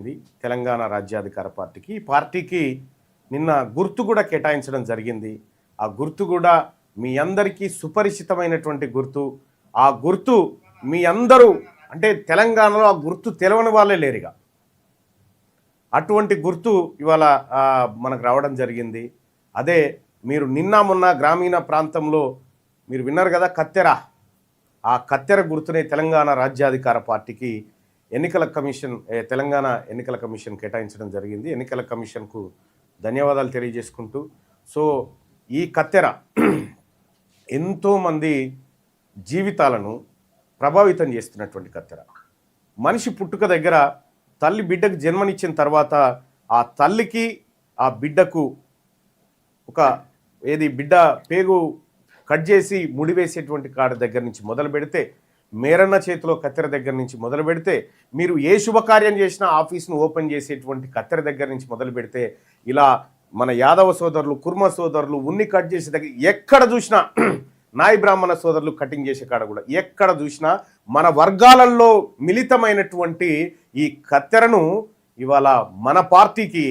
ఇది తెలంగాణ రాజ్యాధికార పార్టీకి ఈ పార్టీకి నిన్న గుర్తు కూడా కేటాయించడం జరిగింది. ఆ గుర్తు కూడా మీ అందరికీ సుపరిచితమైనటువంటి గుర్తు. ఆ గుర్తు మీ అందరూ అంటే తెలంగాణలో ఆ గుర్తు తెలవని వాళ్ళే లేరుగా. అటువంటి గుర్తు ఇవాళ మనకు రావడం జరిగింది. అదే మీరు నిన్న మొన్న గ్రామీణ ప్రాంతంలో మీరు విన్నారు కదా కత్తెర. ఆ కత్తెర గుర్తునే తెలంగాణ రాజ్యాధికార పార్టీకి తెలంగాణ ఎన్నికల కమిషన్ కేటాయించడం జరిగింది. ఎన్నికల కమిషన్కు ధన్యవాదాలు తెలియజేసుకుంటూ, సో ఈ కత్తెర ఎంతోమంది జీవితాలను ప్రభావితం చేస్తున్నటువంటి కత్తెర. మనిషి పుట్టుక దగ్గర తల్లి బిడ్డకు జన్మనిచ్చిన తర్వాత ఆ తల్లికి ఆ బిడ్డకు బిడ్డ పేగు కట్ చేసి ముడివేసేటువంటి కాడ దగ్గర నుంచి మొదలు పెడితే, మేరన్న చేతిలో కత్తెర దగ్గర నుంచి మొదలు పెడితే, మీరు ఏ శుభకార్యం చేసినా ఆఫీస్ను ఓపెన్ చేసేటువంటి కత్తెర దగ్గర నుంచి మొదలు పెడితే, ఇలా మన యాదవ సోదరులు, కుర్మ సోదరులు ఉన్ని కట్ చేసే దగ్గర ఎక్కడ చూసినా, నాయి బ్రాహ్మణ సోదరులు కటింగ్ చేసే కాడ కూడా ఎక్కడ చూసినా మన వర్గాలలో మిళితమైనటువంటి ఈ కత్తెరను ఇవాళ మన పార్టీకి,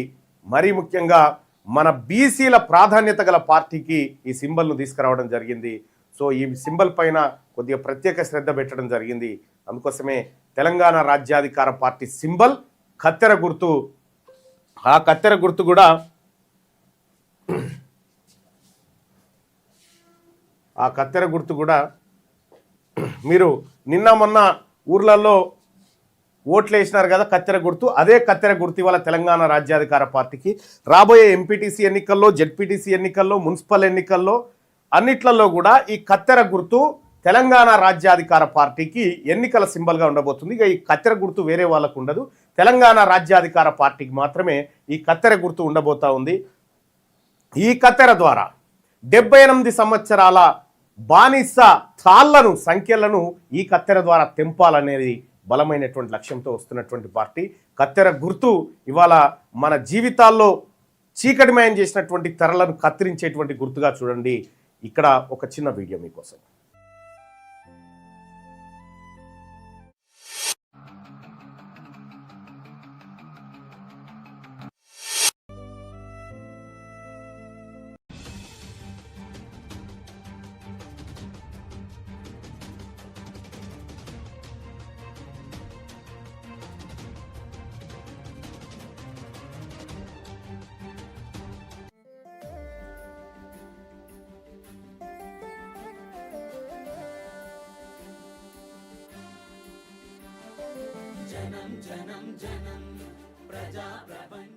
మరీ ముఖ్యంగా మన బీసీల ప్రాధాన్యత గల పార్టీకి ఈ సింబల్ను తీసుకురావడం జరిగింది. సో ఈ సింబల్ పైన కొద్దిగా ప్రత్యేక శ్రద్ధ పెట్టడం జరిగింది. అందుకోసమే తెలంగాణ రాజ్యాధికార పార్టీ సింబల్ కత్తెర గుర్తు. ఆ కత్తెర గుర్తు కూడా మీరు నిన్న మొన్న ఊర్లలో ఓట్లు వేసినారు కదా కత్తెర గుర్తు. అదే కత్తెర గుర్తు ఇవాళ తెలంగాణ రాజ్యాధికార పార్టీకి రాబోయే ఎంపీటీసీ ఎన్నికల్లో, జెడ్పీటీసీ ఎన్నికల్లో, మున్సిపల్ ఎన్నికల్లో అన్నిట్లలో కూడా ఈ కత్తెర గుర్తు తెలంగాణ రాజ్యాధికార పార్టీకి ఎన్నికల సింబల్గా ఉండబోతుంది. ఇక ఈ కత్తెర గుర్తు వేరే వాళ్ళకు ఉండదు, తెలంగాణ రాజ్యాధికార పార్టీకి మాత్రమే ఈ కత్తెర గుర్తు ఉండబోతా ఉంది. ఈ కత్తెర ద్వారా 78 సంవత్సరాల బానిస తాళ్లను, సంఖ్యలను ఈ కత్తెర ద్వారా తెంపాలనేది బలమైనటువంటి లక్ష్యంతో వస్తున్నటువంటి పార్టీ. కత్తెర గుర్తు ఇవాళ మన జీవితాల్లో చీకటిమయం చేసినటువంటి తెరలను కత్తిరించేటువంటి గుర్తుగా చూడండి. ఇక్కడ ఒక చిన్న వీడియో మీకోసం. జనం జనం జనం ప్రజా ప్రపంచం.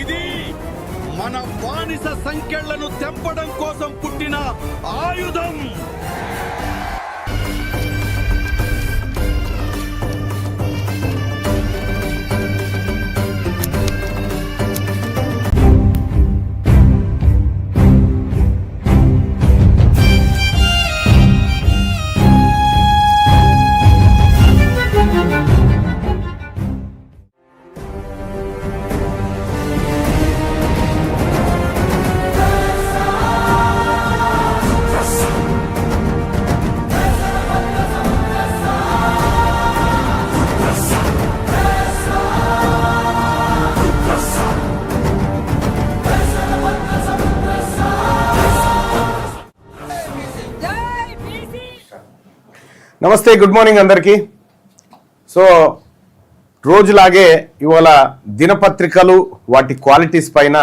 ఇది మన బానిస సంఖ్యలను తెంపడం కోసం పుట్టిన ఆయుధం. నమస్తే, గుడ్ మార్నింగ్ అందరికీ. సో రోజులాగే ఇవాళ దినపత్రికలు వాటి క్వాలిటీస్ పైన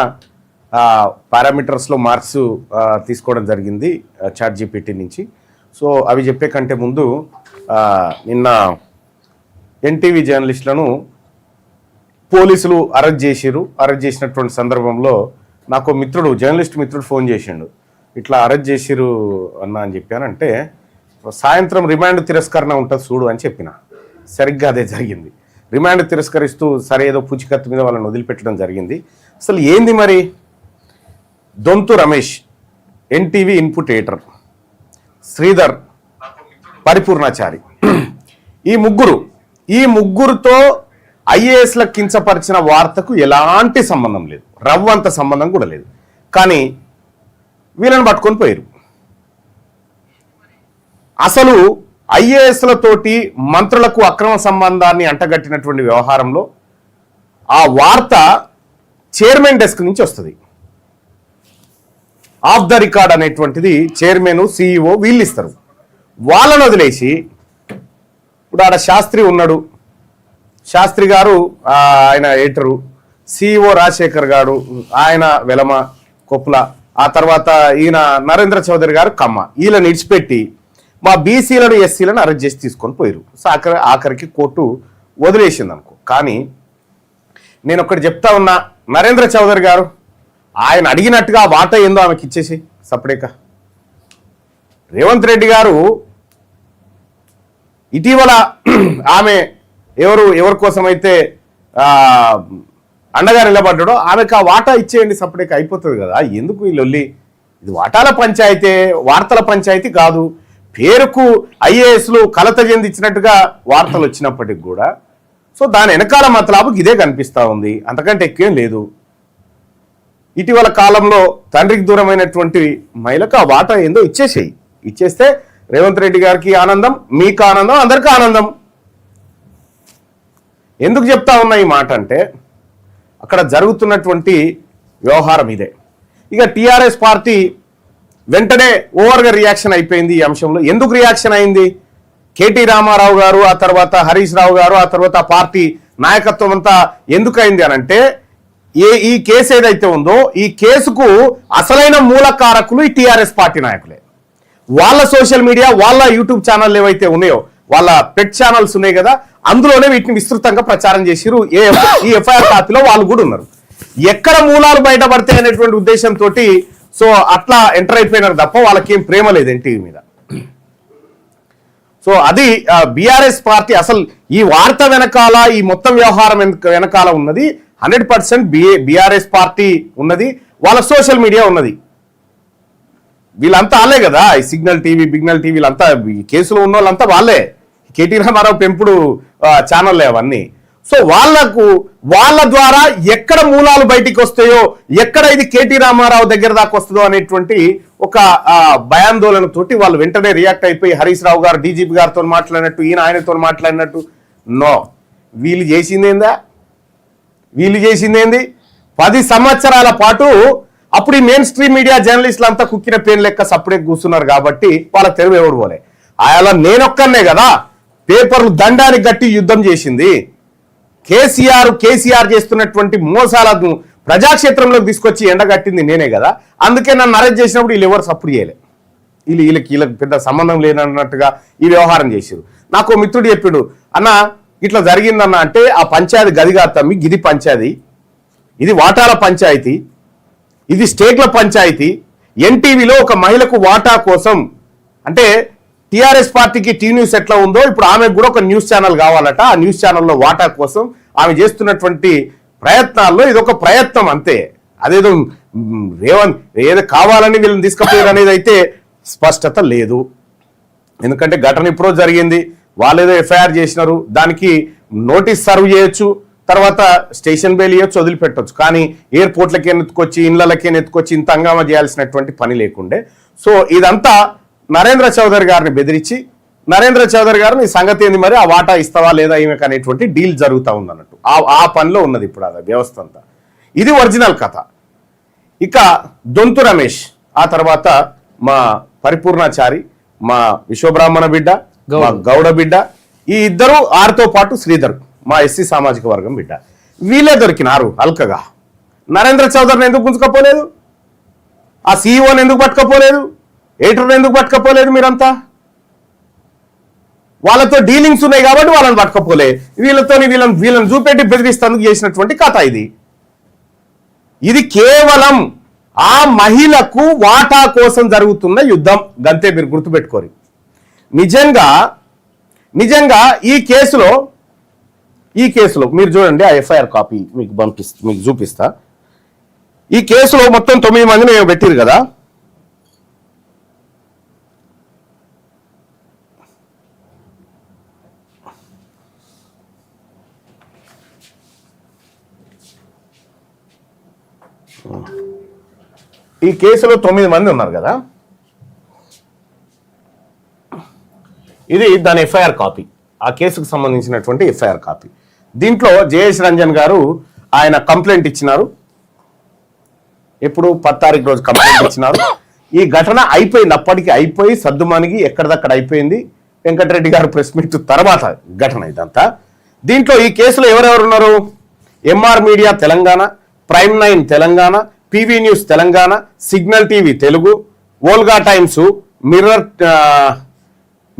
పారామీటర్స్లో మార్క్స్ తీసుకోవడం జరిగింది చాట్ జీపీటీ నుంచి. సో అవి చెప్పే కంటే ముందు నిన్న ఎన్టీవీ జర్నలిస్టులను పోలీసులు అరెస్ట్ చేసిరు. అరెస్ట్ చేసినటువంటి సందర్భంలో నాకు మిత్రుడు, జర్నలిస్ట్ మిత్రుడు ఫోన్ చేసిండు, ఇట్లా అరెస్ట్ చేసిరు అన్న అని చెప్పానంటే, సాయంత్రం రిమాండ్ తిరస్కరణ ఉంటుంది చూడు అని చెప్పిన. సరిగ్గా అదే జరిగింది. రిమాండ్ తిరస్కరిస్తూ సరే ఏదో పూచికత్తు మీద వాళ్ళని వదిలిపెట్టడం జరిగింది. అసలు ఏంది మరి? Donthu Ramesh, NTV input editor, Sridhar, Paripoornachari, ఈ ముగ్గురుతో ఐఏఎస్లకు కించపరిచిన వార్తకు ఎలాంటి సంబంధం లేదు, రవ్వంత సంబంధం కూడా లేదు. కానీ వీళ్ళని పట్టుకొని పోయారు. అసలు ఐఏఎస్లతోటి మంత్రులకు అక్రమ సంబంధాన్ని అంటగట్టినటువంటి వ్యవహారంలో ఆ వార్త చైర్మన్ డెస్క్ నుంచి వస్తుంది. ఆఫ్ ద రికార్డ్ అనేటువంటిది చైర్మన్, సిఇఓ వీళ్ళు ఇస్తారు. వాళ్ళని వదిలేసి ఇప్పుడు ఆడ శాస్త్రి ఉన్నాడు, శాస్త్రి గారు ఆయన ఎడిటరు, సిఇఓ రాజశేఖర్ గారు ఆయన వెలమ కొప్పుల, ఆ తర్వాత ఈయన నరేంద్ర చౌదరి గారు కమ్మ, వీళ్ళని ఇడిచిపెట్టి మా బీసీలను ఎస్సీలను అరెస్ట్ చేసి తీసుకొని పోయారు. సో ఆఖరికి కోర్టు వదిలేసింది అనుకో. కానీ నేను ఒకటి చెప్తా ఉన్నా, నరేంద్ర చౌదరి గారు ఆయన అడిగినట్టుగా వాటా ఏందో ఆమెకి ఇచ్చేసి సపరేక. రేవంత్ రెడ్డి గారు ఇటీవల ఆమె ఎవరి కోసమైతే అండగా నిలబడ్డాడో ఆమెకు ఆ వాటా ఇచ్చేయండి, సపరేక అయిపోతుంది కదా. ఎందుకు ఈ లొల్లి? ఇది వాటాల పంచాయతీ, వార్తల పంచాయతీ కాదు. పేరుకు ఐఏఎస్లు కలత చెందించినట్టుగా వార్తలు వచ్చినప్పటికి కూడా సో దాని వెనకాల మతలాబు ఇదే కనిపిస్తూ ఉంది, అంతకంటే ఎక్కువేం లేదు. ఇటీవల కాలంలో తండ్రికి దూరమైనటువంటి మహిళకు ఆ వాటా ఏందో ఇచ్చేస్తే రేవంత్ రెడ్డి గారికి ఆనందం, మీకు ఆనందం, అందరికీ ఆనందం. ఎందుకు చెప్తా ఉన్నా ఈ మాట అంటే, అక్కడ జరుగుతున్నటువంటి వ్యవహారం ఇదే. ఇక టీఆర్ఎస్ పార్టీ వెంటనే ఓవర్గా రియాక్షన్ అయిపోయింది ఈ అంశంలో. ఎందుకు రియాక్షన్ అయింది? కేటీ రామారావు గారు, ఆ తర్వాత హరీష్ రావు గారు, ఆ తర్వాత పార్టీ నాయకత్వం అంతా ఎందుకు అయింది అని అంటే, ఈ కేసు ఏదైతే ఉందో ఈ కేసుకు అసలైన మూలకారకులు ఈ టీఆర్ఎస్ పార్టీ నాయకులే. వాళ్ళ సోషల్ మీడియా, వాళ్ళ యూట్యూబ్ ఛానల్ ఏవైతే ఉన్నాయో, వాళ్ళ పెట్ ఛానల్స్ ఉన్నాయి కదా, అందులోనే వీటిని విస్తృతంగా ప్రచారం చేసిరు. ఈ ఎఫ్ఐఆర్ కాపీలో వాళ్ళు కూడా ఉన్నారు. ఎక్కడ మూలాలు బయటపడతాయి అనేటువంటి ఉద్దేశంతో సో అట్లా ఎంటర్ అయిపోయినారు తప్ప వాళ్ళకేం ప్రేమ లేదు ఎన్టీవీ మీద. సో అది బీఆర్ఎస్ పార్టీ అసలు ఈ వార్త వెనకాల, ఈ మొత్తం వ్యవహారం వెనకాల ఉన్నది 100% బీఆర్ఎస్ పార్టీ ఉన్నది, వాళ్ళ సోషల్ మీడియా ఉన్నది. వీళ్ళంతా వాళ్ళే కదా, ఈ సిగ్నల్ టీవీ, బిగ్నల్ టీవీ, వీళ్ళంతా కేసులో ఉన్న వాళ్ళంతా వాళ్ళే. కేటీ రామారావు పెంపుడు ఛానల్లే అవన్నీ. సో వాళ్ళ ద్వారా ఎక్కడ మూలాలు బయటికి వస్తాయో, ఎక్కడ ఇది కేటీ రామారావు దగ్గర దాకా వస్తుందో అనేటువంటి ఒక భయాందోళనతోటి వాళ్ళు వెంటనే రియాక్ట్ అయిపోయి హరీష్ రావు గారు డీజీపీ గారితో మాట్లాడినట్టు, ఈయన ఆయనతో మాట్లాడినట్టు. నో, వీళ్ళు చేసిందేంది 10 సంవత్సరాల పాటు అప్పుడు ఈ మెయిన్ స్ట్రీమ్ మీడియా జర్నలిస్టులు అంతా కుక్కిన పేరు లెక్క సప్పుడే కూర్చున్నారు కాబట్టి వాళ్ళ తెరువు ఎవరు పోలే. అలా నేనొక్కనే కదా పేపర్లు దండానికి గట్టి యుద్ధం చేసింది. కేసీఆర్ చేస్తున్నటువంటి మోసాలను ప్రజాక్షేత్రంలోకి తీసుకొచ్చి ఎండగట్టింది నేనే కదా. అందుకే నన్ను అరెస్ట్ చేసినప్పుడు వీళ్ళు ఎవరు సప్పుడు చేయలే, వీళ్ళకి పెద్ద సంబంధం లేనన్నట్టుగా ఈ వ్యవహారం చేశారు. నాకు మిత్రుడు చెప్పాడు, అన్న ఇట్లా జరిగిందన్న అంటే ఆ పంచాయతీ గదిగా తమ్మి, గిది పంచాయతీ, ఇది వాటాల పంచాయతీ, ఇది స్టేట్ల పంచాయతీ. ఎన్టీవీలో ఒక మహిళకు వాటా కోసం అంటే టీఆర్ఎస్ పార్టీకి టీ న్యూస్ ఎట్లా ఉందో ఇప్పుడు ఆమెకు కూడా ఒక న్యూస్ ఛానల్ కావాలట. ఆ న్యూస్ ఛానల్లో వాటా కోసం ఆమె చేస్తున్నటువంటి ప్రయత్నాల్లో ఇదొక ప్రయత్నం అంతే. అదేదో ఏదో కావాలని వీళ్ళని తీసుకుపోయారు అనేది అయితే స్పష్టత లేదు. ఎందుకంటే ఘటన ఎప్పుడో జరిగింది, వాళ్ళు ఏదో ఎఫ్ఐఆర్ చేసినారు, దానికి నోటీస్ సర్వ్ చేయొచ్చు, తర్వాత స్టేషన్ బెయిల్ ఇవ్వచ్చు, వదిలిపెట్టవచ్చు. కానీ ఎయిర్పోర్ట్లకే నెత్తుకొచ్చి, ఇళ్లకే నెత్తుకొచ్చి ఇంత హంగామా చేయాల్సినటువంటి పని లేకుండే. సో ఇదంతా నరేంద్ర చౌదరి గారిని బెదిరించి, నరేంద్ర చౌదరి గారు నీ సంగతి ఏంది మరి, ఆ వాటా ఇస్తావా లేదా ఈమెకు అనేటువంటి డీల్ జరుగుతూ ఉందన్నట్టు ఆ పనిలో ఉన్నది ఇప్పుడు ఆ వ్యవస్థ అంతా. ఇది ఒరిజినల్ కథ. ఇక దొంతు రమేష్, ఆ తర్వాత మా పరిపూర్ణాచారి, మా విశ్వబ్రాహ్మణ బిడ్డ, మా గౌడ బిడ్డ, ఈ ఇద్దరు ఆరుతో పాటు శ్రీధర్ మా ఎస్సీ సామాజిక వర్గం బిడ్డ. వీళ్ళే దొరికినారు అల్కగా. నరేంద్ర చౌదరిని ఎందుకు గుంజుకపోలేదు? ఆ సీఈఓని ఎందుకు పట్టుకపోలేదు? ఎడిటర్ని ఎందుకు పట్టుకపోలేదు? మీరంతా వాళ్ళతో డీలింగ్స్ ఉన్నాయి కాబట్టి వాళ్ళని పట్టుకపోలే. వీళ్ళని చూపెట్టి బెదిరిస్తేందుకు చేసినటువంటి కథ ఇది. ఇది కేవలం ఆ మహిళకు వాటా కోసం జరుగుతున్న యుద్ధం. గంతే, మీరు గుర్తుపెట్టుకోరు. నిజంగా ఈ కేసులో మీరు చూడండి, ఆ ఎఫ్ఐఆర్ కాపీ మీకు చూపిస్తా. ఈ కేసులో మొత్తం 9 మందిని పెట్టిరు కదా. ఈ కేసులో 9 మంది ఉన్నారు కదా. ఇది దాని ఎఫ్ఐఆర్ కాపీ, ఆ కేసుకు సంబంధించినటువంటి ఎఫ్ఐఆర్ కాపీ. దీంట్లో జయేష్ రంజన్ గారు ఆయన కంప్లైంట్ ఇచ్చినారు. ఎప్పుడు 10 తారీఖు రోజు కంప్లైంట్ ఇచ్చినారు. ఈ ఘటన అయిపోయింది, అప్పటికి అయిపోయి సద్దుమానికి ఎక్కడిదక్కడ అయిపోయింది. వెంకటరెడ్డి గారు ప్రెస్ మీట్ తర్వాత ఘటన ఇదంతా. దీంట్లో ఈ కేసులో ఎవరెవరు ఉన్నారు? MR Media Telangana, Prime 9 Telangana, PV News Telangana, Signal TV Telugu, Volga Times,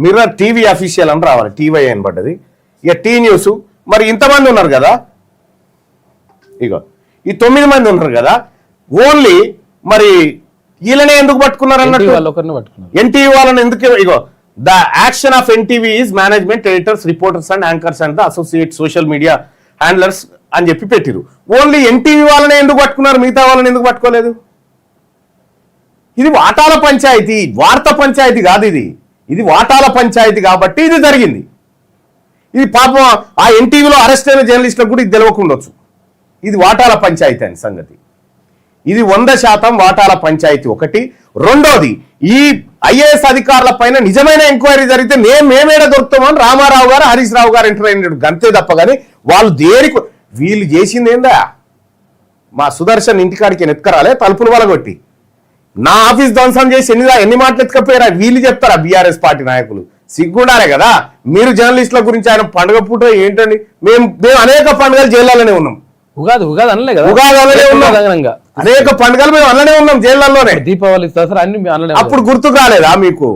Mirror TV official అని రావాలి, టీవై అని పడ్డది. ఇక టీ న్యూస్. మరి ఇంతమంది ఉన్నారు కదా, ఇగో ఈ 9 మంది ఉన్నారు కదా. ఓన్లీ మరి వీళ్ళనే ఎందుకు పట్టుకున్నారు అన్నట్టు? ఎన్టీవీ వాళ్ళని ఎందుకు? ఇగో the action of NTV is management, editors, reporters and anchors and the associate social media handlers అని చెప్పి పెట్టిరు. ఓన్లీ ఎన్టీవీ వాళ్ళనే ఎందుకు పట్టుకున్నారు, మిగతా వాళ్ళని ఎందుకు పట్టుకోలేదు? ఇది వాటాల పంచాయతీ, వార్త పంచాయతీ కాదు. ఇది వాటాల పంచాయతీ కాబట్టి ఇది జరిగింది. ఇది పాపం ఆ ఎన్టీవీలో అరెస్ట్ అయిన జర్నలిస్టులకు కూడా ఇది తెలియకుండొచ్చు. ఇది వాటాల పంచాయతీ అని సంగతి. ఇది 100% వాటాల పంచాయతీ ఒకటి. రెండోది, ఈ ఐఏఎస్ అధికారుల పైన నిజమైన ఎంక్వైరీ జరిగితే మేమేడ దొరుకుతామని రామారావు గారు, హరీష్ రావు గారు ఎంటర్ అయినాడు. గంతే తప్ప కానీ వాళ్ళు వీళ్ళు చేసింది ఏందా? మా సుదర్శన్ ఇంటికాడికి ఎత్తుకరాలే, తలుపులు వలగొట్టి నా ఆఫీస్ ధ్వంసం చేసి ఎన్ని మాటలు ఎత్తుకపోయారా? వీళ్ళు చెప్తారా? బీఆర్ఎస్ పార్టీ నాయకులు సిగ్గుండాలే కదా. మీరు జర్నలిస్టుల గురించి ఆయన పండుగ పూట ఏంటండి? మేము అనేక పండుగలు జైల్లోనే ఉన్నాం. ఉగాది అనలే కదా, ఉగాది అనలే ఉన్నాం. అనేక పండుగలు మేము అనలే ఉన్నాం జైళ్లలోనే. దీపావళి అన్ని అప్పుడు గుర్తు కాలేదా మీకు?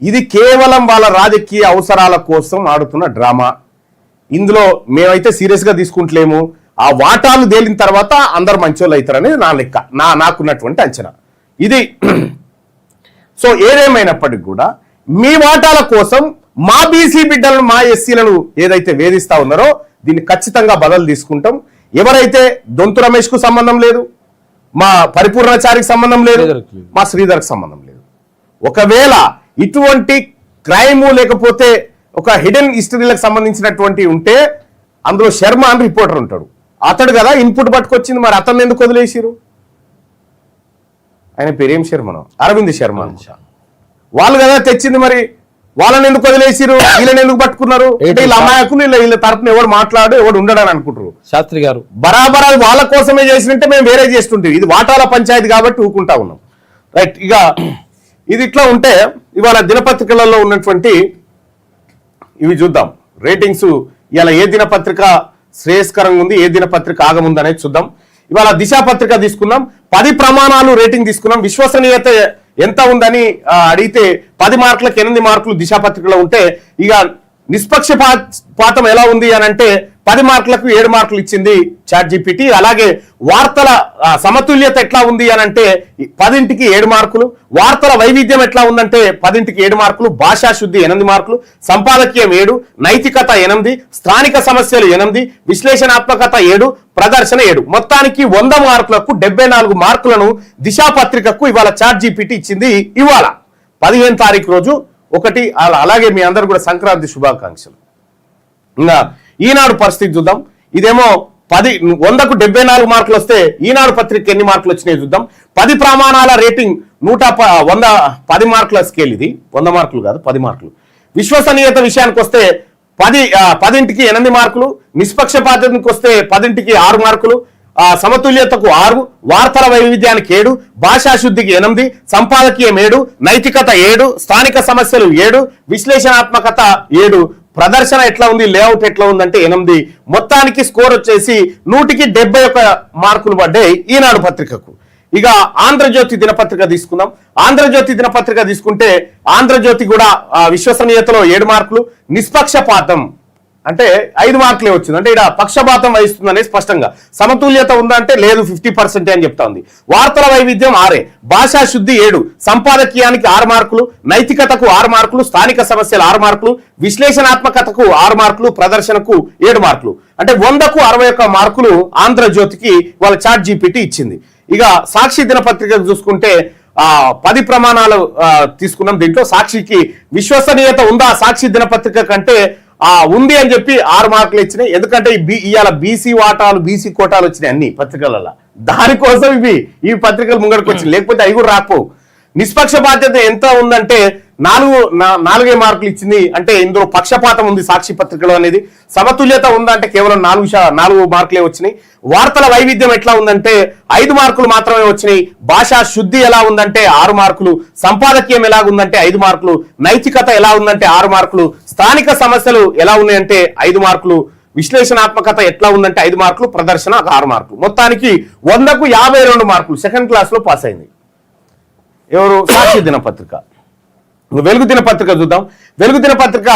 ఇది కేవలం వాళ్ళ రాజకీయ అవసరాల కోసం ఆడుతున్న డ్రామా. ఇందులో మేమైతే సీరియస్ గా తీసుకుంటలేము. ఆ వాటాలు తేలిన తర్వాత అందరు మంచోళ్ళు అవుతారని నా లెక్క, నాకున్నటువంటి అంచనా ఇది. సో ఏదేమైనప్పటికీ కూడా మీ వాటాల కోసం మా బీసీ బిడ్డలను, మా ఎస్సీలను ఏదైతే వేధిస్తా ఉన్నారో దీన్ని ఖచ్చితంగా బదులు తీసుకుంటాం. ఎవరైతే దొంతు రమేష్ కు సంబంధం లేదు, మా పరిపూర్ణాచారికి సంబంధం లేదు, మా శ్రీధర్కి సంబంధం లేదు. ఒకవేళ ఇటువంటి క్రైము లేకపోతే ఒక హిడెన్ హిస్టరీలకు సంబంధించినటువంటి ఉంటే అందులో శర్మ అని రిపోర్టర్ ఉంటాడు. అతడు కదా ఇన్పుట్ పట్టుకొచ్చింది. మరి అతన్ని ఎందుకు వదిలేసిరు? ఆయన పేరేం శర్మను, అరవింద్ శర్మ. వాళ్ళు కదా తెచ్చింది. మరి వాళ్ళని ఎందుకు వదిలేసిరు? వీళ్ళని ఎందుకు పట్టుకున్నారు? అంటే వీళ్ళ అమాయకులు, వీళ్ళ తరపున ఎవడు మాట్లాడు ఎవడు ఉండడని అనుకుంటారు. శాస్త్రి గారు బరాబర్ అది వాళ్ళ కోసమే చేసినట్టే మేము వేరే చేస్తుంటాం. ఇది వాటాల పంచాయతీ కాబట్టి ఊకుంటా ఉన్నాం. రైట్. ఇక ఇది ఇట్లా ఉంటే ఇవాళ దినపత్రికలలో ఉన్నటువంటి ఇవి చూద్దాం. రేటింగ్స్ ఇవాళ ఏ దినపత్రిక శ్రేయస్కరంగా ఉంది, ఏ దినపత్రిక ఆగముంది అనేది చూద్దాం. ఇవాళ దిశా పత్రిక తీసుకున్నాం, 10 ప్రమాణాలు రేటింగ్ తీసుకున్నాం. విశ్వసనీయత ఎంత ఉందని అడిగితే 10 మార్కులకు 8 మార్కులు దిశా పత్రికలో ఉంటే, ఇక నిష్పక్షపాతం ఎలా ఉంది అని అంటే 10 మార్కులకు 7 మార్కులు ఇచ్చింది ChatGPT. అలాగే వార్తల సమతుల్యత ఎట్లా ఉంది అని అంటే 10కి 7 మార్కులు. వార్తల వైవిధ్యం ఎట్లా ఉందంటే 10కి 7 మార్కులు. భాషా శుద్ధి 8 మార్కులు, సంపాదకీయం 7, నైతికత 8, స్థానిక సమస్యలు 8, విశ్లేషణాత్మకత 7, ప్రదర్శన 7. మొత్తానికి 100 మార్కులకు 74 మార్కులను దిశా పత్రికకు ఇవాళ ChatGPT ఇచ్చింది. ఇవాళ 15 తారీఖు రోజు ఒకటి. అలాగే మీ అందరు కూడా సంక్రాంతి శుభాకాంక్షలు. ఇంకా ఈనాడు పరిస్థితి చూద్దాం. ఇదేమో 100కు 74 మార్కులు వస్తే ఈనాడు పత్రిక ఎన్ని మార్కులు వచ్చినాయి చూద్దాం. 10 ప్రమాణాల రేటింగ్ 110 మార్కుల స్కేల్. ఇది 100 మార్కులు కాదు, 10 మార్కులు. విశ్వసనీయత విషయానికి వస్తే 10కి 8 మార్కులు. నిష్పక్షపాతానికి వస్తే 10కి 6 మార్కులు. సమతుల్యతకు 6, వార్తల వైవిధ్యానికి 7, భాషా శుద్ధికి 8, సంపాదకీయం 7, నైతికత 7, స్థానిక సమస్యలు 7, విశ్లేషణాత్మకత 7, ప్రదర్శన ఎట్లా ఉంది, లేఅవుట్ ఎట్లా ఉందంటే 8. మొత్తానికి స్కోర్ వచ్చేసి 100కి 71 మార్కులు పడ్డాయి ఈనాడు పత్రికకు. ఇక ఆంధ్రజ్యోతి దినపత్రిక తీసుకుందాం. ఆంధ్రజ్యోతి దినపత్రిక తీసుకుంటే ఆంధ్రజ్యోతి కూడా విశ్వసనీయతలో 7 మార్కులు, నిష్పక్షపాతం అంటే 5 మార్కులే వచ్చింది. అంటే ఇక్కడ పక్షపాతం వహిస్తుందనే స్పష్టంగా. సమతుల్యత ఉందా అంటే లేదు, 50% అని చెప్తా ఉంది. వార్తల వైవిధ్యం 6, భాషా శుద్ధి 7, సంపాదకీయానికి 6 మార్కులు, నైతికతకు 6 మార్కులు, స్థానిక సమస్యలు 6 మార్కులు, విశ్లేషణాత్మకతకు 6 మార్కులు, ప్రదర్శనకు 7 మార్కులు. అంటే 100కు 61 మార్కులు ఆంధ్రజ్యోతికి వాళ్ళ చాట్ జీపీటీ ఇచ్చింది. ఇక సాక్షి దినపత్రిక చూసుకుంటే 10 ప్రమాణాలు తీసుకున్నాం. దీంట్లో సాక్షికి విశ్వసనీయత ఉందా సాక్షి దినపత్రిక కంటే ఉంది అని చెప్పి 6 మార్కులు ఇచ్చినాయి. ఎందుకంటే ఇవాళ బీసీ వాటాలు, బీసీ కోటాలు వచ్చినాయి అన్ని పత్రికలలో. దానికోసం ఈ పత్రికలు ముంగడికి వచ్చినాయి, లేకపోతే అవి కూడా రాకపోవు. నిష్పక్షపాతత ఎంత ఉందంటే 4 మార్కులు ఇచ్చింది. అంటే ఇందులో పక్షపాతం ఉంది సాక్షి పత్రికలో అనేది. సమతుల్యత ఉందంటే కేవలం 4 మార్కులే వచ్చినాయి. వార్తల వైవిధ్యం ఎట్లా ఉందంటే 5 మార్కులు మాత్రమే వచ్చినాయి. భాషా శుద్ధి ఎలా ఉందంటే 6 మార్కులు, సంపాదకీయం ఎలా ఉందంటే 5 మార్కులు, నైతికత ఎలా ఉందంటే 6 మార్కులు, స్థానిక సమస్యలు ఎలా ఉన్నాయంటే 5 మార్కులు, విశ్లేషణాత్మకత ఎట్లా ఉందంటే 5 మార్కులు, ప్రదర్శన 6 మార్కులు. మొత్తానికి 100కు 52 మార్కులు. సెకండ్ క్లాస్ లో పాస్ అయింది ఎవరు? సాక్షి దినపత్రిక. వెలుగు దినపత్రిక చూద్దాం. వెలుగు దినపత్రిక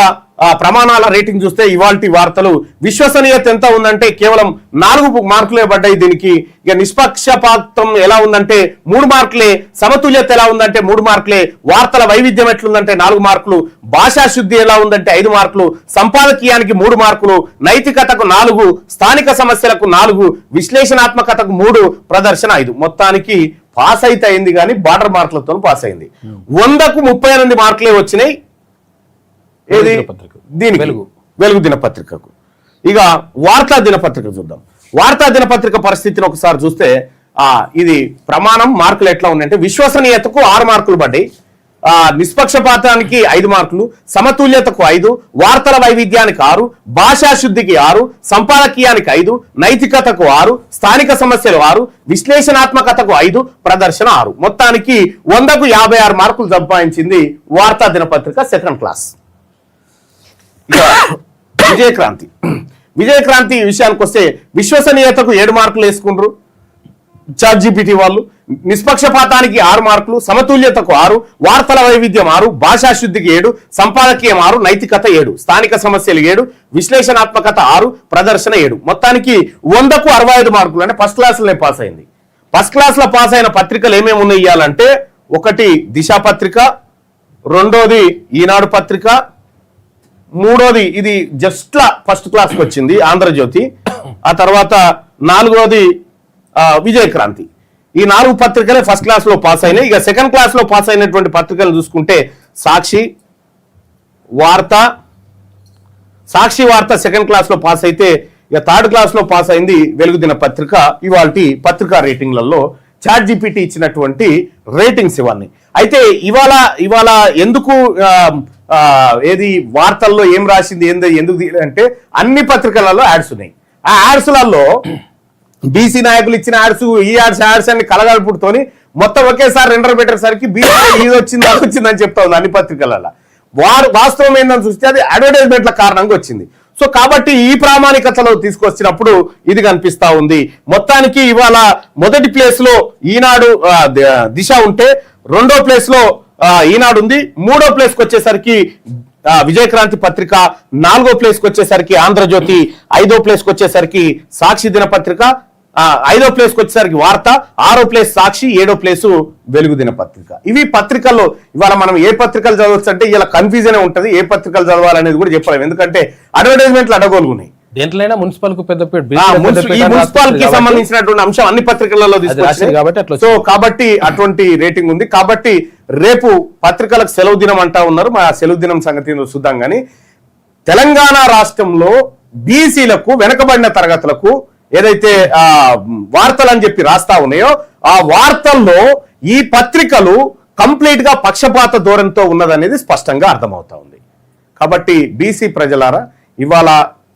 ప్రమాణాల రేటింగ్ చూస్తే ఇవాల్టి వార్తలు విశ్వసనీయత ఎంత ఉందంటే కేవలం 4 మార్కులే పడ్డాయి దీనికి. ఇక నిష్పక్షపాతం ఎలా ఉందంటే 3 మార్కులే, సమతుల్యత ఎలా ఉందంటే 3 మార్కులే, వార్తల వైవిధ్యం ఎట్లుందంటే 4 మార్కులు, భాషా శుద్ధి ఎలా ఉందంటే 5 మార్కులు, సంపాదకీయానికి 3 మార్కులు, నైతికతకు 4, స్థానిక సమస్యలకు 4, విశ్లేషణాత్మకతకు 3, ప్రదర్శన 5. మొత్తానికి పాస్ అయితే అయింది కానీ బార్డర్ మార్కులతో పాస్ అయింది. 100కు 38 మార్కులే వచ్చినాయి ఏది దీనికి వెలుగు దినపత్రికకు. ఇక వార్తా దినపత్రిక చూద్దాం. వార్తా దినపత్రిక పరిస్థితిని ఒకసారి చూస్తే ఇది ప్రమాణం మార్కులు ఎట్లా ఉన్నాయంటే విశ్వసనీయతకు 6 మార్కులు పడ్డాయి, నిష్పక్షపాతానికి 5 మార్కులు, సమతుల్యతకు 5, వార్తల వైవిధ్యానికి 6, భాషా శుద్ధికి 6, సంపాదకీయానికి 5, నైతికతకు 6, స్థానిక సమస్యలు 6, విశ్లేషణాత్మకతకు 5, ప్రదర్శన 6. మొత్తానికి 100కు 56 మార్కులు సంపాదించింది వార్తా దినపత్రిక సెకండ్ క్లాస్. విజయక్రాంతి. విజయక్రాంతి విషయానికి వస్తే విశ్వసనీయతకు 7 మార్కులు వేసుకుంటారు చాట్ జీపీటీ వాళ్ళు, నిష్పక్షపాతానికి 6 మార్కులు, సమతుల్యతకు 6, వార్తల వైవిధ్యం 6, భాషా శుద్ధికి 7, సంపాదకీయం 6, నైతికత 7, స్థానిక సమస్యలు 7, విశ్లేషణాత్మకత 6, ప్రదర్శన 7. మొత్తానికి 100కు 65 మార్కులు. అంటే ఫస్ట్ క్లాస్లోనే పాస్ అయింది. ఫస్ట్ క్లాస్ లో పాస్ అయిన పత్రికలు ఏమేమి ఉన్నాయి ఇవ్వాలంటే, ఒకటి దిశ పత్రిక, రెండోది ఈనాడు పత్రిక, మూడోది ఇది జస్ట్ ఫస్ట్ క్లాస్కి వచ్చింది ఆంధ్రజ్యోతి, ఆ తర్వాత 4వది విజయక్రాంతి. ఈ 4 పత్రికలే ఫస్ట్ క్లాస్ లో పాస్ అయినాయి. ఇక సెకండ్ క్లాస్ లో పాస్ అయినటువంటి పత్రికలు చూసుకుంటే సాక్షి వార్త సెకండ్ క్లాస్ లో పాస్ అయితే, ఇక థర్డ్ క్లాస్ లో పాస్ అయింది వెలుగు దిన పత్రిక. ఇవాల్టి పత్రికా రేటింగ్లలో చాట్ జీపీటీ ఇచ్చినటువంటి రేటింగ్స్ ఇవన్నీ. అయితే ఇవాళ ఎందుకు ఏది వార్తల్లో ఏం రాసింది ఎందుకు అంటే అన్ని పత్రికలలో యాడ్స్ ఉన్నాయి. ఆ యాడ్స్లలో బీసీ నాయకులు ఇచ్చిన యాడ్స్, ఈ యాడ్స్ అన్ని కలగలుపుడుతోని మొత్తం ఒకేసారి రెండర్ పెట్టేసరికి బీసీ ఇది వచ్చింది అది వచ్చిందని చెప్తా ఉంది అన్ని పత్రికలలో. వాస్తవం ఏందని చూస్తే అది అడ్వర్టైజ్మెంట్ల కారణంగా వచ్చింది. సో కాబట్టి ఈ ప్రామాణికతలో తీసుకొచ్చినప్పుడు ఇది కనిపిస్తా ఉంది. మొత్తానికి ఇవాళ మొదటి ప్లేస్ లో ఈనాడు దిశ ఉంటే, రెండో ప్లేస్ లో ఈనాడు ఉంది, మూడో ప్లేస్ కి వచ్చేసరికి విజయక్రాంతి పత్రిక, 4వ ప్లేస్ కి వచ్చేసరికి ఆంధ్రజ్యోతి, 5వ ప్లేస్ కి వచ్చేసరికి సాక్షి దినపత్రిక, 5వ ప్లేస్ కి వచ్చేసరికి వార్త, 6వ ప్లేస్ సాక్షి, 7వ ప్లేసు వెలుగు దినపత్రిక. ఇవి పత్రికల్లో ఇవాళ మనం ఏ పత్రికలు చదవచ్చు అంటే ఇలా కన్ఫ్యూజన్ ఉంటుంది, ఏ పత్రికలు చదవాలనేది కూడా చెప్పలేము. ఎందుకంటే అడ్వర్టైజ్మెంట్లు అడగోలుగున్నాయి. దేంట్లైనా మున్సిపల్ కు మున్సిపల్ కి సంబంధించినటువంటి అంశం అన్ని పత్రికలలో తీసుకొచ్చారు. సో కాబట్టి అటువంటి రేటింగ్ ఉంది. కాబట్టి రేపు పత్రికలకు సెలవు దినం అంటా ఉన్నారు. మా సెలవు దినం సంగతి చూద్దాం. కానీ తెలంగాణ రాష్ట్రంలో బీసీలకు, వెనకబడిన తరగతులకు ఏదైతే వార్తలు అని చెప్పి రాస్తా ఉన్నాయో ఆ వార్తల్లో ఈ పత్రికలు కంప్లీట్ గా పక్షపాత ధోరణితో ఉన్నదనేది స్పష్టంగా అర్థమవుతా ఉంది. కాబట్టి బీసీ ప్రజలారా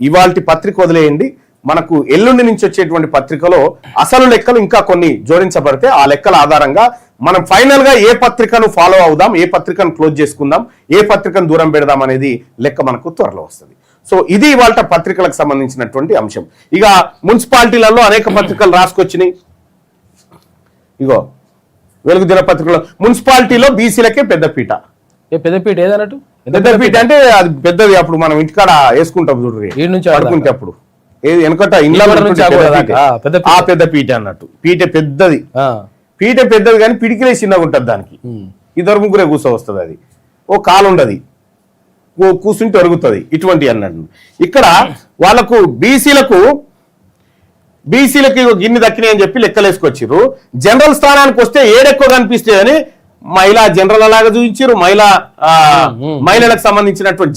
ఇవాల్టి పత్రిక వదిలేయండి, మనకు ఎల్లుండి నుంచి వచ్చేటువంటి పత్రికలో అసలు లెక్కలు ఇంకా కొన్ని జోడించబడితే ఆ లెక్కల ఆధారంగా మనం ఫైనల్ గా ఏ పత్రికను ఫాలో అవుదాం, ఏ పత్రికను క్లోజ్ చేసుకుందాం, ఏ పత్రికను దూరం పెడదాం అనేది లెక్క మనకు త్వరలో వస్తుంది. సో ఇది ఇవాళ పత్రికలకు సంబంధించినటువంటి అంశం. ఇక మున్సిపాలిటీలలో అనేక పత్రికలు రాసుకొచ్చినాయి. ఇగో వెలుగు దినపత్రికలో మున్సిపాలిటీలో బీసీలకే పెద్దపీట. పెద్దపీట ఏదన్నట్టు? పెద్దపీట అంటే అది పెద్దది, అప్పుడు మనం ఇంటికాడ వేసుకుంటాం చూడండి పడుకుంటే అప్పుడు వెనకట ఇంట్లో ఆ పెద్దపీట అన్నట్టు. పీట పెద్దది, పీట పెద్దది కానీ పిడికిలే చిన్నగా ఉంటుంది దానికి. ఇద్దరు ముగ్గురే కూర్చో వస్తుంది. అది ఓ కాలు ఉండదు, ఓ కూర్చుంటే ఒరుగుతుంది. ఇటువంటి అన్నట్టు ఇక్కడ వాళ్ళకు బీసీలకు గిన్ని దక్కినాయి అని చెప్పి లెక్కలేసుకొచ్చిర్రు. జనరల్ స్థానానికి వస్తే ఏడెక్కువ కనిపిస్తాయి అని మహిళా జనరల్ అలాగా చూపించారు. మహిళలకు సంబంధించినటువంటి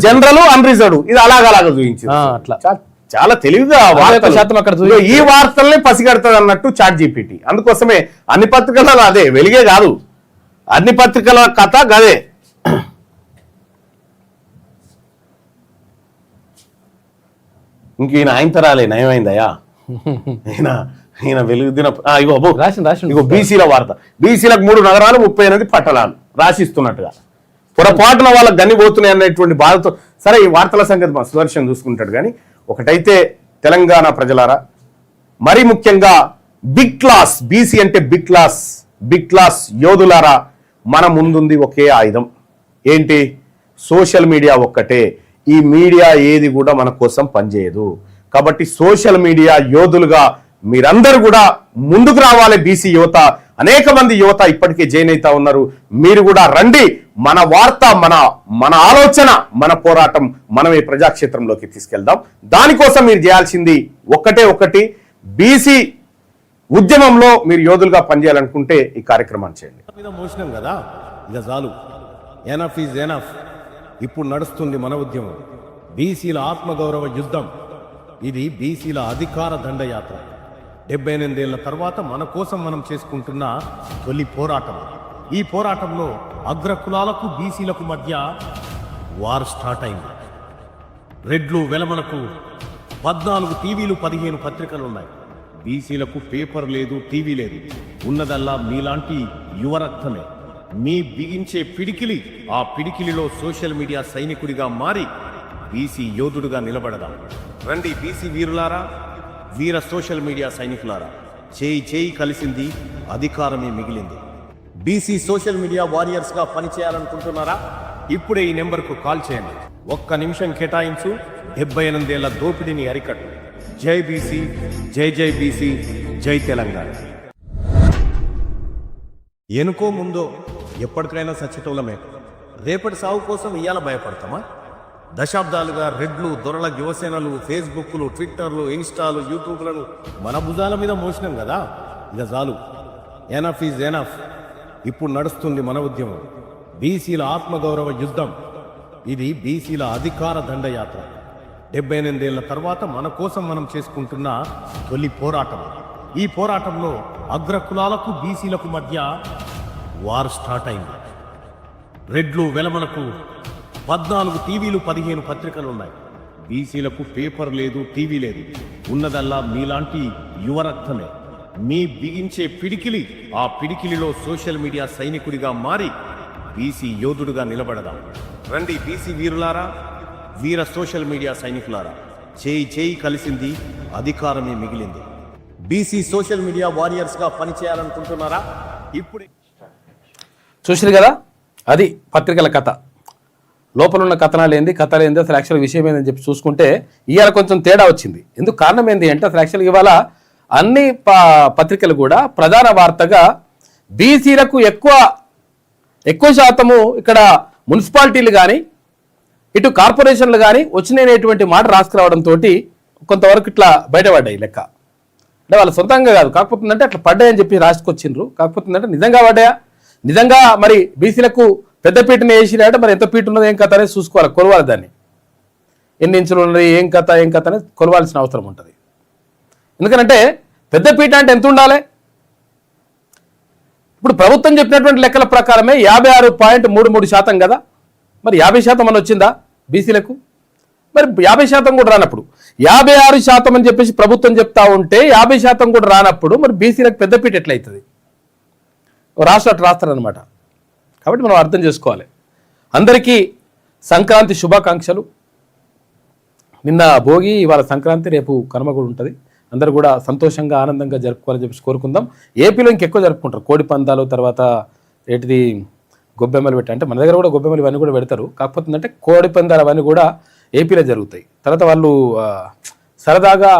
జనరల్ అన్రిజర్వ్డ్ ఇది అలాగా చూపించారు. చాలా తెలివిగా ఈ వార్తల్ని పసిగడుతుంది అన్నట్టు చాట్ జీపీటీ. అందుకోసమే అన్ని పత్రికలలో అదే వెలిగే కాదు, అన్ని పత్రికల కథ గదే. ఇంక ఈయన ఆయన తరాలే నయమైందయా. ఈయన వెలుగు దిన ఇగో బీసీల వార్త. బీసీలకు 3 నగరాలు 38 పట్టణాలు రాసిస్తున్నట్టుగా పొరపాటున వాళ్ళకి గన్ని పోతున్నాయి అనేటువంటి బాధతో. సరే ఈ వార్తల సంగతి మా సుదర్శన్ చూసుకుంటాడు. కానీ ఒకటైతే తెలంగాణ ప్రజలారా, మరి ముఖ్యంగా బిగ్ క్లాస్ బీసీ అంటే బిగ్ క్లాస్ యోధులారా, మన ముందుంది ఒకే ఆయుధం. ఏంటి? సోషల్ మీడియా ఒక్కటే. ఈ మీడియా ఏది కూడా మన కోసం పనిచేయదు. కాబట్టి సోషల్ మీడియా యోధులుగా మీరందరూ కూడా ముందుకు రావాలి. బీసీ యువత, అనేక మంది యువత ఇప్పటికే జాయిన్ అవుతా ఉన్నారు. మీరు కూడా రండి. మన వార్త, మన ఆలోచన, మన పోరాటం మనమే ప్రజాక్షేత్రంలోకి తీసుకెళ్దాం. దానికోసం మీరు చేయాల్సింది ఒకటి, బీసీ ఉద్యమంలో మీరు యోధులుగా పనిచేయాలనుకుంటే ఈ కార్యక్రమాన్ని చేయండి. మోసినాం కదా, ఇక చాలు. Enough is enough. ఇప్పుడు నడుస్తుంది మన ఉద్యమం, బీసీల ఆత్మగౌరవ యుద్ధం. ఇది బీసీల అధికార దండయాత్ర. 78 ఏళ్ల తర్వాత మన కోసం మనం చేసుకుంటున్న తొలి పోరాటం. ఈ పోరాటంలో అగ్రకులాలకు బీసీలకు మధ్య వార్ స్టార్ట్ అయింది. రెడ్లు వెలమలకు 14 టీవీలు 15 పత్రికలు ఉన్నాయి. బీసీలకు పేపర్ లేదు, టీవీ లేదు. ఉన్నదల్లా మీలాంటి యువరక్తమే. మీ బిగించే పిడికిలి, ఆ పిడికిలిలో సోషల్ మీడియా సైనికుడిగా మారి బీసీ యోధుడుగా నిలబడదాం. రండి బీసీ వీరులారా, వీర సోషల్ మీడియా సైనికులారా. చేయి కలిసింది, అధికారమే మిగిలింది. బీసీ సోషల్ మీడియా వారియర్స్ గా పనిచేయాలనుకుంటున్నారా? ఇప్పుడే ఈ నెంబర్కు కాల్ చేయండి. 1 నిమిషం కేటాయించు. 78 ఏళ్ల దోపిడీని అరికట్టు. జై బీసీ, జై బీసీ, జై తెలంగాణ. ఎనుకో ముందో ఎప్పటికైనా సచ్చేటోళ్ళమే. రేపటి సాగు కోసం ఇయ్యాల భయపడతామా? దశాబ్దాలుగా రెడ్లు, దొరల యువసేనలు, ఫేస్బుక్లు, ట్విట్టర్లు, ఇన్స్టాలు, యూట్యూబ్లను మన భుజాల మీద మోసినాం కదా, ఇక చాలు. Enough is enough. ఇప్పుడు నడుస్తుంది మన ఉద్యమం, బీసీల ఆత్మగౌరవ యుద్ధం. ఇది బీసీల అధికార దండయాత్ర. 78 ఏళ్ల తర్వాత మన కోసం మనం చేసుకుంటున్న తొలి పోరాటం. ఈ పోరాటంలో అగ్రకులాలకు బీసీలకు మధ్య వార్ స్టార్ట్ అయింది. రెడ్లు వెలమలకు 14 టీవీలు 15 పత్రికలు ఉన్నాయి. బీసీలకు పేపర్ లేదు, టీవీ లేదు. ఉన్నదల్లా మీలాంటి యువరక్తమే. మీ బిగించే పిడికిలి, ఆ పిడికిలిలో సోషల్ మీడియా సైనికుడిగా మారి బీసీ యోధుడుగా నిలబడదాం. రండి బీసీ వీరులారా, వీర సోషల్ మీడియా సైనికులారా. చేయి కలిసింది, అధికారమే మిగిలింది. బీసీ సోషల్ మీడియా వారియర్స్ గా పనిచేయాలనుకుంటున్నారా? ఇప్పుడే చూసారు కదా, అది పత్రికల కథ. లోపల ఉన్న కథనాలు ఏంది, కథలు ఏంది, అసలు యాక్చువల్ విషయం ఏందని చెప్పి చూసుకుంటే ఇవాళ కొంచెం తేడా వచ్చింది. ఎందుకు కారణం ఏంది అంటే, అసలు యాక్చువల్గా ఇవాళ అన్ని పత్రికలు కూడా ప్రధాన వార్తగా బీసీలకు ఎక్కువ శాతము ఇక్కడ మున్సిపాలిటీలు కానీ ఇటు కార్పొరేషన్లు కానీ వచ్చినటువంటి మాట రాసుకురావడంతో కొంతవరకు ఇట్లా బయటపడ్డాయి లెక్క. అంటే వాళ్ళ సొంతంగా కాదు, కాకపోతుందంటే అట్లా పడ్డాయని చెప్పి రాసుకొచ్చిండ్రు. కాకపోతుందంటే నిజంగా పడ్డాయా, నిజంగా మరి బీసీలకు పెద్ద పీటని వేసినాయంటే మరి ఎంత పీట ఉన్నదో ఏం కథ అనేది చూసుకోవాలి, కొలవాలి. దాన్ని ఎన్ని ఇంచులు ఉన్నది, ఏం కథ అనేది కొలవాల్సిన అవసరం ఉంటుంది. ఎందుకంటే పెద్ద పీట అంటే ఎంత ఉండాలి? ఇప్పుడు ప్రభుత్వం చెప్పినటువంటి లెక్కల ప్రకారమే 56.33% కదా. మరి 50% అని వచ్చిందా బీసీలకు? మరి 50% కూడా రానప్పుడు 56% అని చెప్పేసి ప్రభుత్వం చెప్తా ఉంటే 50% కూడా రానప్పుడు మరి బీసీలకు పెద్దపీట ఎట్లయితుంది? రాష్ట్ర అట్లా రాస్తారనమాట. కాబట్టి మనం అర్థం చేసుకోవాలి. అందరికీ సంక్రాంతి శుభాకాంక్షలు. నిన్న భోగి, ఇవాళ సంక్రాంతి, రేపు కనుమ కూడా ఉంటుంది. అందరూ కూడా సంతోషంగా ఆనందంగా జరుపుకోవాలని చెప్పేసి కోరుకుందాం. ఏపీలో ఇంకెక్కువ జరుపుకుంటారు. కోడి పందాలు, తర్వాత ఏంటిది గొబ్బెమ్మలు పెట్టి, అంటే మన దగ్గర కూడా గొబ్బెమ్మలు ఇవన్నీ కూడా పెడతారు. కాకపోతే ఏంటంటే కోడి పందాలు అవన్నీ కూడా ఏపీలో జరుగుతాయి. తర్వాత వాళ్ళు సరదాగా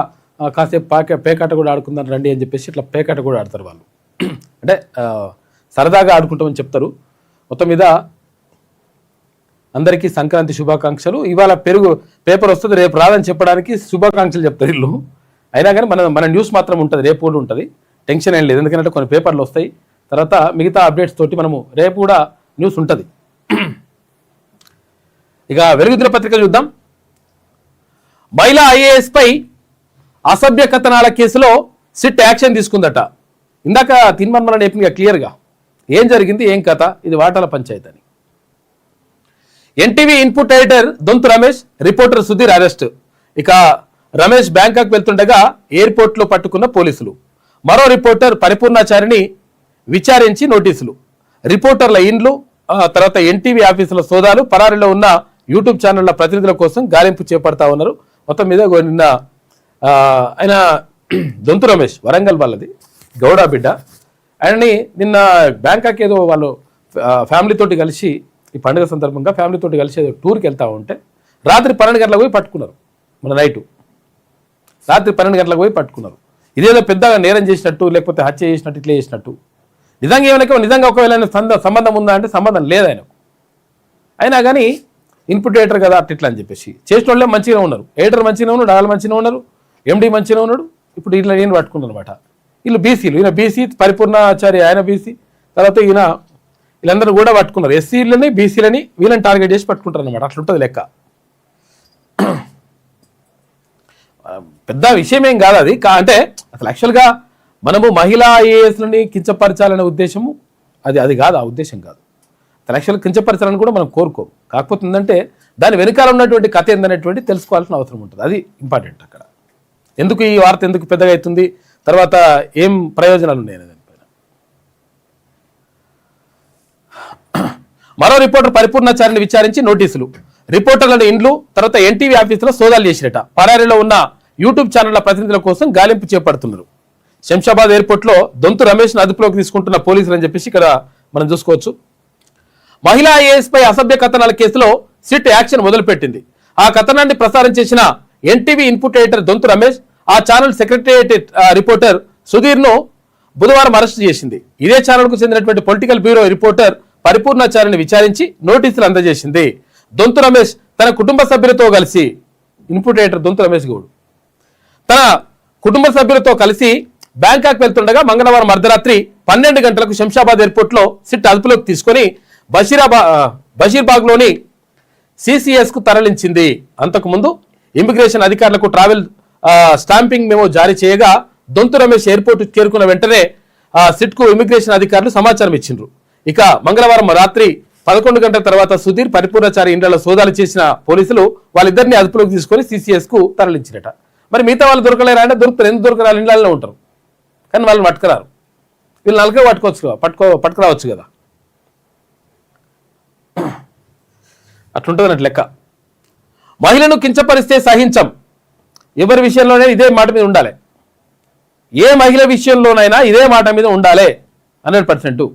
కాసేపు పేకాట కూడా ఆడుకుందాం రండి అని చెప్పేసి ఇట్లా పేకాట కూడా ఆడతారు వాళ్ళు. అంటే సరదాగా ఆడుకుంటామని చెప్తారు. మొత్తం మీద అందరికీ సంక్రాంతి శుభాకాంక్షలు. ఇవాళ పేపర్ వస్తుంది, రేపు రాదని చెప్పడానికి శుభాకాంక్షలు చెప్తారు వీళ్ళు. అయినా కానీ మన న్యూస్ మాత్రం ఉంటుంది, రేపు కూడా ఉంటుంది. టెన్షన్ ఏం లేదు, ఎందుకంటే కొన్ని పేపర్లు వస్తాయి. తర్వాత మిగతా అప్డేట్స్ తోటి మనము రేపు కూడా న్యూస్ ఉంటుంది. ఇక వెలుగుదిన పత్రిక చూద్దాం. మహిళా ఐఏఎస్ పై అసభ్య కథనాల కేసులో సిట్ యాక్షన్ తీసుకుందట. ఇందాక తిన్మన్మల నేర్పింది క్లియర్గా ఏం జరిగింది, ఏం కథ, ఇది వాటాల పంచాయతీ అని. NTV input editor Donthu Ramesh, reporter Sudheer arrest. ఇక రమేష్ బ్యాంకాక్ వెళ్తుండగా ఎయిర్పోర్ట్లో పట్టుకున్న పోలీసులు. మరో రిపోర్టర్ పరిపూర్ణాచారిని విచారించి నోటీసులు. రిపోర్టర్ల ఇండ్లు, తర్వాత ఎన్టీవీ ఆఫీసుల సోదాలు, పరారీలో ఉన్న యూట్యూబ్ ఛానళ్ల ప్రతినిధుల కోసం గాలింపు చేపడతా ఉన్నారు. మొత్తం మీద నిన్న ఆయన దొంతు రమేష్, వరంగల్ వాళ్ళది, గౌడ బిడ్డ, ఆయనని నిన్న బ్యాంకాక్ ఏదో వాళ్ళు ఫ్యామిలీతోటి కలిసి, ఈ పండుగ సందర్భంగా ఫ్యామిలీతోటి కలిసి ఏదో టూర్కి వెళ్తా ఉంటే రాత్రి 12 గంటలకు పోయి పట్టుకున్నారు. మన నైటు రాత్రి 12 గంటలకు పోయి పట్టుకున్నారు. ఇదేదో పెద్దగా నేరం చేసినట్టు, లేకపోతే హత్య చేసినట్టు, ఇట్లా చేసినట్టు. నిజంగా ఒకవేళ సంబంధం ఉందా అంటే సంబంధం లేదు ఆయనకు. అయినా కానీ ఇన్పుట్ ఎడిటర్ కదా అట్లా అని చెప్పేసి చేసిన వాళ్ళే మంచిగా ఉన్నారు. ఎడిటర్ మంచిగా ఉన్నాడు, వాళ్ళు మంచిగా ఉన్నారు, ఎండి మంచిగా ఉన్నాడు. ఇప్పుడు ఇట్లా నేను పట్టుకున్నాను అనమాట. వీళ్ళు బీసీలు, ఈయన బీసీ, పరిపూర్ణాచారి ఆయన బీసీ, తర్వాత ఈయన, వీళ్ళందరూ కూడా పట్టుకున్నారు. ఎస్సీలని బీసీలని వీళ్ళని టార్గెట్ చేసి పట్టుకుంటారు అనమాట. అట్లుంటుంది లెక్క. పెద్ద విషయం ఏం కాదు అది. అంటే అసలు యాక్చువల్గా మనము మహిళా ఐఏఎస్లని కించపరచాలనే ఉద్దేశము అది కాదు, ఆ ఉద్దేశం కాదు. అసలు యాక్చువల్గా కించపరచాలని కూడా మనం కోరుకోం. కాకపోతే ఏంటంటే దాని వెనకాల ఉన్నటువంటి కథ ఏందనేటువంటి తెలుసుకోవాల్సిన అవసరం ఉంటుంది. అది ఇంపార్టెంట్. అక్కడ ఎందుకు ఈ వార్త ఎందుకు పెద్దగా అవుతుంది, తర్వాత ఏం ప్రయోజనాలు ఉన్నాయి దానిపైన. మరో రిపోర్టర్ పరిపూర్ణాచారిని విచారించి నోటీసులు. రిపోర్టర్లను ఇండ్లు, తర్వాత ఎన్టీవీ ఆఫీసులో సోదాలు చేసినట. పరారీలో ఉన్న యూట్యూబ్ ఛానళ్ల ప్రతినిధుల కోసం గాలింపు చేపడుతున్నారు. శంషాబాద్ ఎయిర్పోర్ట్లో దొంతు రమేష్ను అదుపులోకి తీసుకుంటున్న పోలీసులు అని చెప్పేసి ఇక్కడ మనం చూసుకోవచ్చు. మహిళా ఐఏఎస్ పై అసభ్య కథనాల కేసులో సిట్ యాక్షన్ మొదలుపెట్టింది. ఆ కథనాన్ని ప్రసారం చేసిన NTV input editor Donthu Ramesh, ఆ ఛానల్ సెక్రటేరియట్ రిపోర్టర్ సుధీర్ను బుధవారం అరెస్టు చేసింది. ఇదే ఛానల్కు చెందినటువంటి పొలిటికల్ బ్యూరో రిపోర్టర్ పరిపూర్ణాచారిని విచారించి నోటీసులు అందజేసింది. దొంతు రమేష్ తన కుటుంబ సభ్యులతో కలిసి, ఇన్పుట్ ఎడిటర్ దొంతు రమేష్ గౌడ్ తన కుటుంబ సభ్యులతో కలిసి బ్యాంకాక్ వెళ్తుండగా మంగళవారం అర్ధరాత్రి 12 గంటలకు శంషాబాద్ ఎయిర్పోర్ట్లో సిట్ అదుపులోకి తీసుకొని బషీర్బాగ్లోని సిసిఎస్కు తరలించింది. అంతకుముందు ఇమిగ్రేషన్ అధికారులకు ట్రావెల్ స్టాంపింగ్ మెమో జారీ చేయగా దొంతు రమేష్ ఎయిర్పోర్టు చేరుకున్న వెంటనే సిట్కు ఇమిగ్రేషన్ అధికారులు సమాచారం ఇచ్చిండ్రు. ఇక మంగళవారం రాత్రి 11 గంటల తర్వాత సుధీర్, పరిపూర్ణాచారి ఇండ్లలో సోదాలు చేసిన పోలీసులు వాళ్ళిద్దరిని అదుపులోకి తీసుకొని సిసిఎస్కు తరలించినట. మరి మిగతా వాళ్ళు దొరకలేరా అంటే దొరుకుతారు. ఎందుకు దొరకరు? వాళ్ళ ఇండ్లలో ఉంటారు, కానీ వాళ్ళని పట్టుకురారు. వీళ్ళు నలుగురు పట్టుకురావచ్చు కదా. అట్లుంటుంది అన్నట్టు లెక్క. మహిళను కించపరిస్తే సహించం. ఎవరి విషయంలోనే ఇదే మాట మీద ఉండాలి. ఏ మహిళ విషయంలోనైనా ఇదే మాట మీద ఉండాలి 100%.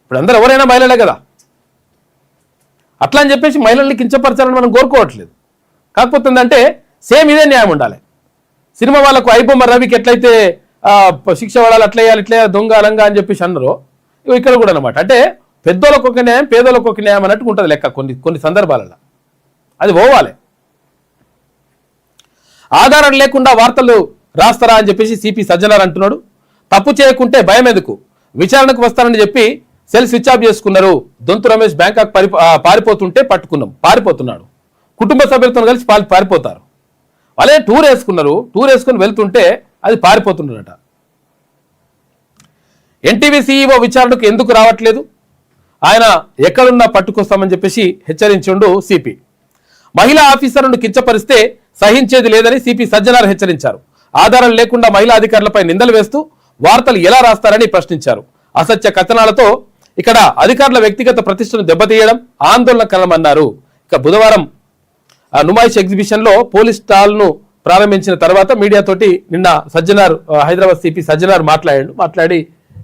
ఇప్పుడు అందరూ ఎవరైనా మహిళలే కదా. అట్లా అని చెప్పేసి మహిళల్ని కించపరచాలని మనం కోరుకోవట్లేదు. కాకపోతే ఏంటంటే సేమ్ ఇదే న్యాయం ఉండాలి. సినిమా వాళ్ళకు ఐబొమ్మ రవికి ఎట్లయితే శిక్ష పడాలి, అట్లా వేయాలి, ఇట్లా దొంగ అలంగా అని చెప్పేసి అన్నారు, ఇక్కడ కూడా అనమాట. అంటే పెద్దోళ్ళకు ఒక న్యాయం, పేదోళ్ళకు ఒక న్యాయం అన్నట్టు ఉంటుంది లెక్క. కొన్ని సందర్భాలలో అది పోవాలి. ఆధారం లేకుండా వార్తలు రాస్తారా అని చెప్పేసి సిపి సజ్జనార్ అంటున్నాడు. తప్పు చేయకుంటే భయం ఎందుకు, విచారణకు వస్తానని చెప్పి సెల్ స్విచ్ ఆఫ్ చేసుకున్నారు. దొంతు రమేష్ బ్యాంకాక్ పారిపోతుంటే పారిపోతున్నాడు. కుటుంబ సభ్యులతో కలిసి పారిపోతారు. వాళ్ళే టూర్ వేసుకుని వెళ్తుంటే అది పారిపోతున్నాడట. ఎన్టీవీ సీఈఓ విచారణకు ఎందుకు రావట్లేదు, ఆయన ఎక్కడున్నా పట్టుకొస్తామని చెప్పేసి హెచ్చరించిండు సిపి. మహిళా ఆఫీసర్లను కించపరిస్తే సహించేది లేదని సిపి సజ్జనార్ హెచ్చరించారు. ఆధారం లేకుండా మహిళా అధికారులపై నిందలు వేస్తూ వార్తలు ఎలా రాస్తారని ప్రశ్నించారు. అసత్య కథనాలతో ఇక్కడ అధికారుల వ్యక్తిగత ప్రతిష్టను దెబ్బతీయడం ఆందోళనకరమన్నారు. ఇక బుధవారం నుమాయిష్ ఎగ్జిబిషన్ లో పోలీస్ స్టాల్ ను ప్రారంభించిన తర్వాత మీడియాతోటి నిన్న సజ్జనార్ హైదరాబాద్ సిపి సజ్జనార్ మాట్లాడి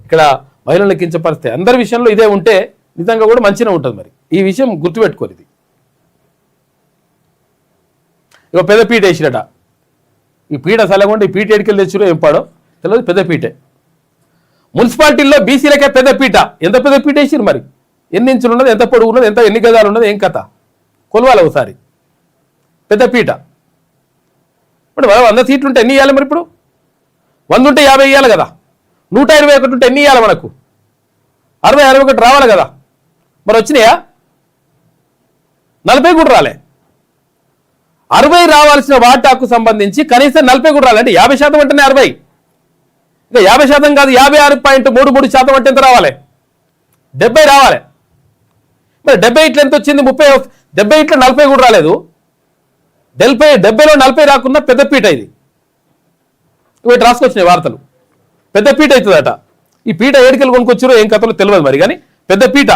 ఇక్కడ మహిళలను కించపరిస్తే అందరి విషయంలో ఇదే ఉంటే నిజంగా కూడా మంచిగా ఉంటుంది. మరి ఈ విషయం గుర్తుపెట్టుకోరు. ఇది ఇక పెద్ద పీట వేసిరట. ఈ పీట సలగొండ ఈ పీట ఎడికెళ్ళి తెచ్చిరో ఏం పాడో తెలియదు. పెద్ద పీటే మున్సిపాలిటీల్లో బీసీలకే పెద్ద పీట. ఎంత పెద్ద పీట వేసిరు మరి? ఎన్ని ఇంచులు ఉన్నది, ఎంత పొడుగు ఉన్నది, ఎన్ని గజాలు ఉన్నది, ఏం కథ కొలవాలి ఒకసారి. పెద్ద పీట ఇప్పుడు 100 సీట్లు ఉంటే ఎన్ని ఇవ్వాలి మరి? ఇప్పుడు 100 ఉంటే 50 ఇవ్వాలి కదా. 121 ఉంటే ఎన్ని ఇవ్వాలి మనకు? 60-61 రావాలి కదా. మరి వచ్చినాయా? 40 కూడా రాలే. 60 రావాల్సిన వాటాకు సంబంధించి కనీసం 40 కూడా రాలి. అంటే 50% అంటేనే 60. ఇంకా 50% కాదు, 56.33% అంటే ఎంత రావాలి? 70 రావాలి. మరి 70 ఇట్లా ఎంత వచ్చింది? 70 ఇట్లా 40 కూడా రాలేదు. 70లో 40 రాకున్నా పెద్ద పీట ఇది. ఇవి రాసుకొచ్చినాయి వార్తలు. పెద్ద పీట అవుతుందట. ఈ పీట ఏడికెళ్ళి కొనుక్కొచ్చారో ఏం కథలో తెలియదు మరి. కానీ పెద్ద పీట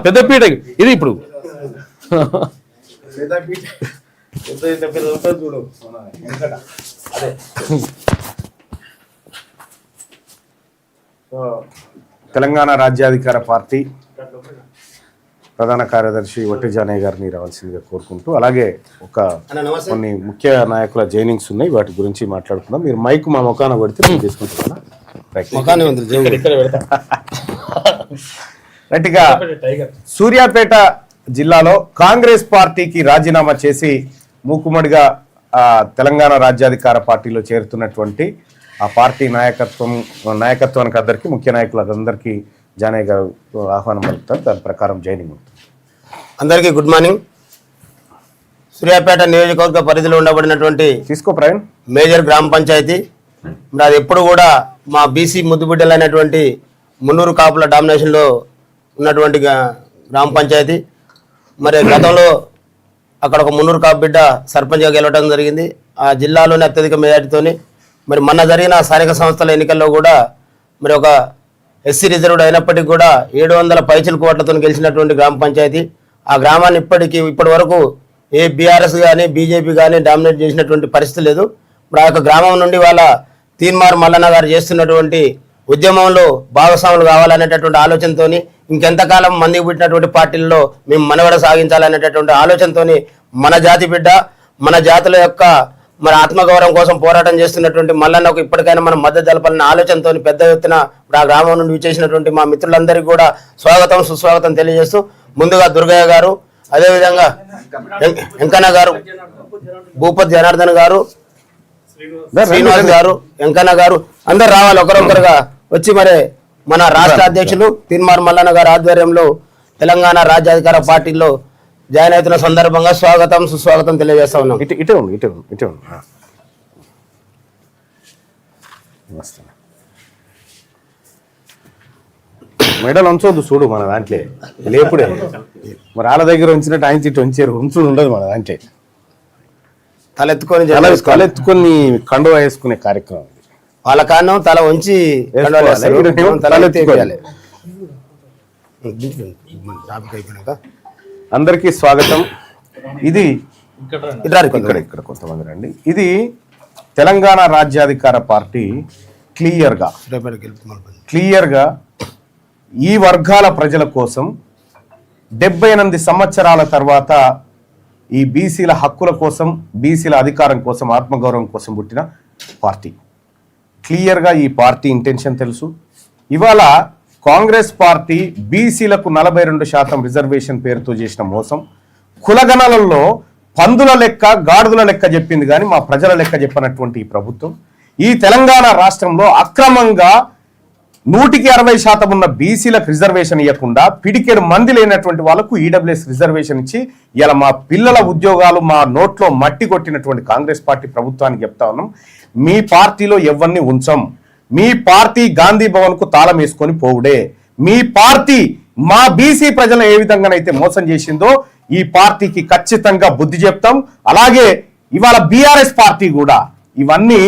పెద్ద పీట ఇది. ఇప్పుడు తెలంగాణ రాజ్యాధికార పార్టీ ప్రధాన కార్యదర్శి వట్టి జానయ్య గారిని రావాల్సిందిగా కోరుకుంటూ, అలాగే కొన్ని ముఖ్య నాయకుల జైనింగ్స్ ఉన్నాయి, వాటి గురించి మాట్లాడుకుందాం. మీరు మైక్ మా ముఖాన కొడితే నేను తీసుకుంటున్నా. రైట్గా సూర్యాపేట జిల్లాలో కాంగ్రెస్ పార్టీకి రాజీనామా చేసి మూకుమ్మడిగా తెలంగాణ రాజ్యాధికార పార్టీలో చేరుతున్నటువంటి ఆ పార్టీ నాయకత్వానికి అందరికీ, ముఖ్య నాయకులందరికీ జానయ్య గారు ఆహ్వానం పలుకుతారు. దాని ప్రకారం జైనింగ్ ఉంటుంది. అందరికీ గుడ్ మార్నింగ్. సూర్యాపేట నియోజకవర్గ పరిధిలో ఉండబడినటువంటి మేజర్ గ్రామ పంచాయతీ. మరి అది ఎప్పుడు కూడా మా బీసీ ముద్దుబిడ్డలైనటువంటి మున్నూరు కాపుల డామినేషన్లో ఉన్నటువంటి గ్రామ పంచాయతీ. మరి గతంలో అక్కడ ఒక మున్నూరు కాపు బిడ్డ సర్పంచ్గా గెలవడం జరిగింది. ఆ జిల్లాలోని అత్యధిక మెజార్టీతోని మరి మొన్న జరిగిన స్థానిక సంస్థల ఎన్నికల్లో కూడా మరి ఒక ఎస్సీ రిజర్వ్డ్ అయినప్పటికీ కూడా 700 పైచిలకు ఓట్లతో గెలిచినటువంటి గ్రామ పంచాయతీ. ఆ గ్రామాన్ని ఇప్పటి వరకు ఏ బీఆర్ఎస్ కానీ బీజేపీ కానీ డామినేట్ చేసినటువంటి పరిస్థితి లేదు. ఇప్పుడు ఆ యొక్క గ్రామం నుండి వాళ్ళ తీన్మార్ మల్లన్న గారు చేస్తున్నటువంటి ఉద్యమంలో భాగస్వాములు కావాలనేటటువంటి ఆలోచనతో, ఇంకెంతకాలం మందికి పుట్టినటువంటి పార్టీల్లో మేము మనవడ సాగించాలనేటటువంటి ఆలోచనతో మన జాతి బిడ్డ, మన జాతుల యొక్క మన ఆత్మగౌరవం కోసం పోరాటం చేస్తున్నటువంటి మల్లన్నకు ఇప్పటికైనా మనం మద్దతు తెలపాలనే ఆలోచనతో పెద్ద ఎత్తున ఆ గ్రామం నుండి విచ్చేసినటువంటి మా మిత్రులందరికీ కూడా స్వాగతం సుస్వాగతం తెలియజేస్తూ, ముందుగా దుర్గయ్య గారు, అదేవిధంగా వెంకన్న గారు, భూపతి జనార్దన్ గారు, శ్రీనివాస్ గారు, వెంకన్న గారు అందరు రావాలి ఒకరొకరుగా వచ్చి మరి మన రాష్ట్ర అధ్యక్షులు తీన్మార్ మల్లన్న గారి ఆధ్వర్యంలో తెలంగాణ రాజ్యాధికార పార్టీలో జాయిన్ అవుతున్న సందర్భంగా స్వాగతం సుస్వాగతం తెలియజేస్తా ఉన్నాం. ఇటే మెడల్ ఉంచొద్దు చూడు మన దాంట్లో లేపుడే. మరి వాళ్ళ దగ్గర ఉంచినట్టు ఆయన ఇటు ఉంచారు, ఉంచుడు ఉండదు మన దాంట్లో. తలెత్తుకొని కండువా వేసుకునే కార్యక్రమం. వాళ్ళ కారణం తల ఉంచి అందరికీ స్వాగతం. ఇది ఇక్కడ కొంతమంది రండి. ఇది తెలంగాణ రాజ్యాధికార పార్టీ క్లియర్గా ఈ వర్గాల ప్రజల కోసం 78 సంవత్సరాల తర్వాత ఈ బీసీల హక్కుల కోసం, బీసీల అధికారం కోసం, ఆత్మగౌరవం కోసం పుట్టిన పార్టీ. క్లియర్గా ఈ పార్టీ ఇంటెన్షన్ తెలుసు. ఇవాళ కాంగ్రెస్ పార్టీ బీసీలకు 42% రిజర్వేషన్ పేరుతో చేసిన మోసం, కులగణలలో పందుల లెక్క గాడిదల లెక్క చెప్పింది కానీ మా ప్రజల లెక్క చెప్పనటువంటి ఈ ప్రభుత్వం ఈ తెలంగాణ రాష్ట్రంలో అక్రమంగా 160% ఉన్న బీసీలకు రిజర్వేషన్ ఇవ్వకుండా పిడికెడు మంది లేనటువంటి వాళ్ళకు ఈడబ్ల్యూఎస్ రిజర్వేషన్ ఇచ్చి ఇలా మా పిల్లల ఉద్యోగాలు మా నోట్లో మట్టి కొట్టినటువంటి కాంగ్రెస్ పార్టీ ప్రభుత్వానికి చెప్తా ఉన్నాం, మీ పార్టీలో ఎవరిని ఉంచం. మీ పార్టీ గాంధీ భవన్ కు తాళం వేసుకొని పోవుడే. మీ పార్టీ మా బీసీ ప్రజలను ఏ విధంగానైతే మోసం చేసిందో ఈ పార్టీకి ఖచ్చితంగా బుద్ధి చెప్తాం. అలాగే ఇవాళ బీఆర్ఎస్ పార్టీ కూడా ఇవన్నీ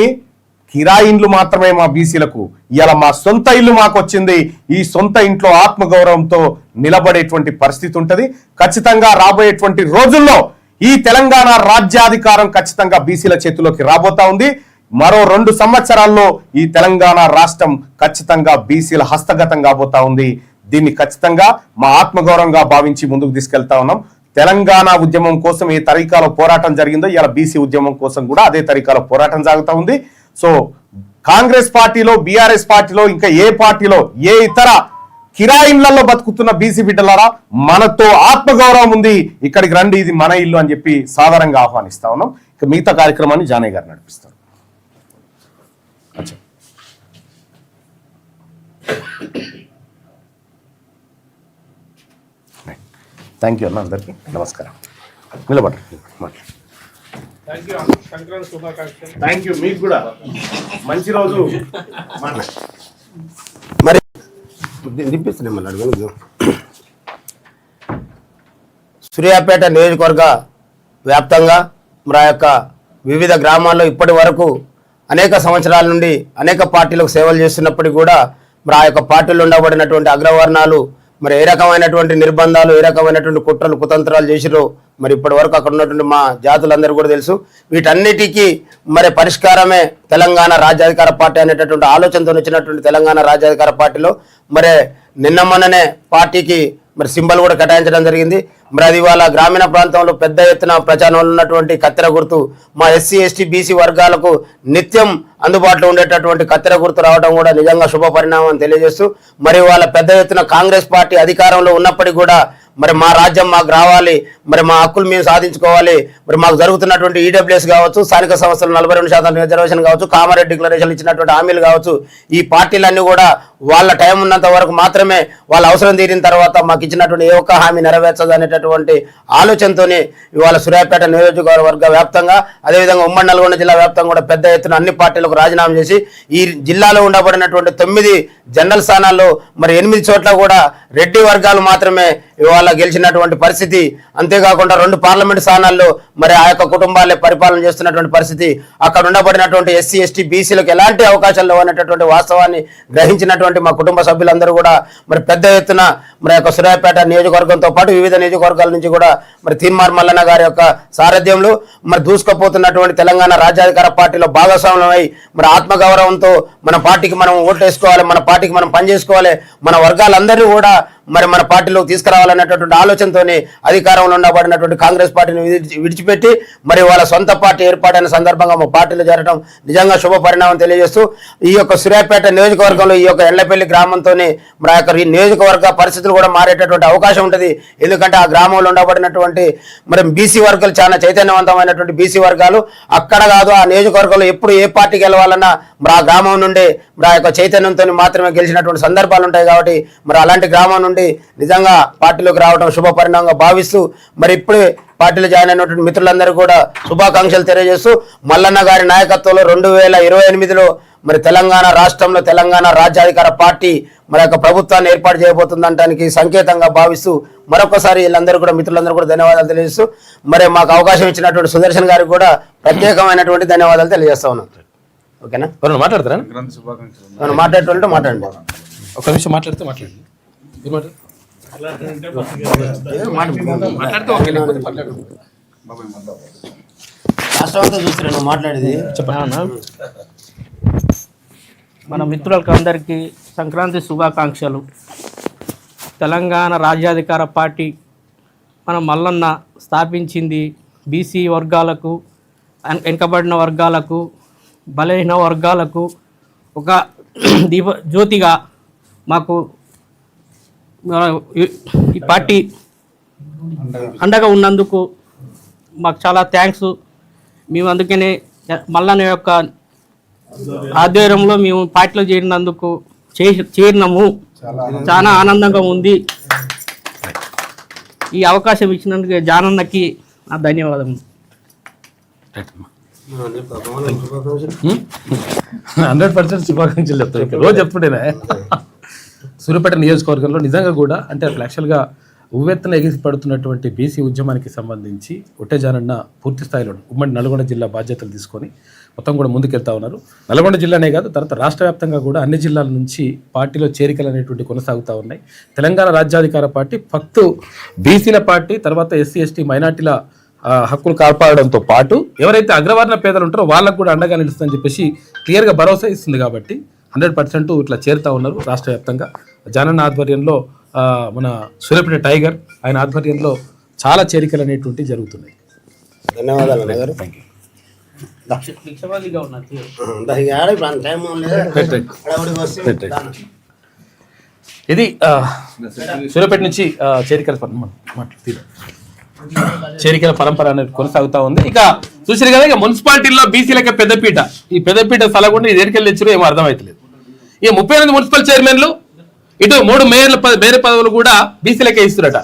కిరాయి ఇండ్లు మాత్రమే మా బీసీలకు, ఇలా మా సొంత ఇల్లు మాకు వచ్చింది, ఈ సొంత ఇంట్లో ఆత్మగౌరవంతో నిలబడేటువంటి పరిస్థితి ఉంటది. ఖచ్చితంగా రాబోయేటువంటి రోజుల్లో ఈ తెలంగాణ రాజ్యాధికారం ఖచ్చితంగా బీసీల చేతిలోకి రాబోతా ఉంది. మరో 2 సంవత్సరాల్లో ఈ తెలంగాణ రాష్ట్రం ఖచ్చితంగా బీసీల హస్తగతం కాబోతా ఉంది. దీన్ని ఖచ్చితంగా మా ఆత్మగౌరవంగా భావించి ముందుకు తీసుకెళ్తా ఉన్నాం. తెలంగాణ ఉద్యమం కోసం ఏ తరీకాలో పోరాటం జరిగిందో ఇలా బీసీ ఉద్యమం కోసం కూడా అదే తరీకాలో పోరాటం సాగుతూ ఉంది. సో కాంగ్రెస్ పార్టీలో, బీఆర్ఎస్ పార్టీలో, ఇంకా ఏ పార్టీలో, ఏ ఇతర కిరాయిన్లలో బతుకుతున్న బీసీ బిడ్డలారా, మనతో ఆత్మగౌరవం ఉంది, ఇక్కడికి రండి, ఇది మన ఇల్లు అని చెప్పి సాధారణంగా ఆహ్వానిస్తా ఉన్నాం. ఇక మిగతా కార్యక్రమాన్ని జానయ్య గారు నడిపిస్తారు. అచ్చా, థ్యాంక్ యూ అన్న, అందరికీ నమస్కారం. నిలబడండి, మాట్లాడండి. థ్యాంక్ యూ, మీకు కూడా మంచి రోజు. మరి దింపిస్తున్నాం మళ్ళీ అడుగు. సూర్యాపేట నియోజకవర్గ వ్యాప్తంగా మన యొక్క వివిధ గ్రామాల్లో ఇప్పటి వరకు అనేక సంవత్సరాల నుండి అనేక పార్టీలకు సేవలు చేస్తున్నప్పటికీ కూడా మరి ఆ యొక్క పార్టీలో ఉండబడినటువంటి అగ్రవర్ణాలు మరి ఏ రకమైనటువంటి నిర్బంధాలు, ఏ రకమైనటువంటి కుట్రలు, కుతంత్రాలు చేసిరో మరి ఇప్పటి వరకు అక్కడ ఉన్నటువంటి మా జాతులందరూ కూడా తెలుసు. వీటన్నిటికీ మరి పరిష్కారమే తెలంగాణ రాజ్యాధికార పార్టీ అనేటటువంటి ఆలోచనతో వచ్చినటువంటి తెలంగాణ రాజ్యాధికార పార్టీలో మరి నిన్న మొన్ననే పార్టీకి మరి సింబల్ కూడా కేటాయించడం జరిగింది. మరి అది ఇవాళ గ్రామీణ ప్రాంతంలో పెద్ద ఎత్తున ప్రచారంలో ఉన్నటువంటి కత్తెర గుర్తు మా ఎస్సీ ఎస్టీ బీసీ వర్గాలకు నిత్యం అందుబాటులో ఉండేటటువంటి కత్తెర గుర్తు రావడం కూడా నిజంగా శుభ పరిణామం తెలియజేస్తూ మరి వాళ్ళ పెద్ద ఎత్తున కాంగ్రెస్ పార్టీ అధికారంలో ఉన్నప్పటికీ కూడా మరి మా రాజ్యం మాకు రావాలి, మరి మా హక్కులు మేము సాధించుకోవాలి, మరి మాకు జరుగుతున్నటువంటి ఈడబ్ల్యూఎస్ కావచ్చు, స్థానిక సంస్థలు 42% రిజర్వేషన్ కావచ్చు, కామారెడ్డి డిక్లరేషన్ ఇచ్చినటువంటి హామీలు కావచ్చు, ఈ పార్టీలన్నీ కూడా వాళ్ళ టైం ఉన్నంత వరకు మాత్రమే వాళ్ళ అవసరం తీరిన తర్వాత మాకు ఇచ్చినటువంటి ఏ ఒక్క హామీ నెరవేర్చదు అనేటటువంటి ఆలోచనతోనే ఇవాళ సూర్యాపేట నియోజకవర్గ వ్యాప్తంగా, అదేవిధంగా ఉమ్మడి నల్గొండ జిల్లా వ్యాప్తంగా కూడా పెద్ద ఎత్తున అన్ని పార్టీలకు రాజీనామా చేసి ఈ జిల్లాలో ఉండబడినటువంటి 9 జనరల్ స్థానాల్లో మరి 8 చోట్ల కూడా రెడ్డి వర్గాలు మాత్రమే ఇవాళ గెలిచినటువంటి పరిస్థితి. అంతేకాకుండా 2 పార్లమెంట్ స్థానాల్లో మరి ఆ యొక్క కుటుంబాలే పరిపాలన చేస్తున్నటువంటి పరిస్థితి. అక్కడ ఉండబడినటువంటి ఎస్సీ ఎస్టీ బీసీలకు ఎలాంటి అవకాశాలు లేవనేటటువంటి వాస్తవాన్ని గ్రహించినటువంటి మా కుటుంబ సభ్యులందరూ కూడా మరి పెద్ద ఎత్తున మరి యొక్క సూర్యాపేట నియోజకవర్గంతో పాటు వివిధ నియోజకవర్గాల నుంచి కూడా మరి తీన్మార్ మల్లన్న గారి యొక్క సారథ్యంలో మరి దూసుకుపోతున్నటువంటి తెలంగాణ రాజ్యాధికార పార్టీలో భాగస్వామ్యమై మరి ఆత్మగౌరవంతో మన పార్టీకి మనం ఓట్లు వేసుకోవాలి, మన పార్టీకి మనం పనిచేసుకోవాలి, మన వర్గాలందరినీ కూడా మరి మన పార్టీలోకి తీసుకురావాలనేటటువంటి ఆలోచనతోనే అధికారంలో ఉండబడినటువంటి కాంగ్రెస్ పార్టీని విడిచిపెట్టి మరి వాళ్ళ సొంత పార్టీ ఏర్పాటైన సందర్భంగా మా పార్టీలో చేరడం నిజంగా శుభ పరిణామం తెలియజేస్తూ ఈ యొక్క సూర్యాపేట నియోజకవర్గంలో ఈ యొక్క ఎళ్లపల్లి గ్రామంతోనే మరి ఆ యొక్క నియోజకవర్గ పరిస్థితులు కూడా మారేటటువంటి అవకాశం ఉంటుంది. ఎందుకంటే ఆ గ్రామంలో ఉండబడినటువంటి మరి బీసీ వర్గాలు చాలా చైతన్యవంతమైనటువంటి బీసీ వర్గాలు అక్కడ కాదు, ఆ నియోజకవర్గంలో ఎప్పుడు ఏ పార్టీకి వెళ్ళాలన్నా మరి ఆ గ్రామం నుండి మరి ఆ యొక్క చైతన్యంతో మాత్రమే గెలిచినటువంటి సందర్భాలు ఉంటాయి. కాబట్టి మరి అలాంటి గ్రామం నుండి నిజంగా పార్టీలోకి రావడం శుభ పరిణామంగా భావిస్తూ మరి ఇప్పుడే పార్టీలో జాయిన్ అయినటువంటి మిత్రులందరూ కూడా శుభాకాంక్షలు తెలియజేస్తూ మల్లన్న గారి నాయకత్వంలో 2028లో మరి తెలంగాణ రాష్ట్రంలో తెలంగాణ రాజ్యాధికార పార్టీ మరి యొక్క ప్రభుత్వాన్ని ఏర్పాటు చేయబోతుందనడానికి సంకేతంగా భావిస్తూ మరొకసారి వీళ్ళందరూ కూడా మిత్రులందరూ కూడా ధన్యవాదాలు తెలియజేస్తూ మరి మాకు అవకాశం ఇచ్చినటువంటి సుదర్శన్ గారికి కూడా ప్రత్యేకమైనటువంటి ధన్యవాదాలు తెలియజేస్తా ఉన్నాం. ఓకేనా, మాట్లాడతారా? మాట్లాడేటోళ్ళతో మాట్లాడండి. ఒక నిమిషం మాట్లాడితే మాట్లాడండి. రాష్ట్రమంతా చూస్తున్నాను మాట్లాడేది. మన మిత్రులకు అందరికీ సంక్రాంతి శుభాకాంక్షలు. తెలంగాణ రాజ్యాధికార పార్టీ మన మల్లన్న స్థాపించింది బీసీ వర్గాలకు, వెనుకబడిన వర్గాలకు, బలహీన వర్గాలకు ఒక జ్యోతిగా మాకు ఈ పార్టీ అండగా ఉన్నందుకు మాకు చాలా థ్యాంక్స్. మేము అందుకనే మల్లన్న యొక్క ఆధ్వర్యంలో మేము పార్టీలో చేరినాము. చాలా ఆనందంగా ఉంది. ఈ అవకాశం ఇచ్చినందుకు జానన్నకి నా ధన్యవాదములు. 100% శుభాకాంక్షలు చెప్తాను, రోజు చెప్తుంటేనే. సూర్యాపేట నియోజకవర్గంలో నిజంగా కూడా అంటే అసలు యాక్చువల్గా ఉవ్వెత్తున ఎగిసిపడుతున్నటువంటి బీసీ ఉద్యమానికి సంబంధించి ఒట్టేజానన్న పూర్తి స్థాయిలో ఉమ్మడి నల్గొండ జిల్లా బాధ్యతలు తీసుకొని మొత్తం కూడా ముందుకెళ్తా ఉన్నారు. నల్గొండ జిల్లానే కాదు, తర్వాత రాష్ట్ర వ్యాప్తంగా కూడా అన్ని జిల్లాల నుంచి పార్టీలో చేరికలు అనేటువంటి కొనసాగుతూ ఉన్నాయి. తెలంగాణ రాజ్యాధికార పార్టీ ఫక్త్ బీసీల పార్టీ, తర్వాత ఎస్సీ ఎస్టీ మైనార్టీల హక్కులు కాపాడడంతో పాటు ఎవరైతే అగ్రవర్ణ పేదలు ఉంటారో వాళ్ళకు కూడా అండగా నిలుస్తుందని చెప్పేసి క్లియర్గా భరోసా ఇస్తుంది. కాబట్టి 100% ఇట్లా చేరుతా ఉన్నారు. రాష్ట్ర వ్యాప్తంగా జానన్న ఆధ్వర్యంలో మన సూర్యాపేట టైగర్ ఆయన ఆధ్వర్యంలో చాలా చేరికలు అనేటువంటివి జరుగుతున్నాయి. ధన్యవాదాలు అన్నగారు. Thank you. ఇది సూర్యాపేట నుంచి చేరికల పరంపర అనేది కొనసాగుతా ఉంది. ఇక చూసారు కదా, ఇక మున్సిపాలిటీల్లో బీసీలకి పెద్దపీట, ఈ పెద్దపీట స్థలకుండా ఇది ఎరికెళ్ళి తెచ్చారో ఏమో అర్థమవుతలేదు. ఈ 38 మున్సిపల్ చైర్మన్లు, ఇటు 3 మేయర్ పదవులు కూడా బీసీలకే ఇస్తున్నట.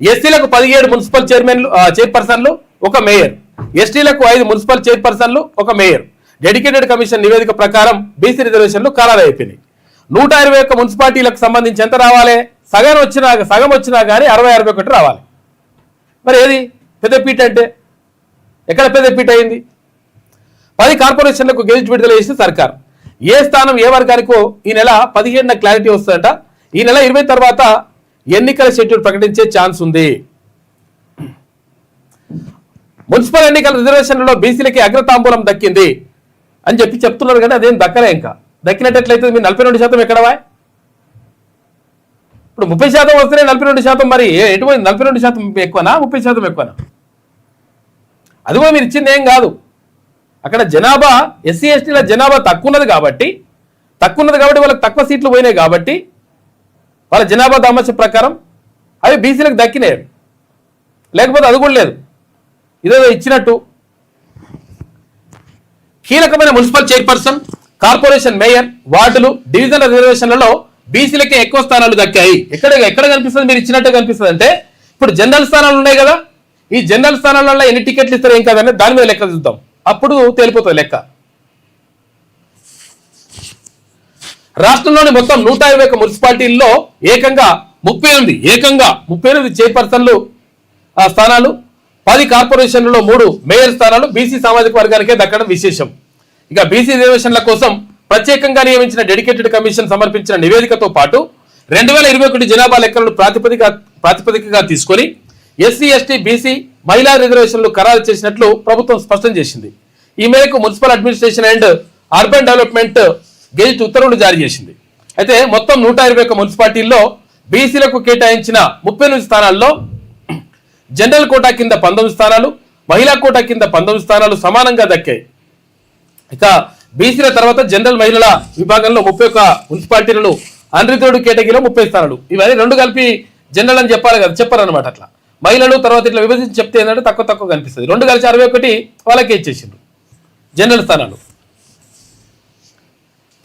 ఎస్సీలకు 17 మున్సిపల్ చైర్పర్సన్లు, 1 మేయర్. ఎస్టీలకు 5 మున్సిపల్ చైర్పర్సన్లు, 1 మేయర్. డెడికేటెడ్ కమిషన్ నివేదిక ప్రకారం బీసీ రిజర్వేషన్లు ఖరారు అయిపోయినాయి. 121 మున్సిపాలిటీలకు సంబంధించి ఎంత రావాలి? సగం వచ్చినా కానీ 60-61 రావాలి. మరి ఏది పెద్దపీట అంటే? ఎక్కడ పెద్దపీట అయింది? 10 కార్పొరేషన్లకు గెజిట్ విడుదల చేసిన సర్కార్. ఏ స్థానం ఏ వర్గానికో ఈ నెల 17న క్లారిటీ వస్తుందట. ఈ నెల 20 తర్వాత ఎన్నికల షెడ్యూల్ ప్రకటించే ఛాన్స్ ఉంది. మున్సిపల్ ఎన్నికల రిజర్వేషన్లలో బీసీలకి అగ్రతాంబూలం దక్కింది అని చెప్తున్నారు, కానీ అదేం దక్కలే. ఇంకా దక్కినట్లయితే మీరు 42% ఎక్కడవా? ఇప్పుడు 30% వస్తేనే 42%. మరి ఎటువంటి 42% ఎక్కువనా 30% ఎక్కువనా? అది కూడా మీరు ఇచ్చింది ఏం కాదు. అక్కడ జనాభా ఎస్సీ ఎస్టీల జనాభా తక్కువ ఉన్నది కాబట్టి వాళ్ళకి తక్కువ సీట్లు పోయినాయి కాబట్టి వాళ్ళ జనాభా దామాష ప్రకారం అవి బీసీలకు దక్కినాయి. లేకపోతే అది కూడా లేదు. ఇదేదో ఇచ్చినట్టు. కీలకమైన మున్సిపల్ చైర్పర్సన్, కార్పొరేషన్ మేయర్, వార్డులు, డివిజన్ రిజర్వేషన్లలో బీసీలకే ఎక్కువ స్థానాలు దక్కాయి. ఎక్కడ కనిపిస్తుంది? మీరు ఇచ్చినట్టే కనిపిస్తుంది. అంటే ఇప్పుడు జనరల్ స్థానాలు ఉన్నాయి కదా, ఈ జనరల్ స్థానాలలో ఎన్ని టికెట్లు ఇస్తారు ఏం కాదని దాని మీద లెక్క చూద్దాం. అప్పుడు తేలిపోతుంది లెక్క. రాష్ట్రంలోని మొత్తం 121 మున్సిపాలిటీల్లో ఏకంగా 38 చైర్పర్సన్లు స్థానాలు, 10 కార్పొరేషన్లలో 3 మేయర్ స్థానాలు బీసీ సామాజిక వర్గానికే దక్కడం విశేషం. ఇక బీసీ రిజర్వేషన్ల కోసం ప్రత్యేకంగా నియమించిన డెడికేటెడ్ కమిషన్ సమర్పించిన నివేదికతో పాటు 2021 జనాభా లెక్కలను ప్రాతిపదికగా తీసుకొని ఎస్సీ ఎస్టీ బీసీ మహిళా రిజర్వేషన్లు ఖరారు చేసినట్లు ప్రభుత్వం స్పష్టం చేసింది. ఈ మేరకు municipal administration and urban development gazette ఉత్తర్వులు జారీ చేసింది. అయితే మొత్తం 121 మున్సిపాలిటీల్లో బీసీలకు కేటాయించిన 38 స్థానాల్లో జనరల్ కోటా కింద 19 స్థానాలు, మహిళా కోటా కింద 19 స్థానాలు సమానంగా దక్కాయి. ఇక బీసీల తర్వాత జనరల్ మహిళల విభాగంలో 31 మున్సిపాలిటీలను అన్రిజర్వ్డ్ కేటగిరీలో 30 స్థానాలు. ఇవన్నీ 2 కలిపి జనరల్ అని చెప్పాలి కదా, చెప్పారనమాట. అట్లా మహిళలు తర్వాత ఇట్లా విభజించి చెప్తే ఏంటంటే తక్కువ కనిపిస్తుంది. 2 కలిసి 61 వాళ్ళకే ఇచ్చేసిండ్రు జనరల్ స్థానాలు.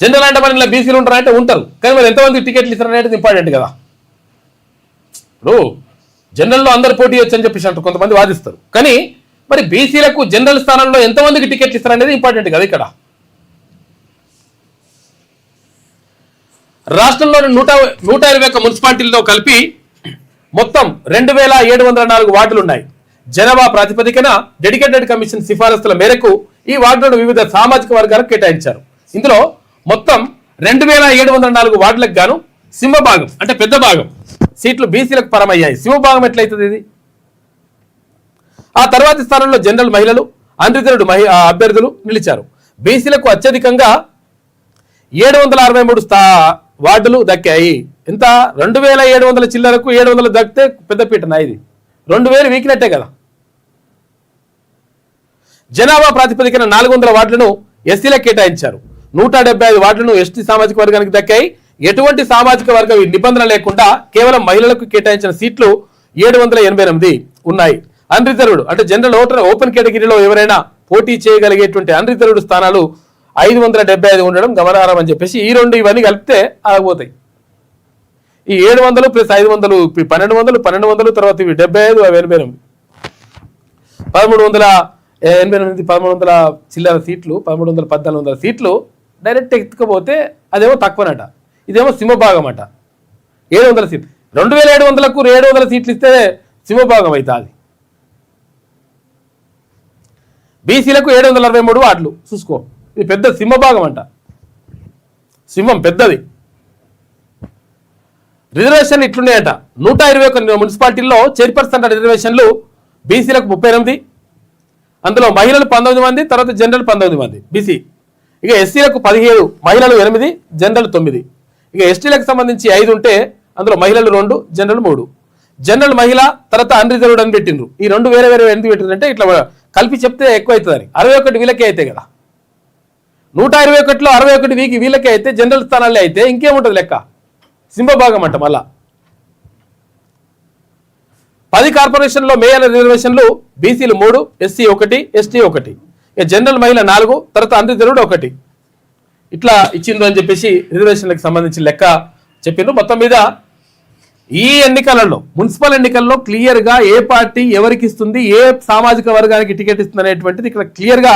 జనరల్ అంటే మరి ఇలా బీసీలు ఉంటారంటే ఉంటారు, కానీ మరి ఎంతమంది టికెట్లు ఇస్తారనేది ఇంపార్టెంట్ కదా. ఇప్పుడు జనరల్లో అందరు పోటీ చేయొచ్చు అని చెప్పేసి అంటారు కొంతమంది వాదిస్తారు, కానీ మరి బీసీలకు జనరల్ స్థానంలో ఎంతమందికి టికెట్లు ఇస్తారనేది ఇంపార్టెంట్ కదా. ఇక్కడ రాష్ట్రంలోని 121 మున్సిపాలిటీలతో కలిపి మొత్తం 2704 వార్డులు ఉన్నాయి. జనాభా ప్రాతిపదికన డెడికేటెడ్ కమిషన్ సిఫారసుల మేరకు ఈ వార్డులను వివిధ సామాజిక వర్గాలకు కేటాయించారు. ఇందులో మొత్తం 2704 వార్డులకు గాను సింహభాగం అంటే పెద్ద భాగం సీట్లు బీసీలకు పరమయ్యాయి. సింహభాగం ఎట్లయితుంది ఇది? ఆ తర్వాతి స్థానంలో జనరల్ మహిళలు, అన్రిజర్వ్డ్ అభ్యర్థులు నిలిచారు. బీసీలకు అత్యధికంగా 763 వార్డులు దక్కాయి. ఎంత? 2700 చిల్లరకు 700 దక్కితే పెద్దపీటనా ఇది? 2000 వీకినట్టే కదా. జనాభా ప్రాతిపదికన 400 వార్డులను ఎస్సీలకు కేటాయించారు. 175 వార్డులను ఎస్టీ సామాజిక వర్గానికి దక్కాయి. ఎటువంటి సామాజిక వర్గ నిబంధన లేకుండా కేవలం మహిళలకు కేటాయించిన సీట్లు 788 ఉన్నాయి. అన్రిజర్వ్డ్ అంటే జనరల్ ఓపెన్ కేటగిరీలో ఎవరైనా పోటీ చేయగలిగేటువంటి అన్రిజర్వ్డ్ స్థానాలు 575 ఉండడం గమనార్హం అని చెప్పేసి ఈ రెండు ఇవన్నీ కలిపితే ఆగిపోతాయి. ఈ 700 ప్లస్ 500 1200 తర్వాత ఇవి 75 88 1300 చిల్లర సీట్లు 1300-1400 సీట్లు డైరెక్ట్ ఎత్తుకపోతే అదేమో తక్కువనట, ఇదేమో సింహభాగం అట. 700 సీట్లు 2700కు 700 సీట్లు ఇస్తే సింహభాగం అవుతుంది. బీసీలకు 763 వార్డులు చూసుకో, ఇది పెద్ద సింహభాగం అంట, సింహం పెద్దది. రిజర్వేషన్లు ఇట్లున్నాయట. 121 మున్సిపాలిటీల్లో చైర్పర్సన్ రిజర్వేషన్లు బీసీలకు 38, అందులో మహిళలు 19 మంది, తర్వాత జనరల్ 19 మంది బీసీ. ఇక ఎస్సీలకు 17, మహిళలు 8, జనరల్ 9. ఇక ఎస్టీలకు సంబంధించి 5 ఉంటే అందులో మహిళలు 2, జనరల్ 3. జనరల్ మహిళ తర్వాత అన్రిజర్వ్డ్ అని పెట్టిండ్రు. ఈ 2 వేరే వేరే ఎందుకు పెట్టిండ్రంటే ఇట్లా కలిపి చెప్తే ఎక్కువ అవుతుందని. 61 వీళ్ళకే అయితే కదా, 121లో 61 వీళ్ళకే అయితే జనరల్ స్థానాలే అయితే ఇంకేముంటుంది లెక్క, సింహభాగం అంట. మళ్ళా 10 కార్పొరేషన్లో మేయర్ రిజర్వేషన్లు బీసీలు 3, ఎస్సీ 1, ఎస్టీ 1, ఇక జనరల్ మహిళ 4, తర్వాత అన్రిజర్వ్డ్ 1 ఇట్లా ఇచ్చిండ్రు అని చెప్పేసి రిజర్వేషన్లకు సంబంధించి లెక్క చెప్పిండ్రు. మొత్తం మీద ఈ ఎన్నికలలో, మున్సిపల్ ఎన్నికల్లో క్లియర్గా ఏ పార్టీ ఎవరికి ఇస్తుంది, ఏ సామాజిక వర్గానికి టికెట్ ఇస్తుంది అనేటువంటిది ఇక్కడ క్లియర్గా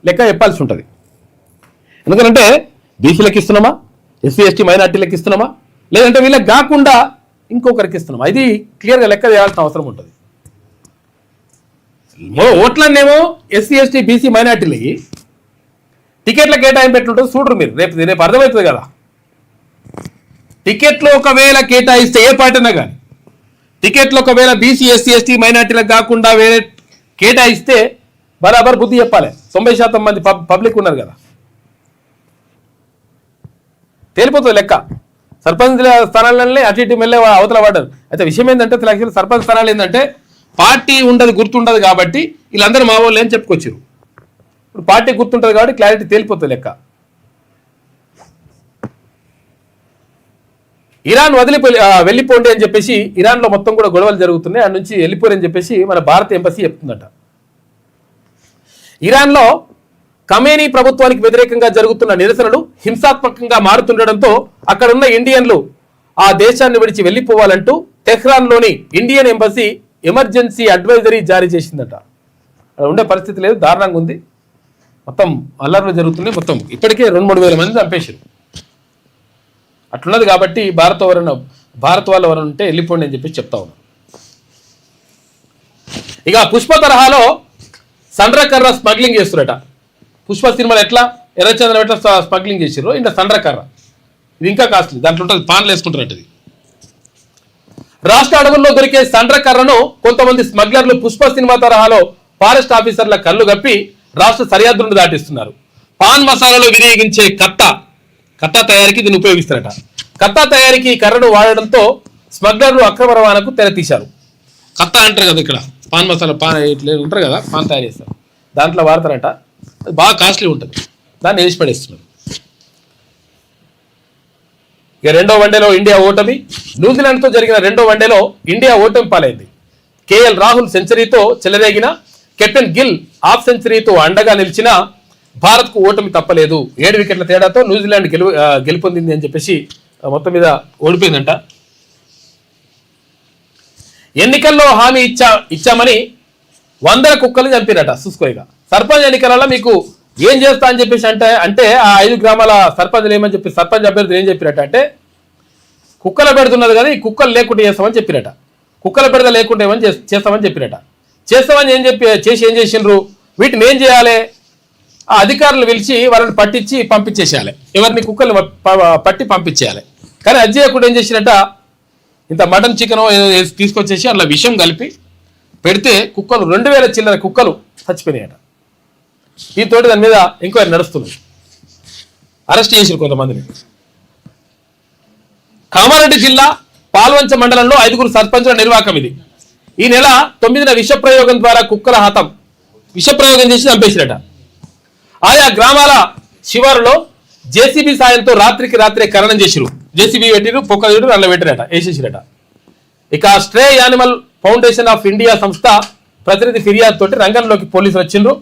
లెక్క చెప్పాల్సి ఉంటుంది. ఎందుకంటే బీసీలకు ఇస్తున్నామా, ఎస్సీ ఎస్టీ మైనార్టీలకు ఇస్తున్నామా, లేదంటే వీళ్ళకి కాకుండా ఇంకొకరికి ఇస్తున్నామా, ఇది క్లియర్గా లెక్క చేయాల్సిన అవసరం ఉంటుంది. ఓట్లన్నేమో ఎస్సీ ఎస్టీ బీసీ మైనార్టీలకి టికెట్ల కేటాయింపు ఎట్లుంటుంది చూడరు మీరు, రేపు అర్థమవుతుంది కదా. టికెట్లు ఒకవేళ కేటాయిస్తే ఏ పార్టీ అయినా కానీ టికెట్లు ఒకవేళ బీసీ ఎస్సీ ఎస్టీ మైనార్టీలకు కాకుండా వేరే కేటాయిస్తే బరాబర్ బుద్ధి చెప్పాలి. 90% మంది పబ్లిక్ ఉన్నారు కదా, తేలిపోతుంది లెక్క. సర్పంచ్ స్థానాలనే అటు ఇటు మెల్లే అవతల పడ్డారు. అయితే విషయం ఏంటంటే యాక్చువల్ సర్పంచ్ స్థానాలు ఏంటంటే పార్టీ ఉండదు, గుర్తుండదు కాబట్టి వీళ్ళందరూ మా వాళ్ళు అని చెప్పుకొచ్చారు. ఇప్పుడు పార్టీ గుర్తుంటుంది కాబట్టి క్లారిటీ తేలిపోతుంది లెక్క. ఇరాన్ వెళ్ళిపోండి అని చెప్పేసి ఇరాన్లో మొత్తం కూడా గొడవలు జరుగుతున్నాయి, ఆ నుంచి వెళ్ళిపోరు అని చెప్పేసి మన భారత ఎంబసీ చెప్తుందట. ఇరాన్లో ఖమేనీ ప్రభుత్వానికి వ్యతిరేకంగా జరుగుతున్న నిరసనలు హింసాత్మకంగా మారుతుండడంతో అక్కడున్న ఇండియన్లు ఆ దేశాన్ని విడిచి వెళ్ళిపోవాలంటూ టెహ్రాన్లోని ఇండియన్ ఎంబసీ ఎమర్జెన్సీ అడ్వైజరీ జారీ చేసిందట. అక్కడ ఉండే పరిస్థితి లేదు, దారుణంగా ఉంది, మొత్తం అల్లర్లు జరుగుతున్నాయి. మొత్తం ఇప్పటికే 2-3 వేల మంది చంపేశారు. అట్లున్నది కాబట్టి భారత్ వాళ్ళు ఎవరైనా ఉంటే వెళ్ళిపోండి అని చెప్పి చెప్తా ఉన్నాం. ఇక పుష్ప తరహాలో సండ్రకర్ర స్మగ్లింగ్ చేస్తున్నట. పుష్ప సినిమాలు ఎట్లా ఎర్రచంద్రం ఎట్లా స్మగ్లింగ్ చేసిర్రు, ఇంకా సండ్రకర్ర ఇది ఇంకా కాస్ట్లీ, దాంట్లో ఉంటుంది, పాన్లు వేసుకుంటున్నట్టు. రాష్ట్ర అడవుల్లో దొరికే సండ్రకర్రను కొంతమంది స్మగ్లర్లు పుష్ప సినిమా తరహాలో ఫారెస్ట్ ఆఫీసర్ల కళ్ళు గప్పి రాష్ట్ర సరిహద్దులను దాటిస్తున్నారు. పాన్ మసాలాలో వినియోగించే కత్తా తయారీకి దీన్ని ఉపయోగిస్తారట. కత్తా తయారీకి ఈ కర్రను వాడడంతో స్మగ్లర్లు అక్రమ రవాణాకు తెరతీశారు. కత్తా అంటారు కదా, ఇక్కడ పాన్ మసాలా ఇట్లా ఉంటారు కదా, పాన్ తయారు చేస్తారు, దాంట్లో వాడతారట. అది బాగా కాస్ట్లీ ఉంటుంది, దాన్ని వేసి పడేస్తున్నారు. ఇక 2వ వన్డేలో ఇండియా ఓటమి. న్యూజిలాండ్తో జరిగిన 2వ వన్డేలో ఇండియా ఓటమి పాలైంది. కేఎల్ రాహుల్ సెంచరీతో చెలరేగిన, కెప్టెన్ గిల్ హాఫ్ సెంచరీతో అండగా నిలిచిన భారత్కు ఓటమి తప్పలేదు. 7 వికెట్ల తేడాతో న్యూజిలాండ్ గెలుపొందింది అని చెప్పేసి మొత్తం మీద ఓడిపోయిందంట. ఎన్నికల్లో హామీ ఇచ్చామని 100 కుక్కలు చంపిరట. చూసుకోయిగా సర్పంచ్ ఎన్నికలలో మీకు ఏం చేస్తా అని చెప్పేసి అంటే ఆ 5 గ్రామాల సర్పంచ్లు ఏమని చెప్పి సర్పంచ్ అభ్యర్థులు ఏం చెప్పిరట అంటే కుక్కల పెడుతున్నది కదా, ఈ కుక్కలు లేకుండా చేస్తామని చెప్పిరట. కుక్కల పెడత లేకుండా ఏమని చేస్తామని చెప్పిరట. చేస్తామని ఏం చేసిండ్రు, వీటిని ఏం చేయాలి, ఆ అధికారులు పిలిచి వాళ్ళని పట్టించి పంపించేసేయాలి, ఎవరిని కుక్కలు పట్టి పంపించేయాలి. కానీ అది చేయకుండా ఏం చేసినట్ట, ఇంత మటన్ చికెన్ తీసుకొచ్చేసి అట్లా విషం కలిపి పెడితే కుక్కలు 2000 చిల్లర కుక్కలు చచ్చిపోయినాయట. దీంతో దాని మీద ఎంక్వైరీ నడుస్తుంది, అరెస్ట్ చేసారు కొంతమందిని. కామారెడ్డి జిల్లా పాల్వంచ మండలంలో 5 సర్పంచుల నిర్వాకం ఇది. ఈ నెల 9న విషప్రయోగం ద్వారా కుక్కల హతం, విషప్రయోగం చేసి చంపేసిరట. ఆయా గ్రామాల శివారులో జేసీబీ సాయంతో రాత్రికి రాత్రే ఖననం చేసిరు. జేసీబీ పెట్టిరు, పొక్కలు అలా పెట్టిరట, వేసేసిరట. ఇక stray animal foundation of India సంస్థ ప్రతినిధి ఫిర్యాదు తోటి రంగంలోకి పోలీసులు వచ్చిండ్రు.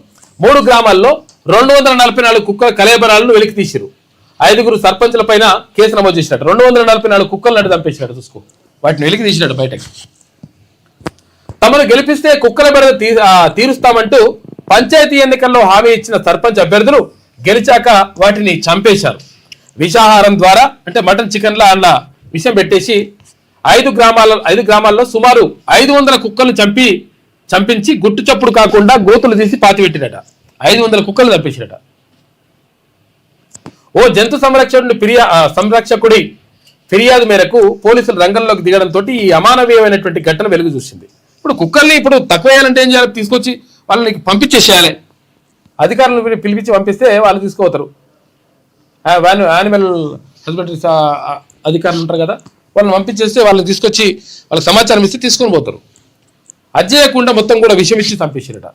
3 గ్రామాల్లో 244 కుక్కల కలేబరాలను వెలికి తీసిరు. 5 సర్పంచుల పైన కేసు నమోదు చేసినట్టు. 244 కుక్కలు నటు చంపేసినట్టు. చూసుకో, వాటిని వెలికి తీసినట్టు బయటకు. తమను గెలిపిస్తే కుక్కల బెడ తీరుస్తామంటూ పంచాయతీ ఎన్నికల్లో హామీ ఇచ్చిన సర్పంచ్ అభ్యర్థులు గెలిచాక వాటిని చంపేశారు. విషాహారం ద్వారా అంటే మటన్ చికెన్లా అలా విషయం పెట్టేసి 5 గ్రామాల్లో సుమారు 500 కుక్కలను చంపించి గుట్టు చప్పుడు కాకుండా గోతులు తీసి పాతిపెట్టినట. 500 కుక్కలు చంపేసినట. ఓ జంతు సంరక్షకుడి ఫిర్యాదు మేరకు పోలీసులు రంగంలోకి దిగడంతో ఈ అమానవీయమైనటువంటి ఘటన వెలుగు చూసింది. ఇప్పుడు కుక్కల్ని ఇప్పుడు తక్కువ వేయాలంటే ఏం చేయాలి? తీసుకొచ్చి వాళ్ళని పంపించేసేయాలి. అధికారులను పిలిపించి పంపిస్తే వాళ్ళు తీసుకోతారు. యానిమల్ హస్బెండరీ అధికారులు ఉంటారు కదా, వాళ్ళని పంపించేస్తే వాళ్ళని తీసుకొచ్చి వాళ్ళకి సమాచారం ఇస్తే తీసుకొని పోతారు. అది చేయకుండా మొత్తం కూడా విషయం ఇచ్చి చంపేసిరట.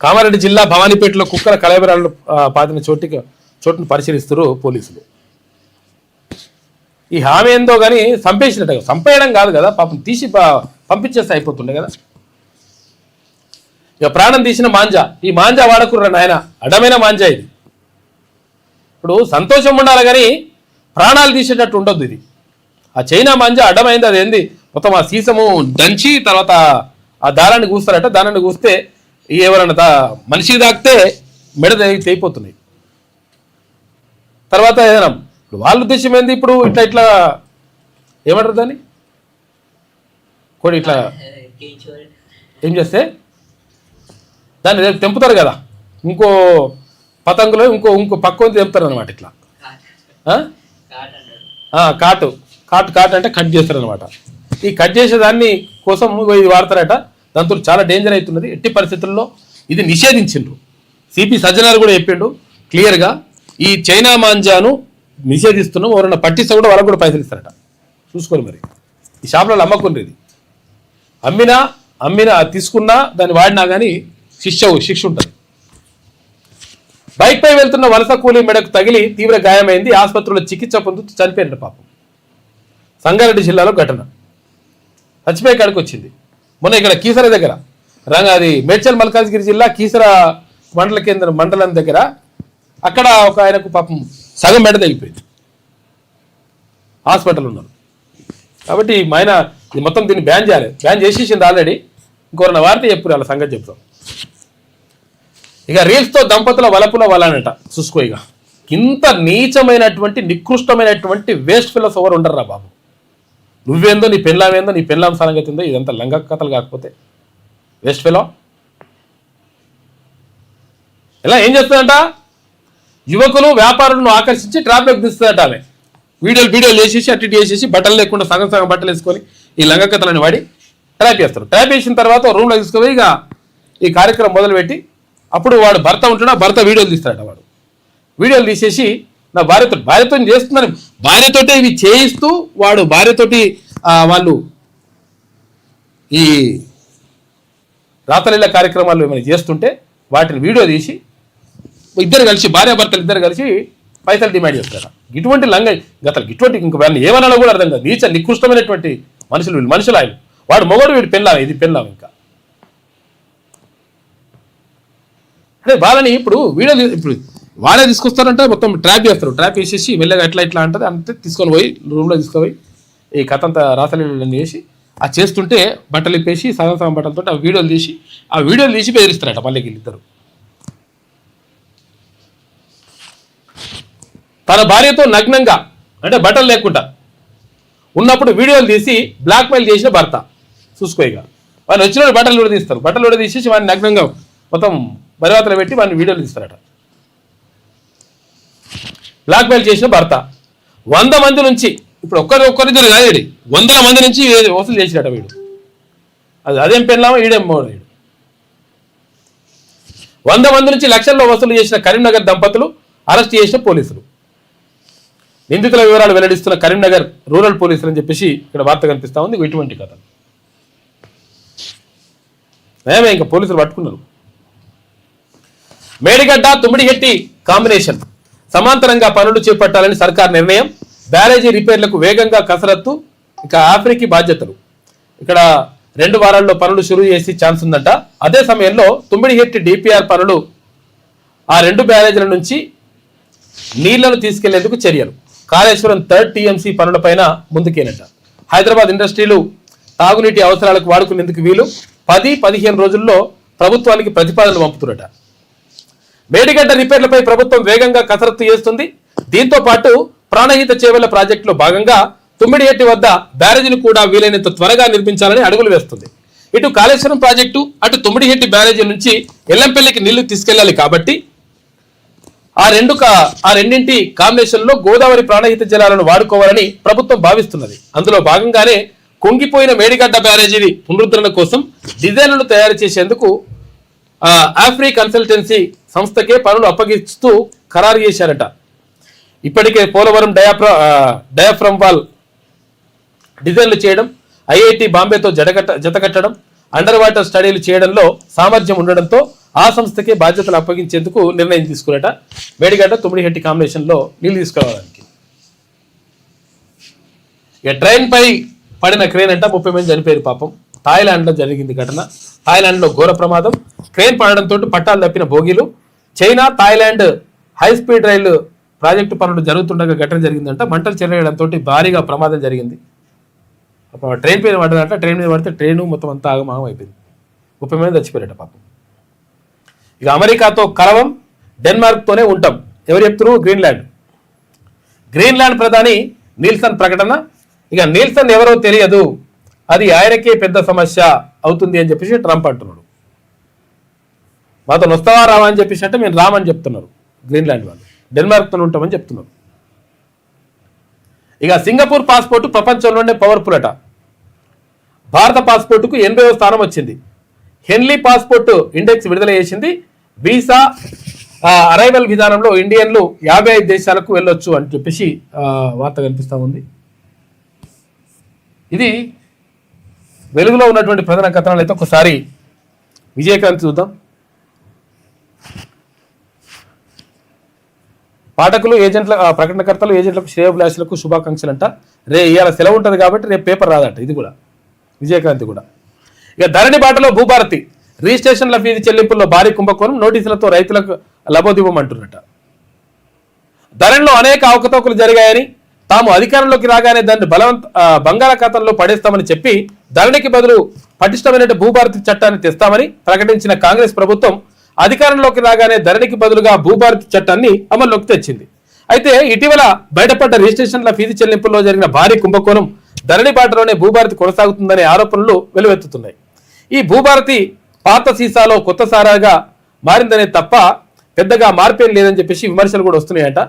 కామారెడ్డి జిల్లా భవానీపేటలో కుక్కల కలబరాలను పాతిన చోటును పరిశీలిస్తారు పోలీసులు. ఈ హామీ ఏందో కానీ చంపేసినట్టు, చంపేయడం కాదు కదా, పాపం తీసి పంపించేస్తే అయిపోతుండే కదా. ఇక ప్రాణం తీసిన మాంజా, ఈ మాంజా వాడకుర్రా నాయన, అడ్డమైన మాంజా ఇది. ఇప్పుడు సంతోషం ఉండాలి కానీ ప్రాణాలు తీసేటట్టు ఉండొద్దు ఇది. ఆ చైనా మాంజా అడ్డమైంది, అది ఏంది మొత్తం ఆ సీసము దంచి తర్వాత ఆ దారాన్ని కూస్తారట. దారాన్ని కూస్తే ఎవరన్నా మనిషికి తాకితే మెడ తెగిపోతున్నాయి. తర్వాత ఏదైనా ఇప్పుడు వాళ్ళ ఉద్దేశం ఏంది, ఇప్పుడు ఇట్లా ఏమంటారు దాన్ని, కూడా ఇట్లా ఏం చేస్తే దాన్ని తెంపుతారు కదా, ఇంకో పతంగులో ఇంకో పక్క తెంపుతారు అనమాట. ఇట్లా కాటు అంటే కట్ చేస్తారు అనమాట. ఈ కట్ చేసేదాన్ని కోసం ఇది వాడతారట. దాంతో చాలా డేంజర్ అవుతున్నది. ఎట్టి పరిస్థితుల్లో ఇది నిషేధించిండ్రు. సిపి సజ్జనార్ కూడా చెప్పిండు క్లియర్గా, ఈ చైనా మాంజాను నిషేధిస్తున్నాం, ఎవరన్నా పట్టిస్తే కూడా వాళ్ళకు కూడా పైసలు ఇస్తారట. చూసుకోరు మరి, ఈ షాపులలో అమ్మకుండ్రి. ఇది అమ్మినా తీసుకున్నా దాన్ని వాడినా కానీ శిక్ష ఉంటుంది. బైక్పై వెళ్తున్న వలస కూలీ మెడకు తగిలి తీవ్ర గాయమైంది. ఆసుపత్రిలో చికిత్స పొందుతూ చనిపోయినట్టు పాపం. సంగారెడ్డి జిల్లాలో ఘటన చచ్చిపోయే కాడికి వచ్చింది. మొన్న ఇక్కడ కీసర దగ్గర అది మేడ్చల్ మల్కాజ్గిరి జిల్లా కీసర మండలం దగ్గర అక్కడ ఒక ఆయనకు పాపం సగం మెడ తగ్గిపోయింది. హాస్పిటల్ ఉన్నారు. కాబట్టి ఆయన మొత్తం దీన్ని బ్యాన్ చేయాలి. బ్యాన్ చేసేసింది ఆల్రెడీ. ఇంకొన్న వార్త చెప్పు, వాళ్ళ సంగతి చెప్తాం. ఇక రీల్స్తో దంపతుల వలపుల వలనట. చూసుకో, ఇక ఇంత నీచమైనటువంటి నికృష్టమైనటువంటి వేస్ట్ ఫిల్స్ ఎవరు ఉండరురా బాబు. నువ్వేందో, నీ పెళ్ళామేందో, నీ పెళ్ళాం సంగతి ఉందో, ఇదంతా లంగ కథలు కాకపోతే వేస్ట్ ఫెలో. ఇలా ఏం చేస్తుందంట, యువకులు వ్యాపారులను ఆకర్షించి ట్రాఫిక్ దిస్తుందట. ఆమె వీడియోలు చేసేసి అటు ఇటు చేసేసి బట్టలు లేకుండా సగం బట్టలు వేసుకొని ఈ లంగ కథలని వాడి ట్రాప్ చేస్తారు. ట్రాప్ చేసిన తర్వాత రూమ్లో తీసుకుపోయి ఇక ఈ కార్యక్రమం మొదలుపెట్టి అప్పుడు వాడు భర్త ఉంటున్నా భర్త వీడియోలు తీస్తాడట. వాడు వీడియోలు తీసేసి నా భార్యతో చేస్తున్నాను, భార్యతోటే ఇవి చేయిస్తూ వాడు భార్యతోటి వాళ్ళు ఈ రాతలీల కార్యక్రమాలు ఏమైనా చేస్తుంటే వాటిని వీడియో తీసి ఇద్దరు కలిసి భార్యాభర్తలు ఇద్దరు కలిసి పైసలు డిమాండ్ చేస్తారు. ఇటువంటి లంగ గతలు ఇటువంటి ఇంక వాళ్ళని ఏమన్నా కూడా అర్థం కాదు. నీచ నికృష్టమైనటువంటి మనుషులు ఆయన. వాడు మొగడు, వీడు పెళ్ళాం, ఇది పెళ్ళాం. ఇంకా అంటే వాళ్ళని ఇప్పుడు వీడియో ఇప్పుడు వాళ్ళే తీసుకొస్తారంటే మొత్తం ట్రాప్ చేస్తారు. ట్రాప్ చేసేసి మెల్లగా ఎట్లా అంటది అంటే తీసుకొని పోయి రూమ్లో తీసుకుపోయి ఈ కథ అంతా రాసలీలన్నీ చేసి ఆ చేస్తుంటే బట్టలు ఇప్పేసి సగం బట్టలతో ఆ వీడియోలు తీసి బెదిరిస్తారట మళ్ళీ వీళ్ళిద్దరు. తన భార్యతో నగ్నంగా అంటే బట్టలు లేకుండా ఉన్నప్పుడు వీడియోలు తీసి బ్లాక్మెయిల్ చేసిన భర్త. చూసుకో, ఇక వాళ్ళు వచ్చిన బట్టలు కూడా తీస్తారు. బట్టలు కూడా తీసేసి వాడిని నగ్నంగా మొత్తం బరివాతలు పెట్టి వాడిని వీడియోలు తీస్తారట. బ్లాక్మెయిల్ చేసిన భర్త 100 మంది నుంచి, ఇప్పుడు ఒక్కరిద్దరు కాదు, 100 మంది నుంచి వసూలు చేసినట వీడు. అదేం పెళ్ళామో వీడేమో. 100 మంది నుంచి లక్షల్లో వసూలు చేసిన కరీంనగర్ దంపతులు అరెస్ట్ చేసిన పోలీసులు. నిందితుల వివరాలు వెల్లడిస్తున్న కరీంనగర్ రూరల్ పోలీసులు అని చెప్పేసి ఇక్కడ వార్త కనిపిస్తా ఉంది. ఇటువంటి కథ మేమే ఇంకా పోలీసులు పట్టుకున్నారు. మేడిగడ్డ తుమ్మిడిగట్టి కాంబినేషన్ సమాంతరంగా పనులు చేపట్టాలని సర్కార్ నిర్ణయం. బ్యారేజీ రిపేర్లకు వేగంగా కసరత్తు. ఇక ఆఫ్రికీ బాధ్యతలు. ఇక్కడ 2 వారాల్లో పనులు షురూ చేసి ఛాన్స్ ఉందంట. అదే సమయంలో తుమ్మిడిగట్టి డిపిఆర్ పనులు ఆ 2 బ్యారేజీల నుంచి నీళ్లను తీసుకెళ్లేందుకు చర్యలు. Kaleshwaram 3rd TMC పనులపైన ముందుకేనట. హైదరాబాద్ ఇండస్ట్రీలు తాగునీటి అవసరాలకు వాడుకునేందుకు వీలు. 10-15 రోజుల్లో ప్రభుత్వానికి ప్రతిపాదనలు పంపుతున్నట. మేడిగడ్డ రిపేర్లపై ప్రభుత్వం వేగంగా కసరత్తు చేస్తుంది. దీంతో పాటు ప్రాణహిత చేవెళ్ల ప్రాజెక్టులో భాగంగా తుమ్మిడిహెట్టి వద్ద బ్యారేజీని కూడా వీలైనంత త్వరగా నిర్మించాలని అడుగులు వేస్తుంది. ఇటు కాళేశ్వరం ప్రాజెక్టు, అటు తుమ్మిడిహెట్టి బ్యారేజీ నుంచి ఎల్లంపల్లికి నీళ్లు తీసుకెళ్లాలి కాబట్టి ఆ రెండింటి కాంబినేషన్ లో గోదావరి ప్రాణహిత జలాలను వాడుకోవాలని ప్రభుత్వం భావిస్తున్నది. అందులో భాగంగానే కుంగిపోయిన మేడిగడ్డ బ్యారేజీని పునరుద్ధరణ కోసం డిజైన్లను తయారు చేసేందుకు ఆఫ్రీ కన్సల్టెన్సీ సంస్థకే పనులు అప్పగిస్తూ ఖరారు చేశారట. ఇప్పటికే పోలవరం డయాఫ్రమ్ వాల్ డిజైన్లు చేయడం, ఐఐటి బాంబేతో జతకట్టడం, అండర్ వాటర్ స్టడీలు చేయడంలో సామర్థ్యం ఉండడంతో ఆ సంస్థకే బాధ్యతలు అప్పగించేందుకు నిర్ణయం తీసుకున్నట. మేడిగడ్డ తుమ్మిడిహెట్టి కాంబినేషన్లో నీళ్లు తీసుకురావడానికి. ఇక ట్రైన్ పై పడిన క్రేన్ అంట 30 మంది చనిపోయారు పాపం. థాయిలాండ్లో జరిగింది ఘటన. థాయిలాండ్లో ఘోర ప్రమాదం. క్రేన్ పడడంతో పట్టాలు తప్పిన బోగీలు. చైనా థాయిలాండ్ హై స్పీడ్ రైలు ప్రాజెక్టు పనులు జరుగుతుండగా ఘటన జరిగిందంట. మంటలు చెలరేయడంతో భారీగా ప్రమాదం జరిగింది. ట్రైన్ పైన పడ్డదంట. ట్రైన్ మీద పడితే ట్రైన్ మొత్తం అంతా ఆగమాగం అయిపోయింది. 30 మంది చచ్చిపోయారట పాపం. ఇక అమెరికాతో కలవం, డెన్మార్క్తోనే ఉంటాం ఎవరు చెప్తున్నారు? గ్రీన్లాండ్ ప్రధాని నీల్సన్ ప్రకటన. ఇక నీల్సన్ ఎవరో తెలియదు, అది ఆయనకే పెద్ద సమస్య అవుతుంది అని చెప్పేసి ట్రంప్ అంటున్నాడు. మాతో వస్తావా రావా అని చెప్పేసి అంటే మేము రామని చెప్తున్నారు గ్రీన్లాండ్ వాళ్ళు. డెన్మార్క్తో ఉంటామని చెప్తున్నారు. ఇక సింగపూర్ పాస్పోర్టు ప్రపంచంలోనే పవర్ఫుల్ అట. భారత పాస్పోర్టుకు 80వ స్థానం వచ్చింది. హెన్లీ పాస్పోర్ట్ ఇండెక్స్ విడుదల చేసింది. వీసా అరైవల్ విధానంలో ఇండియన్లు 55 దేశాలకు వెళ్ళొచ్చు అని చెప్పేసి వార్త కనిపిస్తూ ఉంది. ఇది వెలుగులో ఉన్నటువంటి ప్రధాన కథనాలు. అయితే ఒకసారి విజయక్రాంతి చూద్దాం. పాఠకులు, ఏజెంట్ల, ప్రకటనకర్తలు, ఏజెంట్లకు, శ్రేయోభిలాషులకు శుభాకాంక్షలు అంట. ఇవాళ సెలవు ఉంటుంది కాబట్టి రేపు పేపర్ రాదట. ఇది కూడా విజయక్రాంతి కూడా. ఇక ధరణి బాటలో భూభారతి. రిజిస్ట్రేషన్ల ఫీజు చెల్లింపుల్లో భారీ కుంభకోణం, నోటీసులతో రైతులకు లబోదివ్వమంటున్నట. ధరణిలో అనేక అవకతవకలు జరిగాయని, తాము అధికారంలోకి రాగానే దాన్ని బంగాళాఖాతంలో పడేస్తామని చెప్పి ధరణికి బదులు పటిష్టమైన భూభారతి చట్టాన్ని తెస్తామని ప్రకటించిన కాంగ్రెస్ ప్రభుత్వం అధికారంలోకి రాగానే ధరణికి బదులుగా భూభారతి చట్టాన్ని అమల్లోకి తెచ్చింది. అయితే ఇటీవల బయటపడ్డ రిజిస్ట్రేషన్ల ఫీజు చెల్లింపుల్లో జరిగిన భారీ కుంభకోణం, ధరణి బాటలోనే భూభారతి కొనసాగుతుందనే ఆరోపణలు వెలువెత్తుతున్నాయి. ఈ భూభారతి పాత సీసాలో కొత్త సారాగా మారిందనే తప్ప పెద్దగా మార్పేం లేదని చెప్పేసి విమర్శలు కూడా వస్తున్నాయట.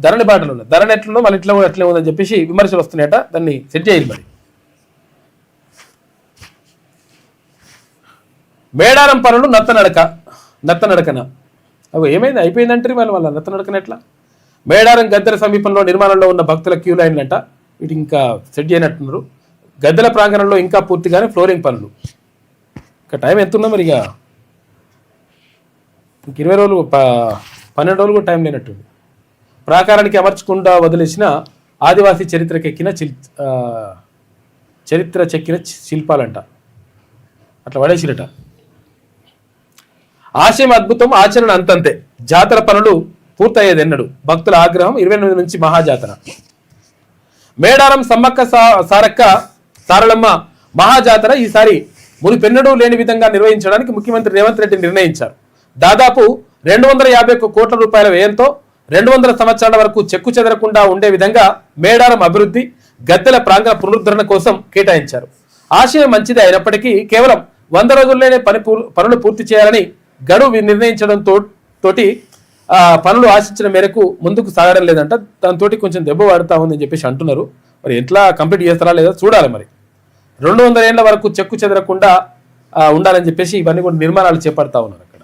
ధరణి బాటలో ఉన్నాయి, ధరణి ఎట్లుందో మన ఇట్లా కూడా అట్లే ఉందని చెప్పేసి విమర్శలు వస్తున్నాయట. దాన్ని సెట్ చేయాలి. మరి మేడారం పనులు నత్తనడకన అవి ఏమైంది? అయిపోయిందంటారు వాళ్ళ నత్తనడకన ఎట్లా? మేడారం గద్దెల సమీపంలో నిర్మాణంలో ఉన్న భక్తుల క్యూ లైన్లంట. వీటి ఇంకా సెట్ చేయనట్టున్నారు. గద్దెల ప్రాంగణంలో ఇంకా పూర్తిగానే ఫ్లోరింగ్ పనులు. ఇంకా టైం ఎంత ఉన్నా మరి? ఇక 20 రోజులు 12 రోజులు కూడా టైం లేనట్టుంది. ప్రాకారానికి అమర్చకుండా వదిలేసిన ఆదివాసీ చరిత్ర చెక్కిన శిల్పాలంట. అట్లా పడేసిరట. ఆశయం అద్భుతం, ఆచరణ అంతంతే. జాతర పనులు పూర్తయ్యేది ఎన్నడు? భక్తుల ఆగ్రహం. 28 నుంచి మహాజాతర. మేడారం సమ్మక్క సారక్క సారళమ్మ మహాజాతర ఈసారి మునిపెన్నడూ లేని విధంగా నిర్వహించడానికి ముఖ్యమంత్రి రేవంత్ రెడ్డి నిర్ణయించారు. దాదాపు 251 కోట్ల రూపాయల వ్యయంతో 200 సంవత్సరాల వరకు చెక్కు చెదరకుండా ఉండే విధంగా మేడారం అభివృద్ధి, గద్దెల ప్రాంగణ పునరుద్ధరణ కోసం కేటాయించారు. ఆశయం మంచిదే అయినప్పటికీ కేవలం 100 రోజుల్లోనే పనులు పూర్తి చేయాలని గడువు నిర్ణయించడంతో పనులు ఆశించిన మేరకు ముందుకు సాగడం లేదంట. దాంతో కొంచెం దెబ్బ పడుతూ ఉందని చెప్పేసి అంటున్నారు. మరి ఎట్లా కంప్లీట్ చేస్తారా లేదా చూడాలి. మరి 200 ఏళ్ల వరకు చెక్కు చెదరకుండా ఉండాలని చెప్పేసి ఇవన్నీ కూడా నిర్మాణాలు చేపడతా ఉన్నారు. అక్కడ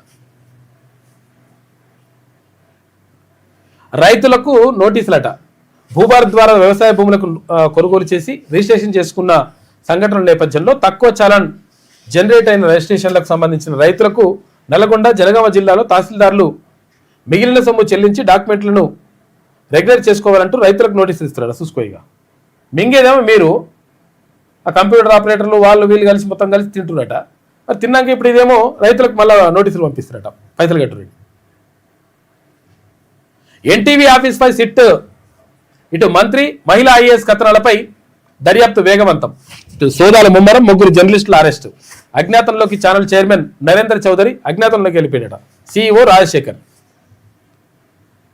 రైతులకు నోటీసులట. భూభారత్ ద్వారా వ్యవసాయ భూములకు కొనుగోలు చేసి రిజిస్ట్రేషన్ చేసుకున్న సంఘటనల నేపథ్యంలో తక్కువ చలాన్ జనరేట్ అయిన రిజిస్ట్రేషన్లకు సంబంధించిన రైతులకు నల్గొండ, జనగామ జిల్లాలో తహసీల్దార్లు మిగిలిన సొమ్ము చెల్లించి డాక్యుమెంట్లను రెగ్యులర్ చేసుకోవాలంటూ రైతులకు నోటీసులు ఇస్తున్నాడు. చూసుకోయిగా మింగేదేమో మీరు, ఆ కంప్యూటర్ ఆపరేటర్లు వాళ్ళు వీళ్ళు కలిసి మొత్తం కలిసి తింటున్నట. మరి తిన్నాక ఇప్పుడు ఇదేమో రైతులకు మళ్ళీ నోటీసులు పంపిస్తున్నారట, పైసలు కట్టురు. NTV ఆఫీస్పై SIT. ఇటు మంత్రి, మహిళా ఐఏఎస్ కథనాలపై దర్యాప్తు వేగవంతం. ఇటు సోదాల ముమ్మరం, 3 జర్నలిస్టుల అరెస్టు. అజ్ఞాతంలోకి ఛానల్ చైర్మన్ నరేందర్ చౌదరి అజ్ఞాతంలోకి వెళ్ళిపోయాడట. CEO రాజశేఖర్.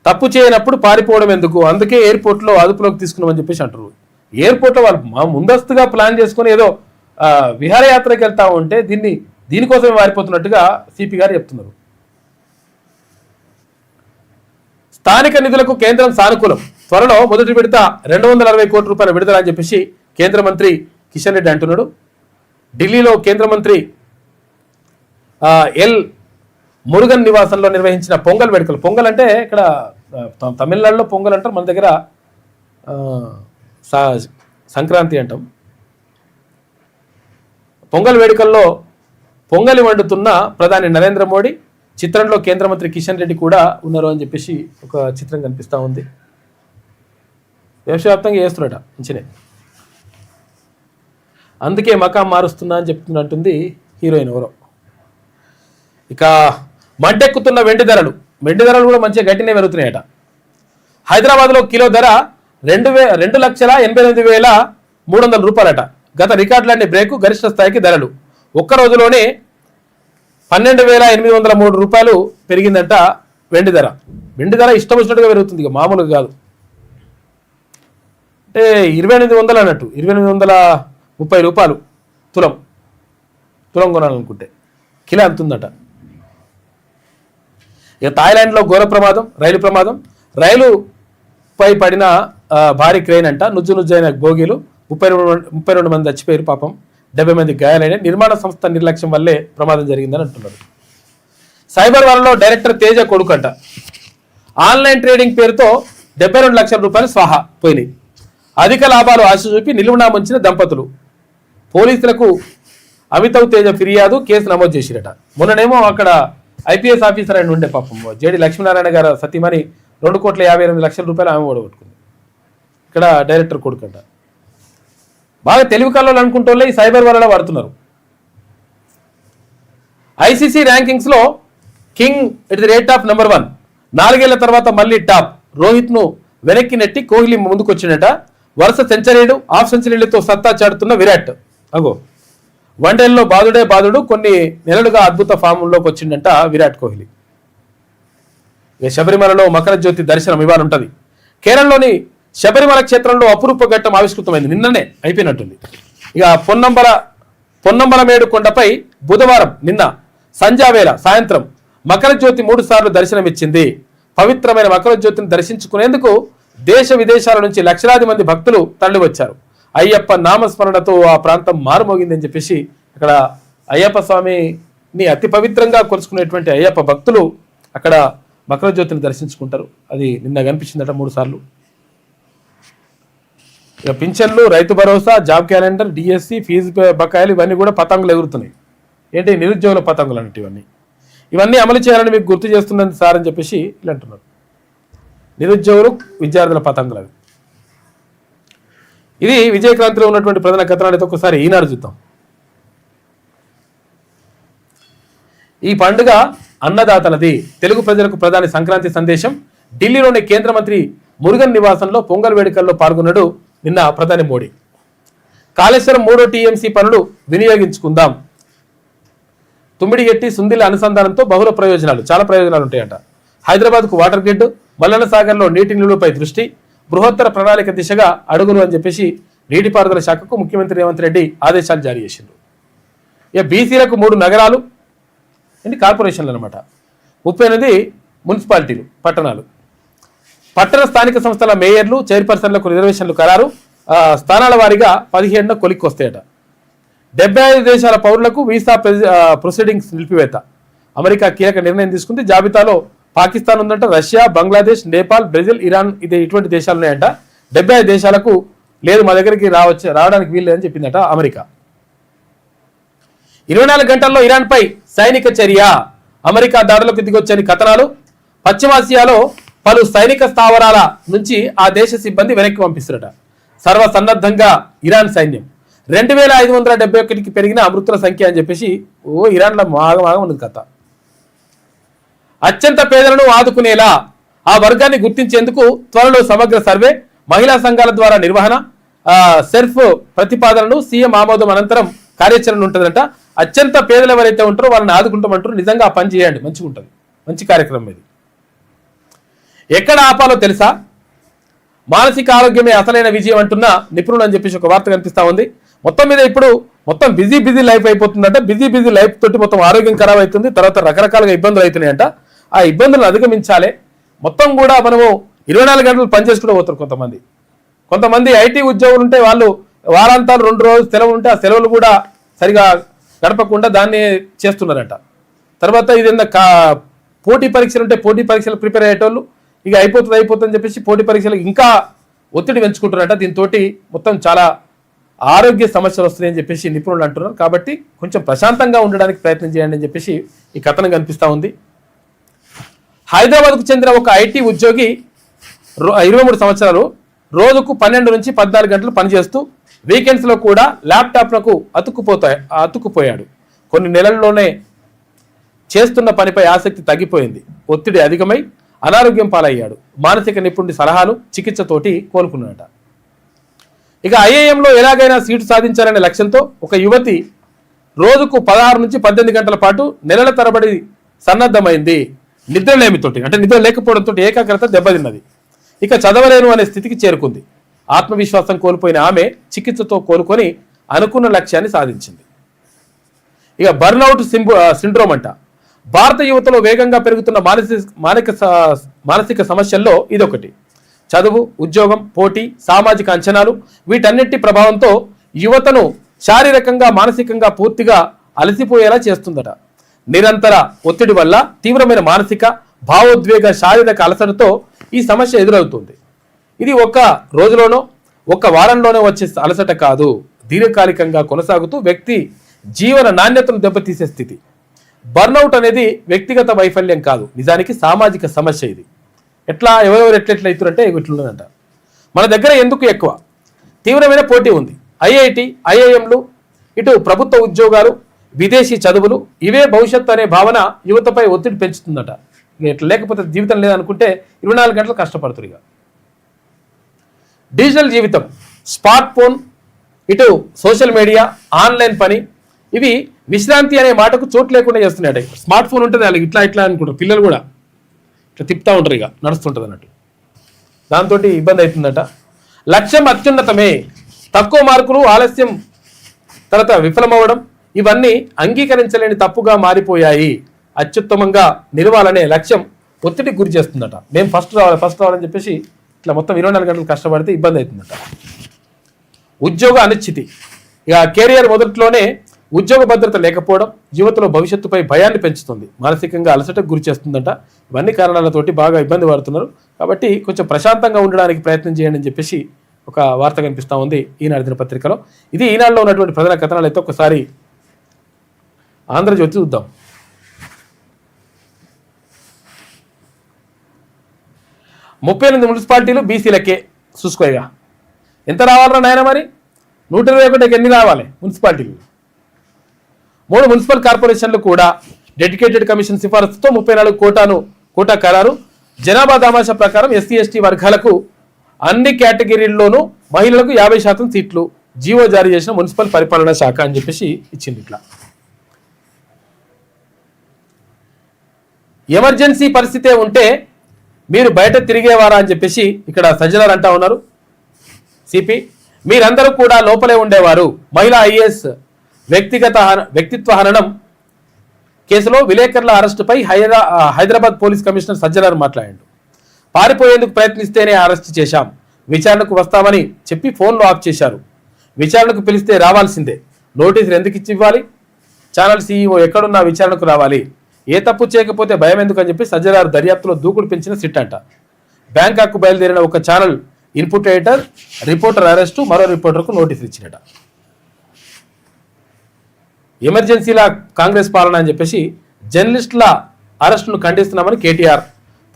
తప్పు చేయనప్పుడు పారిపోవడం ఎందుకు, అందుకే ఎయిర్పోర్ట్లో అదుపులోకి తీసుకున్నామని చెప్పేసి అంటారు. ఎయిర్పోర్ట్లో వాళ్ళు ముందస్తుగా ప్లాన్ చేసుకుని ఏదో విహారయాత్రకి వెళ్తా ఉంటే దీనికోసమే వారిపోతున్నట్టుగా సిపి గారు చెప్తున్నారు. స్థానిక నిధులకు కేంద్రం సానుకూలం, త్వరలో మొదటి విడత 260 కోట్ల రూపాయల విడుదల అని చెప్పేసి కేంద్ర మంత్రి కిషన్ రెడ్డి అంటున్నాడు. ఢిల్లీలో కేంద్ర మంత్రి ఎల్ మురుగన్ నివాసంలో నిర్వహించిన పొంగల్ వేడుకలు, పొంగల్ అంటే ఇక్కడ తమిళనాడులో పొంగల్ అంటారు, మన దగ్గర సంక్రాంతి అంటాం. పొంగల్ వేడుకల్లో పొంగలి వండుతున్న ప్రధాని నరేంద్ర మోడీ, చిత్రంలో కేంద్ర మంత్రి కిషన్ రెడ్డి కూడా ఉన్నారు అని చెప్పేసి ఒక చిత్రం కనిపిస్తూ ఉంది. దేశవ్యాప్తంగా చేస్తున్నాడట మంచినే, అందుకే మకాం మారుస్తున్నా అని చెప్తున్నట్టుంది హీరోయిన్ ఎవరో. ఇక మంటెక్కుతున్న వెండి ధరలు కూడా మంచిగా గట్టినే పెరుగుతున్నాయట. హైదరాబాద్లో కిలో ధర 2,88,300 రూపాయలట. గత రికార్డులన్నీ బ్రేకు, గరిష్ట స్థాయికి ధరలు. ఒక్క రోజులోనే 12,803 రూపాయలు పెరిగిందంట వెండి ధర. వెండి ధర ఇష్టం వచ్చినట్టుగా పెరుగుతుంది, ఇక మామూలుగా కాదు. అంటే 2,800 అన్నట్టు, 2,830 రూపాయలు తులం కొనాలనుకుంటే కిలో అంతుందట. ఇక థాయిలాండ్లో ఘోర ప్రమాదం, రైలు ప్రమాదం. రైలుపై పడిన భారీ క్రెయిన్ అంట, నుజ్జైన బోగీలు, 32 మంది చచ్చిపోయారు పాపం, 70 మంది గాయాలైన. నిర్మాణ సంస్థ నిర్లక్ష్యం వల్లే ప్రమాదం జరిగిందని అంటున్నారు. సైబర్ వరలో డైరెక్టర్ తేజ కొడుకంట, ఆన్లైన్ ట్రేడింగ్ పేరుతో 72 లక్షల రూపాయలు స్వాహా పోయినాయి. అధిక లాభాలు ఆశ చూపి నిలువునా ముంచిన దంపతులు. పోలీసులకు అమితాబ్ తేజ ఫిర్యాదు, కేసు నమోదు చేసిరట. మొన్ననేమో అక్కడ ఐపీఎస్ ఆఫీసర్ అని ఉండే పాపం జేడి లక్ష్మీనారాయణ గారు సతీమణి 2,58 లక్షల రూపాయలు ఆమె ఓడగొట్టుకుంది. ఇక్కడ డైరెక్టర్ కొడుకంట. బాగా తెలివి కళ్ళు అనుకుంటూ ఈ సైబర్ వరలో వాడుతున్నారు. ఐసీసీ ర్యాంకింగ్స్ లో కింగ్ @నెంబర్ 1, 4 ఏళ్ల తర్వాత మళ్ళీ టాప్. రోహిత్ ను వెనక్కి నెట్టి కోహ్లీ ముందుకొచ్చిండట. వరుస సెంచరీలు, హాఫ్ సెంచరీలతో సత్తా చాటుతున్న విరాట్. అగో వన్డేల్లో బాదుడు, కొన్ని నెలలుగా అద్భుత ఫామ్లోకి వచ్చిండంట విరాట్ కోహ్లీ. ఇక శబరిమలలో మకర జ్యోతి దర్శనం ఇవాళ ఉంటుంది. కేరళలోని శబరిమల క్షేత్రంలో అపురూప ఘట్టం ఆవిష్కృతమైంది, నిన్ననే అయిపోయినట్టుంది. ఇక పొన్నంబలమేడు కొండపై బుధవారం నిన్న సంధ్యావేళ సాయంత్రం మకర జ్యోతి 3 సార్లు దర్శనమిచ్చింది. పవిత్రమైన మకర జ్యోతిని దర్శించుకునేందుకు దేశ విదేశాల నుంచి లక్షలాది మంది భక్తులు తరలివచ్చారు. అయ్యప్ప నామస్మరణతో ఆ ప్రాంతం మారుమోగిందని చెప్పేసి అక్కడ అయ్యప్ప స్వామిని అతి పవిత్రంగా కొలుసుకునేటువంటి అయ్యప్ప భక్తులు అక్కడ మకర జ్యోతిని దర్శించుకుంటారు. అది నిన్న కనిపించిందట 3 సార్లు. ఇక పింఛన్లు, Rythu Bharosa, job calendar, DSC, fee బకాయిలు ఇవన్నీ కూడా పతంగులు ఎగురుతున్నాయి. ఏంటి నిరుద్యోగుల పతంగులు అన్నట్టు ఇవన్నీ అమలు చేయాలని మీకు గుర్తు చేస్తున్నది సార్ అని చెప్పేసి ఇలా అంటున్నారు. నిరుద్యోగులు, విద్యార్థుల పతంగులు అవి. ఇది విజయక్రాంతిలో ఉన్నటువంటి ప్రధాన కథనాలతో ఒకసారి ఈనాడు చూద్దాం. ఈ పండుగ అన్నదాతలది, తెలుగు ప్రజలకు ప్రధాని సంక్రాంతి సందేశం. ఢిల్లీలోని కేంద్ర మంత్రి మురుగన్ నివాసంలో పొంగల్ వేడుకల్లో పాల్గొన్నాడు నిన్న ప్రధాని మోడీ. కాళేశ్వరం 3వ టీఎంసీ పనులు వినియోగించుకుందాం. తుమ్మిడిగెట్టి సుందిల అనుసంధానంతో బహుళ ప్రయోజనాలు, చాలా ప్రయోజనాలు ఉంటాయంట. హైదరాబాద్కు వాటర్ గ్రిడ్, మల్లన్న సాగర్లో నీటి నిలువపై దృష్టి, బృహత్తర ప్రణాళిక దిశగా అడుగులు అని చెప్పేసి నీటిపారుదల శాఖకు ముఖ్యమంత్రి రేవంత్ రెడ్డి ఆదేశాలు జారీ చేసిండ్రు. ఇక బీసీలకు 3 నగరాలు అంటే కార్పొరేషన్లు అనమాట, 38 మున్సిపాలిటీలు, పట్టణాలు. పట్టణ స్థానిక సంస్థల మేయర్లు, చైర్పర్సన్లకు రిజర్వేషన్లు ఖరారు. స్థానాల వారీగా 17న కొలిక్కి వస్తాయట. 75 దేశాల పౌరులకు వీసా ప్రొసీడింగ్స్ నిలిపివేత. అమెరికా కీలక నిర్ణయం తీసుకుంది. జాబితాలో పాకిస్తాన్ ఉందంట, Russia, Bangladesh, Nepal, Brazil, Iran ఇటువంటి దేశాలు ఉన్నాయంట. 75 దేశాలకు లేదు మా దగ్గరికి రావడానికి వీల్లేదని చెప్పిందట అమెరికా. 24 గంటల్లో ఇరాన్పై సైనిక చర్య. అమెరికా దాడులకు దిగొచ్చని కథనాలు. పశ్చిమాసియాలో పలు సైనిక స్థావరాల నుంచి ఆ దేశ సిబ్బంది వెనక్కి పంపిస్తున్నట. సర్వసన్నద్ధంగా ఇరాన్ సైన్యం. 2,571కి పెరిగిన మృతుల సంఖ్య అని చెప్పేసి ఇరాన్లో మాగమాగం ఉన్నది కథ. అత్యంత పేదలను ఆదుకునేలా ఆ వర్గాన్ని గుర్తించేందుకు త్వరలో సమగ్ర సర్వే, మహిళా సంఘాల ద్వారా నిర్వహణ, సెర్ఫ్ ప్రతిపాదనలు సీఎం ఆమోదం అనంతరం కార్యాచరణ ఉంటుందంట. అత్యంత పేదలు ఎవరైతే ఉంటారో వాళ్ళని ఆదుకుంటామంటారు. నిజంగా ఆ పని చేయండి, మంచిగా ఉంటుంది, మంచి కార్యక్రమం ఇది. ఎక్కడ ఆపాలో తెలుసా? మానసిక ఆరోగ్యమే అసలైన విజయం అంటున్న నిపుణులు అని చెప్పేసి ఒక వార్త కనిపిస్తా ఉంది. మొత్తం మీద ఇప్పుడు మొత్తం బిజీ లైఫ్ అయిపోతుందంట. బిజీ లైఫ్ తోటి మొత్తం ఆరోగ్యం ఖరాబ్ అవుతుంది. తర్వాత రకరకాలుగా ఇబ్బందులు అవుతున్నాయంట. ఆ ఇబ్బందులను అధిగమించాలి. మొత్తం కూడా మనము 24 గంటలు పనిచేసుకుంటూ పోతారు కొంతమంది ఐటీ ఉద్యోగులు ఉంటే వాళ్ళు వారాంతాలు 2 రోజులు సెలవులు ఉంటే ఆ సెలవులు కూడా సరిగా గడపకుండా దాన్ని చేస్తున్నారట. తర్వాత ఇదేందా పోటీ పరీక్షలు ఉంటే పోటీ పరీక్షలు ప్రిపేర్ అయ్యేటోళ్ళు ఇక అయిపోతుందని చెప్పేసి పోటీ పరీక్షలు ఇంకా ఒత్తిడి పెంచుకుంటున్నారట. దీంతో మొత్తం చాలా ఆరోగ్య సమస్యలు వస్తున్నాయని చెప్పేసి నిపుణులు అంటున్నారు. కాబట్టి కొంచెం ప్రశాంతంగా ఉండడానికి ప్రయత్నం చేయండి అని చెప్పేసి ఈ కథనం కనిపిస్తూ ఉంది. హైదరాబాద్కు చెందిన ఒక ఐటీ ఉద్యోగి 23 సంవత్సరాలు రోజుకు 12 నుంచి 14 గంటలు పనిచేస్తూ వీకెండ్స్లో కూడా ల్యాప్టాప్లకు అతుక్కుపోయాడు. కొన్ని నెలల్లోనే చేస్తున్న పనిపై ఆసక్తి తగ్గిపోయింది. ఒత్తిడి అధికమై అనారోగ్యం పాలయ్యాడు. మానసిక నిపుణుడి సలహాలు చికిత్సతోటి కోలుకున్నాడట. ఇక ఐఐఎంలో ఎలాగైనా సీటు సాధించాలనే లక్ష్యంతో ఒక యువతి రోజుకు 16 నుంచి 18 గంటల పాటు నెలల తరబడి సన్నద్ధమైంది. నిద్రలేమితోటి అంటే నిద్ర లేకపోవడంతో ఏకాగ్రత దెబ్బతిన్నది. ఇక చదవలేను అనే స్థితికి చేరుకుంది. ఆత్మవిశ్వాసం కోల్పోయిన ఆమె చికిత్సతో కోలుకొని అనుకున్న లక్ష్యాన్ని సాధించింది. ఇక బర్న్అవుట్ సిండ్రోమ్ అంట. భారత యువతలో వేగంగా పెరుగుతున్న మానసిక సమస్యల్లో ఇదొకటి. చదువు, ఉద్యోగం, పోటీ, సామాజిక అంచనాలు వీటన్నిటి ప్రభావంతో యువతను శారీరకంగా మానసికంగా పూర్తిగా అలసిపోయేలా చేస్తుందట. నిరంతర ఒత్తిడి వల్ల తీవ్రమైన మానసిక, భావోద్వేగ, శారీరక అలసటతో ఈ సమస్య ఎదురవుతుంది. ఇది ఒక్క రోజులోనో ఒక్క వారంలోనో వచ్చే అలసట కాదు, దీర్ఘకాలికంగా కొనసాగుతూ వ్యక్తి జీవన నాణ్యతను దెబ్బతీసే స్థితి. బర్న్అవుట్ అనేది వ్యక్తిగత వైఫల్యం కాదు, నిజానికి సామాజిక సమస్య. ఇది ఎవరెవరు ఎట్లెట్లా అవుతారంటే ఇట్లుందంట. మన దగ్గర ఎందుకు ఎక్కువ తీవ్రమైన పోటీ ఉంది. ఐఐటి, ఐఐఎంలు, ఇటు ప్రభుత్వ ఉద్యోగాలు, విదేశీ చదువులు, ఇవే భవిష్యత్తు అనే భావన యువతపై ఒత్తిడి పెంచుతుందట. ఇట్లా లేకపోతే జీవితం లేదనుకుంటే 24 గంటలు కష్టపడుతుంది. ఇక డిజిటల్ జీవితం, స్మార్ట్ ఫోన్, ఇటు సోషల్ మీడియా, ఆన్లైన్ పని, ఇవి విశ్రాంతి అనే మాటకు చోటు లేకుండా చేస్తున్నాయి. స్మార్ట్ ఫోన్ ఉంటుంది వాళ్ళకి ఇట్లా అనుకుంటారు. పిల్లలు కూడా ఇట్లా తిప్పుతూ ఉంటారు, ఇక నడుస్తుంటుంది అన్నట్టు. దాంతో ఇబ్బంది అవుతుందట. లక్ష్యం అత్యున్నతమే, తక్కువ మార్కులు, ఆలస్యం, తర్వాత విఫలమవ్వడం ఇవన్నీ అంగీకరించలేని తప్పుగా మారిపోయాయి. అత్యుత్తమంగా నిలవాలనే లక్ష్యం ఒత్తిడికి గురి చేస్తుందట. మేము ఫస్ట్ రావాలని చెప్పేసి ఇట్లా మొత్తం 24 గంటలు కష్టపడితే ఇబ్బంది అవుతుందట. ఉద్యోగ అనిశ్చితి, ఇక కెరియర్ మొదట్లోనే ఉద్యోగ భద్రత లేకపోవడం యువతలో భవిష్యత్తుపై భయాన్ని పెంచుతుంది, మానసికంగా అలసటకు గురి చేస్తుందట. ఇవన్నీ కారణాలతోటి బాగా ఇబ్బంది పడుతున్నారు. కాబట్టి కొంచెం ప్రశాంతంగా ఉండడానికి ప్రయత్నం చేయండి అని చెప్పేసి ఒక వార్త కనిపిస్తూ ఉంది ఈనాడు దినపత్రికలో. ఇది ఈనాడులో ఉన్నటువంటి ప్రధాన కథనాలు. అయితే ఒకసారి ఆంధ్రజ్యోతి చూద్దాం. ముప్పై 8 మున్సిపాలిటీలు బీసీలకే చూసుకోగా ఎంత రావాలరా నాయన? మరి 121కి ఎన్ని రావాలి మున్సిపాలిటీలు? 3 మున్సిపల్ కార్పొరేషన్లు కూడా డెడికేటెడ్ కమిషన్ సిఫారసుతో 34 కోటా ఖరారు. జనాభా దామాషా ప్రకారం ఎస్సీ ఎస్టీ వర్గాలకు అన్ని కేటగిరీల్లోనూ మహిళలకు 50% సీట్లు జీవో జారీ చేసిన మున్సిపల్ పరిపాలనా శాఖ అని చెప్పేసి ఇచ్చింది. ఇట్లా ఎమర్జెన్సీ పరిస్థితే ఉంటే మీరు బయట తిరిగేవారా అని చెప్పేసి ఇక్కడ సజ్జనార్ అంటా ఉన్నారు. సిపి, మీరందరూ కూడా లోపలే ఉండేవారు. మహిళా ఐఏఎస్ వ్యక్తిత్వ హననం కేసులో విలేకరుల అరెస్టుపై హైదరాబాద్ పోలీస్ కమిషనర్ సజ్జనార్ మాట్లాడాడు. పారిపోయేందుకు ప్రయత్నిస్తేనే అరెస్ట్ చేశాం, విచారణకు వస్తామని చెప్పి ఫోన్లో ఆఫ్ చేశారు. విచారణకు పిలిస్తే రావాల్సిందే, నోటీసులు ఎందుకు ఇవ్వాలి? ఛానల్ సీఈఓ ఎక్కడున్నా విచారణకు రావాలి, ఏ తప్పు చేయకపోతే భయం ఎందుకు అని చెప్పి సజ్జనార్ దర్యాప్తులో దూకుడు పెంచిన సిట్ అంట. బ్యాంకాక్కు బయలుదేరిన ఒక channel input editor, reporter arrest, మరో రిపోర్టర్కు నోటీసులు ఇచ్చినట. ఎమర్జెన్సీలా కాంగ్రెస్ పాలన అని చెప్పేసి జర్నలిస్టుల అరెస్టును ఖండిస్తున్నామని కేటీఆర్.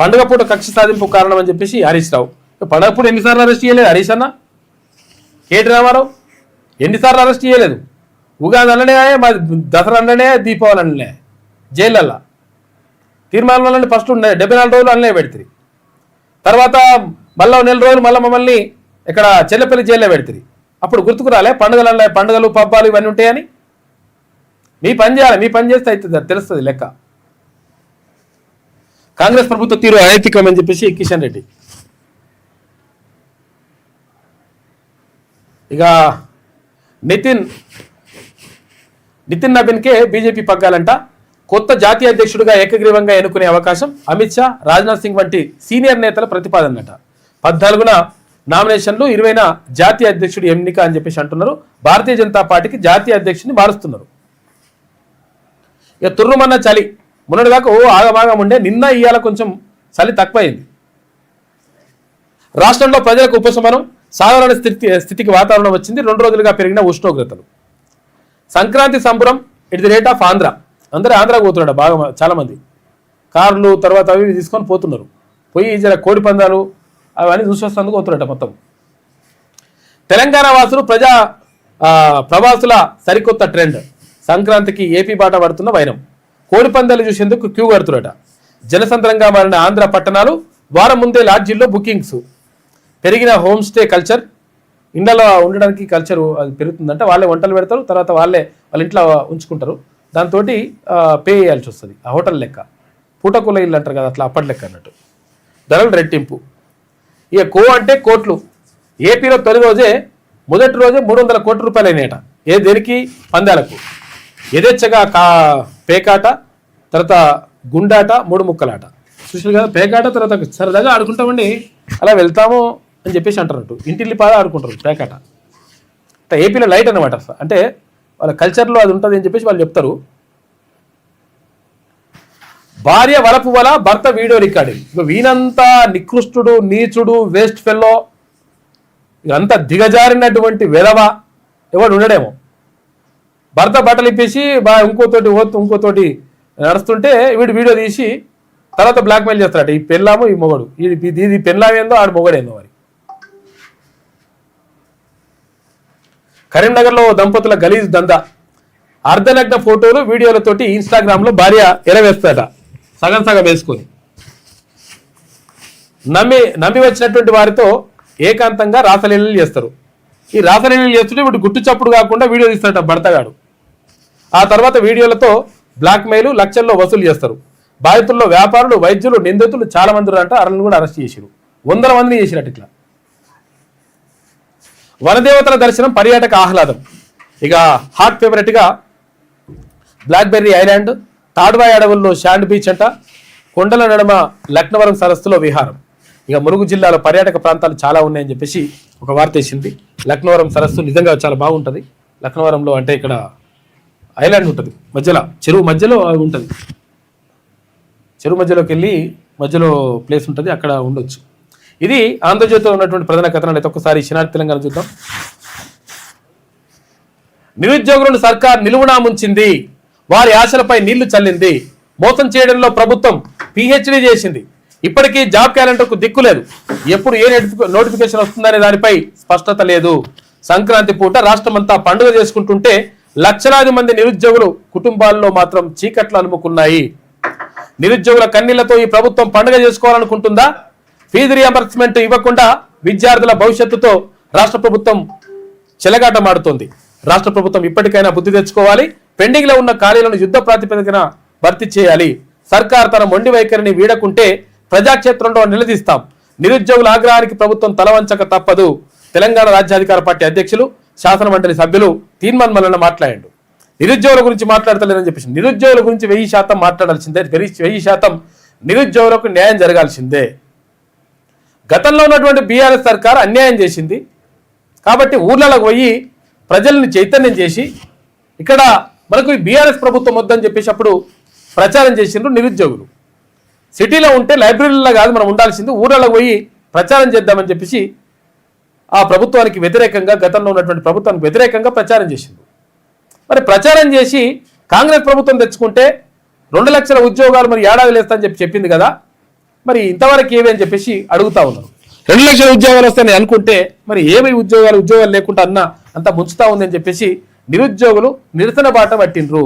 పండుగ పూట కక్ష సాధింపు కారణం అని చెప్పేసి హరీష్ రావు. పండుగ పూట ఎన్నిసార్లు అరెస్ట్ చేయలేదు హరీష్ అన్న? కేటీ రామారావు ఎన్నిసార్లు అరెస్ట్ చేయలేదు? ఉగాది అన్ననే, దసరా అన్ననే, దీపావళి అన్ననే జైళ్ళల్లో. తీర్మానం వల్ల ఫస్ట్ 74 రోజులు అన్ననే పెడుతుంది. తర్వాత మళ్ళీ 1 నెల రోజులు మళ్ళీ మమ్మల్ని ఇక్కడ చెల్లపల్లి జైల్లో పెడుతుంది. అప్పుడు గుర్తుకు రాలే పండుగలు పబ్బాలు ఇవన్నీ ఉంటాయని? మీ పని చేయాలి, మీ పని చేస్తే అవుతుంది, తెలుస్తుంది లెక్క. కాంగ్రెస్ ప్రభుత్వ తీరు అనైతికం అని చెప్పేసి కిషన్ రెడ్డి. ఇక నితిన్ నబీన్కే బీజేపీ పగ్గాలంట. కొత్త జాతీయ అధ్యక్షుడిగా ఏకగ్రీవంగా ఎన్నుకునే అవకాశం అమిత్ షా, రాజ్నాథ్ సింగ్ వంటి సీనియర్ నేతల ప్రతిపాదనట. 14న నామినేషన్లు, 20న జాతీయ అధ్యక్షుడి ఎన్నిక అని చెప్పేసి అంటున్నారు. భారతీయ జనతా పార్టీకి జాతీయ అధ్యక్షుడిని మారుస్తున్నారు. ఇక తుర్రుమన్న చలి మొన్నటిదాకా ఆగమాగం ఉండే, నిన్న ఇవాళ కొంచెం చలి తక్కువైంది. రాష్ట్రంలో ప్రజలకు ఉపశమనం, సాధారణ స్థితికి వాతావరణం వచ్చింది. 2 రోజులుగా పెరిగిన ఉష్ణోగ్రతలు. సంక్రాంతి సంబరం it the rate of Andhra. అందరూ ఆంధ్రాకు పోతున్నాడు బాగా, చాలామంది కార్లు తర్వాత అవి తీసుకొని పోతున్నారు. పోయి జర కోడి పందాలు అవన్నీ చూసొస్తేందుకు పోతున్నారట మొత్తం. తెలంగాణ వాసులు ప్రవాసుల సరికొత్త ట్రెండ్. సంక్రాంతికి ఏపీ బాట పడుతున్న వైరం. కోడి పందాలు చూసేందుకు క్యూ కడుతున్నట. జనసంద్రంగా మారిన ఆంధ్ర పట్టణాలు. వారం ముందే లాడ్జీల్లో బుకింగ్స్. పెరిగిన హోమ్ స్టే కల్చర్. ఇండ్లలో ఉండడానికి కల్చర్ అది పెరుగుతుందంటే వాళ్ళే వంటలు పెడతారు, తర్వాత వాళ్ళ ఇంట్లో ఉంచుకుంటారు. దాంతో పే చేయాల్సి వస్తుంది. ఆ హోటల్ లెక్క, పూటకూల ఇల్లు అంటారు కదా, అట్లా అప్పటి లెక్క అన్నట్టు. ధరలు రెట్టింపు. ఇక అంటే కోట్లు. ఏపీలో మొదటి రోజే 300 కోట్ల రూపాయలు అయినాయట. దేనికి? పందాలకు. యథేచ్ఛగా పేకాట, తర్వాత గుండాట, 3 ముక్కలాట. చూసారు కదా, పేకాట తర్వాత సరదాగా ఆడుకుంటామండి, అలా వెళ్తాము అని చెప్పేసి అంటారు. ఇంటిల్లి పాద ఆడుకుంటారు పేకాట. ఏపీలో లైట్ అనమాట. అంటే వాళ్ళ కల్చర్లో అది ఉంటుంది అని చెప్పేసి వాళ్ళు చెప్తారు. భార్య వలపు వల, భర్త వీడియో రికార్డింగ్. ఇక వీనంతా నికృష్టుడు, నీచుడు, వేస్ట్ ఫెల్లో, ఇదంతా దిగజారినటువంటి వెధవ ఎవడు ఉండడేమో. భర్త బట్టలు ఇప్పేసి ఇంకోతోటి నడుస్తుంటే వీడు వీడియో తీసి తర్వాత బ్లాక్మెయిల్ చేస్తారట. ఈ పెళ్ళాము ఈ మొగడు, ఇది పెళ్ళామేందో ఆడు మొగడేందో. మరి కరీంనగర్లో దంపతుల గలీజ్ దందా. అర్ధనగ్న ఫోటోలు, వీడియోలతోటి ఇన్స్టాగ్రామ్లో భార్య ఎరవేస్తాట, సగం సగం వేసుకొని. నమ్మి వచ్చినటువంటి వారితో ఏకాంతంగా రాసలీలలు చేస్తారు. ఈ రాసలీలలు చేస్తుంటే వీడు గుట్టు చప్పుడు కాకుండా వీడియో తీస్తారట భర్తగాడు. ఆ తర్వాత వీడియోలతో బ్లాక్మెయిల్, లక్షల్లో వసూలు చేస్తారు. బాధితుల్లో వ్యాపారులు, వైద్యులు, నిందితులు చాలా మంది ఉన్నారంట. వాళ్ళని కూడా అరెస్ట్ చేశారు. 100 మందిని చేసినట్టు. ఇట్లా వనదేవతల దర్శనం, పర్యాటక ఆహ్లాదం. ఇక హాట్ ఫేవరెట్గా బ్లాక్బెర్రీ ఐలాండ్, తాడ్వాయి అడవుల్లో శాండ్ బీచ్ అంట. కొండల నడుమ లక్నవరం సరస్సులో విహారం. ఇక ములుగు జిల్లాలో పర్యాటక ప్రాంతాలు చాలా ఉన్నాయని చెప్పేసి ఒక వార్త వేసింది. లక్నవరం సరస్సు నిజంగా చాలా బాగుంటుంది. లక్నవరంలో అంటే ఇక్కడ ఐలాండ్ ఉంటుంది, మధ్యలో చెరువు మధ్యలో ఉంటుంది. చెరువు మధ్యలోకి వెళ్ళి మధ్యలో ప్లేస్ ఉంటుంది, అక్కడ ఉండొచ్చు. ఇది ఆంధ్రజ్యోతిలో ఉన్నటువంటి ప్రధాన కథనాలు. అయితే ఒక్కసారి శనార్థి తెలంగాణ చూద్దాం. నిరుద్యోగులను సర్కార్ నిలువునా ముంచింది, వారి ఆశలపై నీళ్లు చల్లింది. మోసం చేయడంలో ప్రభుత్వం పిహెచ్డీ చేసింది. ఇప్పటికీ జాబ్ క్యాలెండర్కు దిక్కు లేదు. ఎప్పుడు ఏ నోటిఫికేషన్ వస్తుందనే దానిపై స్పష్టత లేదు. సంక్రాంతి పూట రాష్ట్రమంతా పండుగ చేసుకుంటుంటే లక్షలాది మంది నిరుద్యోగులు కుటుంబాల్లో మాత్రం చీకట్లు అలుముకున్నాయి. నిరుద్యోగుల కన్నీళ్లతో ఈ ప్రభుత్వం పండుగ చేసుకోవాలనుకుంటుందా? ఫీజు రియంబర్స్మెంట్ ఇవ్వకుండా విద్యార్థుల భవిష్యత్తుతో రాష్ట్ర ప్రభుత్వం చెలగాటమాడుతోంది. రాష్ట్ర ప్రభుత్వం ఇప్పటికైనా బుద్ధి తెచ్చుకోవాలి. పెండింగ్ లో ఉన్న ఖాళీలను యుద్ధ ప్రాతిపదికన భర్తీ చేయాలి. సర్కార్ తన మొండి వైఖరిని వీడకుంటే ప్రజాక్షేత్రంలో నిలదీస్తాం. నిరుద్యోగుల ఆగ్రహానికి ప్రభుత్వం తలవంచక తప్పదు. తెలంగాణ రాజ్యాధికార పార్టీ అధ్యక్షులు, శాసనమండలి సభ్యులు తీర్మాన్ మల్లన్న మాట్లాడాడు. నిరుద్యోగుల గురించి మాట్లాడతలేదని చెప్పేసి, నిరుద్యోగుల గురించి 1000% మాట్లాడాల్సిందే. 1000% నిరుద్యోగులకు న్యాయం జరగాల్సిందే. గతంలో ఉన్నటువంటి బీఆర్ఎస్ సర్కార్ అన్యాయం చేసింది కాబట్టి ఊర్లకు పోయి ప్రజల్ని చైతన్యం చేసి ఇక్కడ మనకు బీఆర్ఎస్ ప్రభుత్వం వద్దని చెప్పేసి అప్పుడు ప్రచారం చేసిండ్రు నిరుద్యోగులు. సిటీలో ఉంటే లైబ్రరీలో కాదు మనం ఉండాల్సింది, ఊర్లకు పోయి ప్రచారం చేద్దామని చెప్పేసి ఆ ప్రభుత్వానికి వ్యతిరేకంగా, గతంలో ఉన్నటువంటి ప్రభుత్వానికి వ్యతిరేకంగా ప్రచారం చేసింది. మరి ప్రచారం చేసి కాంగ్రెస్ ప్రభుత్వం తెచ్చుకుంటే 2 లక్షల ఉద్యోగాలు మరి ఏడాది లేస్తా అని చెప్పింది కదా, మరి ఇంతవరకు ఏవి అని చెప్పేసి అడుగుతా ఉన్నారు. 2 లక్షల ఉద్యోగాలు వస్తాయని అనుకుంటే మరి ఏమి ఉద్యోగాలు లేకుండా అంతా ముంచుతా ఉంది అని చెప్పేసి నిరుద్యోగులు నిరసన బాట పట్టిండ్రు.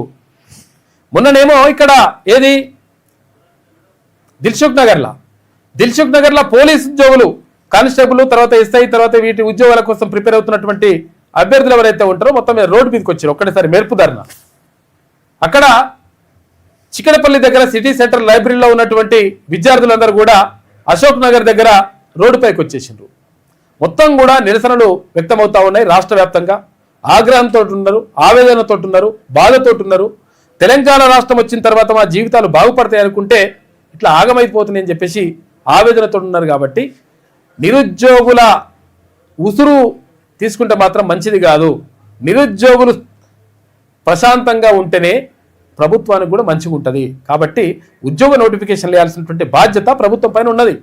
మొన్ననేమో ఇక్కడ ఏది దిల్సుఖ్ నగర్లో పోలీసు ఉద్యోగులు, కానిస్టేబుల్, తర్వాత ఎస్ఐ, తర్వాత వీటి ఉద్యోగాల కోసం ప్రిపేర్ అవుతున్నటువంటి అభ్యర్థులు ఎవరైతే ఉంటారో మొత్తం రోడ్డు మీదకి వచ్చారు ఒక్కటేసారి మెరుపు ధర్నా. అక్కడ చిక్కడపల్లి దగ్గర సిటీ సెంటర్ లైబ్రరీలో ఉన్నటువంటి విద్యార్థులందరూ కూడా అశోక్ నగర్ దగ్గర రోడ్డుపైకి వచ్చేసిండ్రు. మొత్తం కూడా నిరసనలు వ్యక్తమవుతా ఉన్నాయి. రాష్ట్ర వ్యాప్తంగా ఆగ్రహంతో ఉన్నారు, ఆవేదనతో ఉన్నారు, బాధతో ఉన్నారు. తెలంగాణ రాష్ట్రం వచ్చిన తర్వాత మా జీవితాలు బాగుపడతాయి అనుకుంటే ఇట్లా ఆగమైపోతున్నాయని చెప్పేసి ఆవేదనతో ఉన్నారు. కాబట్టి నిరుద్యోగుల ఉసురు తీసుకుంటే మాత్రం మంచిది కాదు. నిరుద్యోగులు ప్రశాంతంగా ఉంటేనే ప్రభుత్వానికి కూడా మంచిగా ఉంటుంది. కాబట్టి ఉద్యోగ నోటిఫికేషన్ వేయాల్సినటువంటి బాధ్యత ప్రభుత్వం పైన ఉన్నది.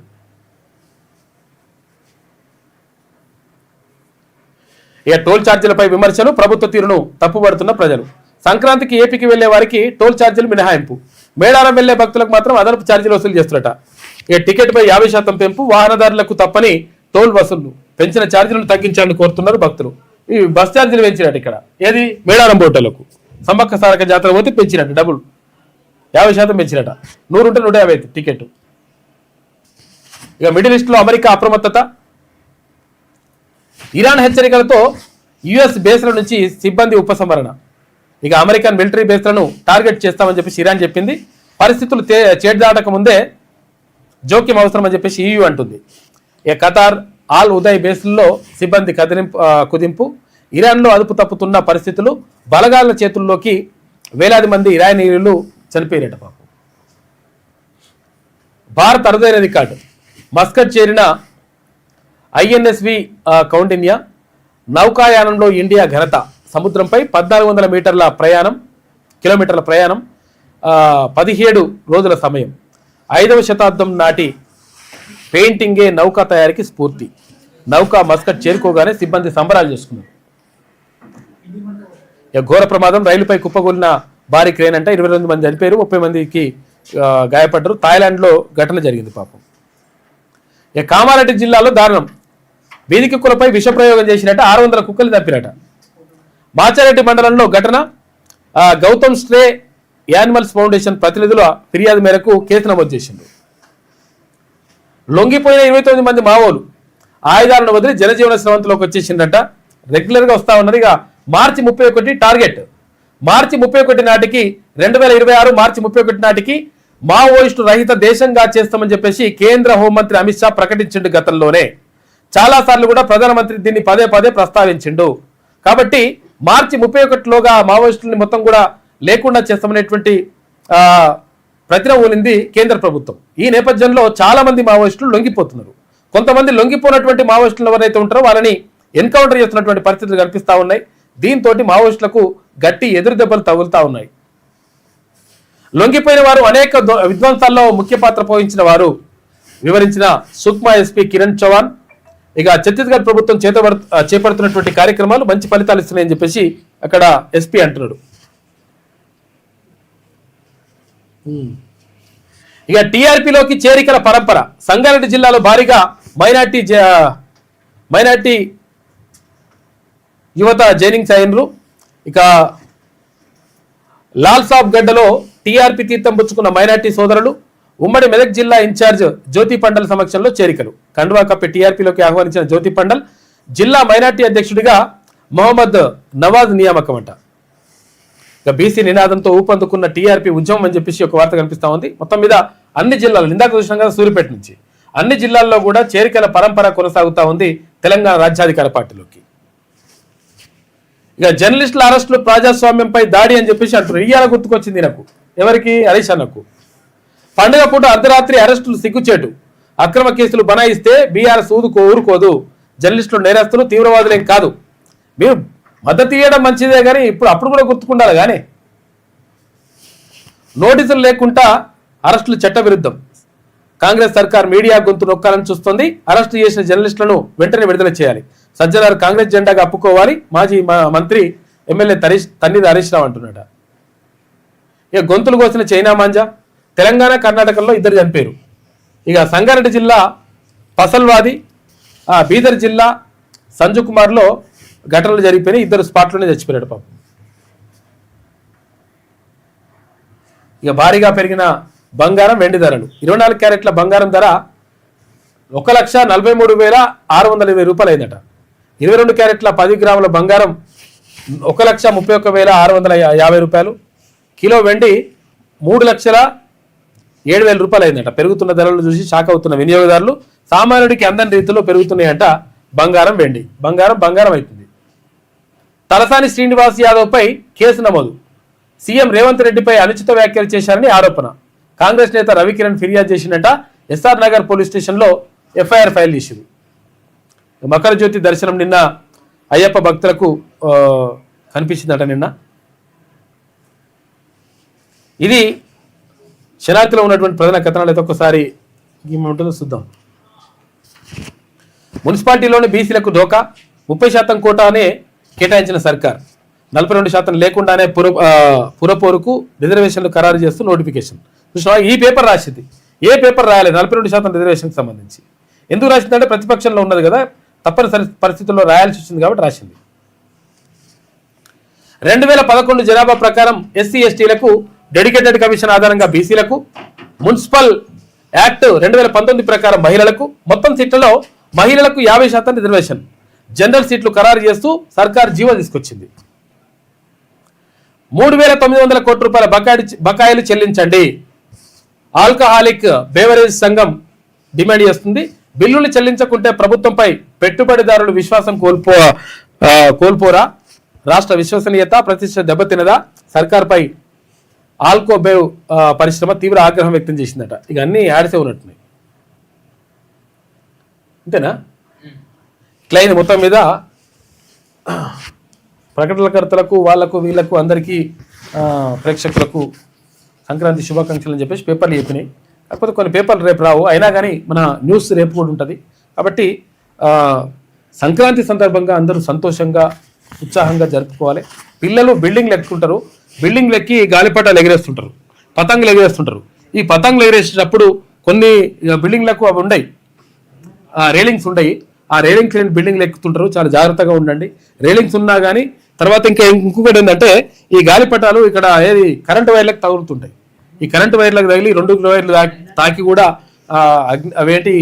ఇక టోల్ ఛార్జీలపై విమర్శలు, ప్రభుత్వ తీరును తప్పుపడుతున్న ప్రజలు. సంక్రాంతికి ఏపీకి వెళ్లే వారికి టోల్ ఛార్జీలు మినహాయింపు, మేడారం వెళ్లే భక్తులకు మాత్రం అదనపు ఛార్జీలు వసూలు చేస్తున్నట. ఇక టికెట్పై 50% పెంపు, వాహనదారులకు తప్పని టోల్ వసూళ్లు, పెంచిన ఛార్జీలను తగ్గించాలని కోరుతున్నారు భక్తులు. ఈ బస్ ఛార్జీలు పెంచినట్టు ఇక్కడ ఏది మేడారం బోటలకు సమ్మక్క సారక జాతర పోతే పెంచినట్టు డబ్బులు 50% పెంచినట. 100 ఉంటే 150 టికెట్. ఇక మిడిల్ ఈస్ట్లో అమెరికా అప్రమత్తత, ఇరాన్ హెచ్చరికలతో యుఎస్ బేస్ల నుంచి సిబ్బంది ఉపసంహరణ. ఇక అమెరికన్ మిలిటరీ బేస్లను టార్గెట్ చేస్తామని చెప్పేసి ఇరాన్ చెప్పింది. పరిస్థితులు చేడ్దాటక ముందే జోక్యం అవసరం అని చెప్పేసి EU అంటుంది. ఇక ఖతార్ ఆల్ ఉదయ్ బేస్లలో సిబ్బంది కుదింపు, ఇరాన్లో అదుపు తప్పుతున్న పరిస్థితులు, బలగాల చేతుల్లోకి వేలాది మంది ఇరానీయులు చనిపోయినట్టు. పాపం భారత్ అరుదైన రికార్డు, మస్కట్ చేరిన INSV కౌండిన్యా, నౌకాయానంలో ఇండియా ఘనత. సముద్రంపై 1400 కిలోమీటర్ల ప్రయాణం, 17 రోజుల సమయం. 5వ శతాబ్దం నాటి పెయింటింగే నౌకా తయారీకి స్ఫూర్తి. నౌక మస్కట్ చేరుకోగానే సిబ్బంది సంబరాలు చేసుకున్నారు. ఘోర ప్రమాదం, రైలుపై కుప్పగొలిన భారీ క్రేన్ అంటే 22 మంది చనిపోయారు, 30 మందికి గాయపడ్డారు. థాయిలాండ్లో ఘటన జరిగింది పాపం. కామారెడ్డి జిల్లాలో దారుణం, వీధి కుక్కలపై విషప్రయోగం చేసినట్టు 600 కుక్కలు తప్పినట. మాచారెడ్డి మండలంలో ఘటన, గౌతమ్ స్ట్రే యానిమల్స్ ఫౌండేషన్ ప్రతినిధుల ఫిర్యాదు మేరకు కేసు నమోదు చేసింది. లొంగిపోయిన 29 మంది మావోలు ఆయుధాలను వదిలి జనజీవన స్రవంతిలోకి వచ్చేసిందట. రెగ్యులర్గా వస్తూ ఉన్నారు. ఇక మార్చి 31 టార్గెట్. మార్చి 31 నాటికి 2026 మార్చి 31 నాటికి మావోయిస్టు రహిత దేశంగా చేస్తామని చెప్పేసి కేంద్ర హోంమంత్రి అమిత్ షా ప్రకటించిండు. గతంలోనే చాలాసార్లు కూడా ప్రధానమంత్రి దీన్ని పదే ప్రస్తావించిండు. కాబట్టి మార్చి 31లోగా మావోయిస్టులని మొత్తం కూడా లేకుండా చేస్తామనేటువంటి ప్రతిన ఊలింది కేంద్ర ప్రభుత్వం. ఈ నేపథ్యంలో చాలా మంది మావోయిస్టులు లొంగిపోతున్నారు. కొంతమంది లొంగిపోయినటువంటి మావోయిస్టులు ఎవరైతే ఉంటారో వాళ్ళని ఎన్కౌంటర్ చేస్తున్నటువంటి పరిస్థితులు కనిపిస్తూ ఉన్నాయి. దీంతో మావోయిస్టులకు గట్టి ఎదురు దెబ్బలు తగులుతా ఉన్నాయి. లొంగిపోయిన వారు అనేక విధ్వంసాల్లో ముఖ్య పాత్ర పోషించిన వారు వివరించిన సుక్మా ఎస్పీ కిరణ్ చౌహాన్. ఇక ఛత్తీస్గఢ్ ప్రభుత్వం చేపడుతున్నటువంటి కార్యక్రమాలు మంచి ఫలితాలు ఇస్తున్నాయని చెప్పేసి అక్కడ ఎస్పీ అంటున్నాడు. ఇక టీఆర్పీలోకి చేరికల పరంపర, సంగారెడ్డి జిల్లాలో భారీగా మైనార్టీ యువత జైనింగ్స్ అయినరు. ఇక లాల్సాబ్ గడ్డలో టీఆర్పీ తీర్థం పుచ్చుకున్న మైనార్టీ సోదరులు, ఉమ్మడి మెదక్ జిల్లా ఇన్ఛార్జ్ జ్యోతి పండల్ సమక్షంలో చేరికలు. కండువా కప్పి టీఆర్పీలోకి ఆహ్వానించిన జ్యోతి పండల్ జిల్లా మైనార్టీ అధ్యక్షుడిగా మొహమ్మద్ నవాజ్ నియామకం అంట. ఇక బీసీ నినాదంతో ఊపందుకున్న టీఆర్పీ ఉద్యమం అని చెప్పేసి ఒక వార్త కనిపిస్తా ఉంది. మొత్తం మీద అన్ని జిల్లాలు, ఇందాక చూసినాం కదా సూర్యాపేట నుంచి, అన్ని జిల్లాల్లో కూడా చేరికల పరంపర కొనసాగుతా ఉంది తెలంగాణ రాజ్యాధికార పార్టీలోకి. ఇక జర్నలిస్టుల అరెస్టులు ప్రజాస్వామ్యంపై దాడి అని చెప్పేసి అంటున్నారు. ఇయ్యాల గుర్తుకొచ్చింది నాకు, ఎవరికి? హరీష్ అన్నకు. పండుగ పూట అర్ధరాత్రి అరెస్టులు సిగ్గుచేటు, అక్రమ కేసులు బనాయిస్తే బీఆర్ఎస్ ఊరుకోదు, జర్నలిస్టులు నేరస్తులు తీవ్రవాదులేం కాదు. మీరు మద్దతు ఇవ్వడం మంచిదే కానీ అప్పుడు కూడా గుర్తుకుండాలి. కానీ నోటీసులు లేకుండా అరెస్టులు చట్టవిరుద్ధం. కాంగ్రెస్ సర్కార్ మీడియా గొంతు నొక్కాలని చూస్తుంది. అరెస్టు చేసిన జర్నలిస్టులను వెంటనే విడుదల చేయాలి. సజ్జనార్ కాంగ్రెస్ జెండాగా అప్పుకోవాలి. మాజీ మంత్రి ఎమ్మెల్యే తన్నీరు హరీష్ రావు అంటున్నాడ. ఇక గొంతులు కోసిన చైనా మాంజా, తెలంగాణ కర్ణాటకలో 2 చనిపోయారు. ఇక సంగారెడ్డి జిల్లా పసల్వాది, బీదర్ జిల్లా సంజుకుమార్లో ఘటనలు జరిగిపోయినాయి. 2 స్పాట్లోనే చచ్చిపోయాడు పాపం. ఇక భారీగా పెరిగిన బంగారం, వెండి ధరలు. 24 క్యారెట్ల బంగారం ధర 1,43,620 రూపాయలు అయిందట. 22 క్యారెట్ల 10 గ్రాముల బంగారం 1,31,650 రూపాయలు. కిలో వెండి 3,07,000 రూపాయలు అయిందట. పెరుగుతున్న ధరలు చూసి షాక్ అవుతున్న వినియోగదారులు. సామాన్యుడికి అందని రీతిలో పెరుగుతున్నాయంట బంగారం వెండి. బంగారం అవుతుంది. తలసాని శ్రీనివాస్ యాదవ్పై కేసు నమోదు. సీఎం రేవంత్ రెడ్డిపై అనుచిత వ్యాఖ్యలు చేశారని ఆరోపణ. కాంగ్రెస్ నేత రవికిరణ్ ఫిర్యాదు చేసినట్ట. ఎస్ఆర్ నగర్ పోలీస్ స్టేషన్లో ఎఫ్ఐఆర్ ఫైల్ చేసింది. మకర జ్యోతి దర్శనం నిన్న అయ్యప్ప భక్తులకు కనిపించిందట నిన్న. ఇది శనార్థిలో ఉన్నటువంటి ప్రధాన కథనాలు అయితే ఒక్కసారి ఏముంటుందో చూద్దాం. మున్సిపాలిటీలోని బీసీలకు ధోకా. 30% కోటానే కేటాయించిన సర్కార్. 42% లేకుండానే పురపోరుకు రిజర్వేషన్లు ఖరారు చేస్తూ నోటిఫికేషన్. చూసినా ఈ పేపర్ రాసింది. ఏ పేపర్ రాయాలి 42% రిజర్వేషన్కి సంబంధించి? ఎందుకు రాసిందంటే ప్రతిపక్షంలో ఉన్నది కదా, తప్పనిసరి పరిస్థితుల్లో రాయాల్సి వచ్చింది కాబట్టి రాసింది. 2011 జనాభా ప్రకారం ఎస్సీ ఎస్టీలకు డెడికేటెడ్ కమిషన్ ఆధారంగా బీసీలకు, మున్సిపల్ యాక్ట్ 2019 ప్రకారం మహిళలకు, మొత్తం సీట్లలో మహిళలకు 50% రిజర్వేషన్, జనరల్ సీట్లు ఖరారు చేస్తూ సర్కార్ జీవో తీసుకొచ్చింది. 3,900 కోట్ల రూపాయల బకాయిలు చెల్లించండి. ఆల్కహాలిక్ బేవరేజ్ సంఘం డిమాండ్ చేస్తుంది. బిల్లులు చెల్లించకుంటే ప్రభుత్వంపై పెట్టుబడిదారులు విశ్వాసం కోల్పోరా? రాష్ట్ర విశ్వసనీయత ప్రతిష్ట దెబ్బతినదా? సర్కార్పై ఆల్కోబేవ్ పరిశ్రమ తీవ్ర ఆగ్రహం వ్యక్తం చేసిందట. ఇక అన్ని యాడ్సే ఉన్నట్టున్నాయి. అంతేనా? క్లైన్ మొత్తం మీద ప్రకటనకర్తలకు వాళ్ళకు వీళ్ళకు అందరికీ ప్రేక్షకులకు సంక్రాంతి శుభాకాంక్షలు అని చెప్పేసి పేపర్లు చెప్పినాయి. కాకపోతే కొన్ని పేపర్లు రేపు రావు, అయినా కానీ మన న్యూస్ రేపు కూడా ఉంటుంది. కాబట్టి సంక్రాంతి సందర్భంగా అందరూ సంతోషంగా ఉత్సాహంగా జరుపుకోవాలి. పిల్లలు బిల్డింగ్లు ఎక్కుతుంటారు, బిల్డింగ్లు ఎక్కి గాలిపటాలు ఎగిరేస్తుంటారు, పతంగులు ఎగిరేస్తుంటారు. ఈ పతంగులు ఎగిరేసేటప్పుడు కొన్ని బిల్డింగ్లకు అవి ఉండయి, రేలింగ్స్ ఉండయి. ఆ రేలింగ్స్ లేని బిల్డింగ్లు ఎక్కుతుంటారు, చాలా జాగ్రత్తగా ఉండండి. రేలింగ్స్ ఉన్నా కానీ తర్వాత ఇంకొకటి ఏంటంటే ఈ గాలిపటాలు ఇక్కడ ఏది కరెంటు వైర్లకు తగులుతుంటాయి. ఈ కరెంటు వైర్లకు తగిలి 2 వైర్లు తాకి కూడా అవేంటి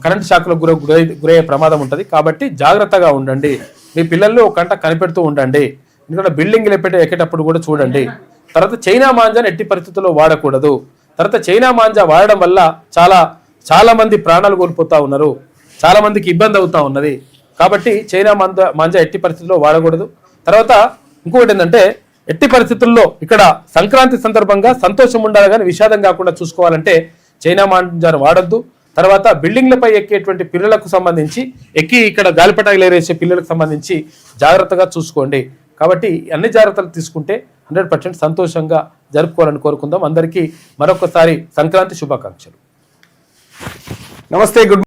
కరెంటు షాక్లకు గురయ్యే ప్రమాదం ఉంటుంది. కాబట్టి జాగ్రత్తగా ఉండండి. మీ పిల్లల్ని ఒక గంట కనిపెడుతూ ఉండండి. ఎందుకంటే బిల్డింగ్లు ఎక్కేటప్పుడు కూడా చూడండి. తర్వాత చైనా మాంజాను ఎట్టి పరిస్థితుల్లో వాడకూడదు. తర్వాత చైనా మాంజా వాడడం వల్ల చాలా మంది ప్రాణాలు కోల్పోతూ ఉన్నారు, చాలా మందికి ఇబ్బంది అవుతూ ఉన్నది. కాబట్టి చైనా మాంజా ఎట్టి పరిస్థితుల్లో వాడకూడదు. తర్వాత ఇంకొకటి ఏంటంటే ఎట్టి పరిస్థితుల్లో ఇక్కడ సంక్రాంతి సందర్భంగా సంతోషం ఉండాలి కానీ విషాదం కాకుండా చూసుకోవాలంటే చైనా మాంజాను వాడొద్దు. తర్వాత బిల్డింగ్లపై ఎక్కేటువంటి పిల్లలకు సంబంధించి ఇక్కడ గాలిపటాలు ఎగరేసే పిల్లలకు సంబంధించి జాగ్రత్తగా చూసుకోండి. కాబట్టి అన్ని జాగ్రత్తలు తీసుకుంటే 100% సంతోషంగా జరుపుకోవాలని కోరుకుందాం. అందరికీ మరొకసారి సంక్రాంతి శుభాకాంక్షలు. నమస్తే, గుడ్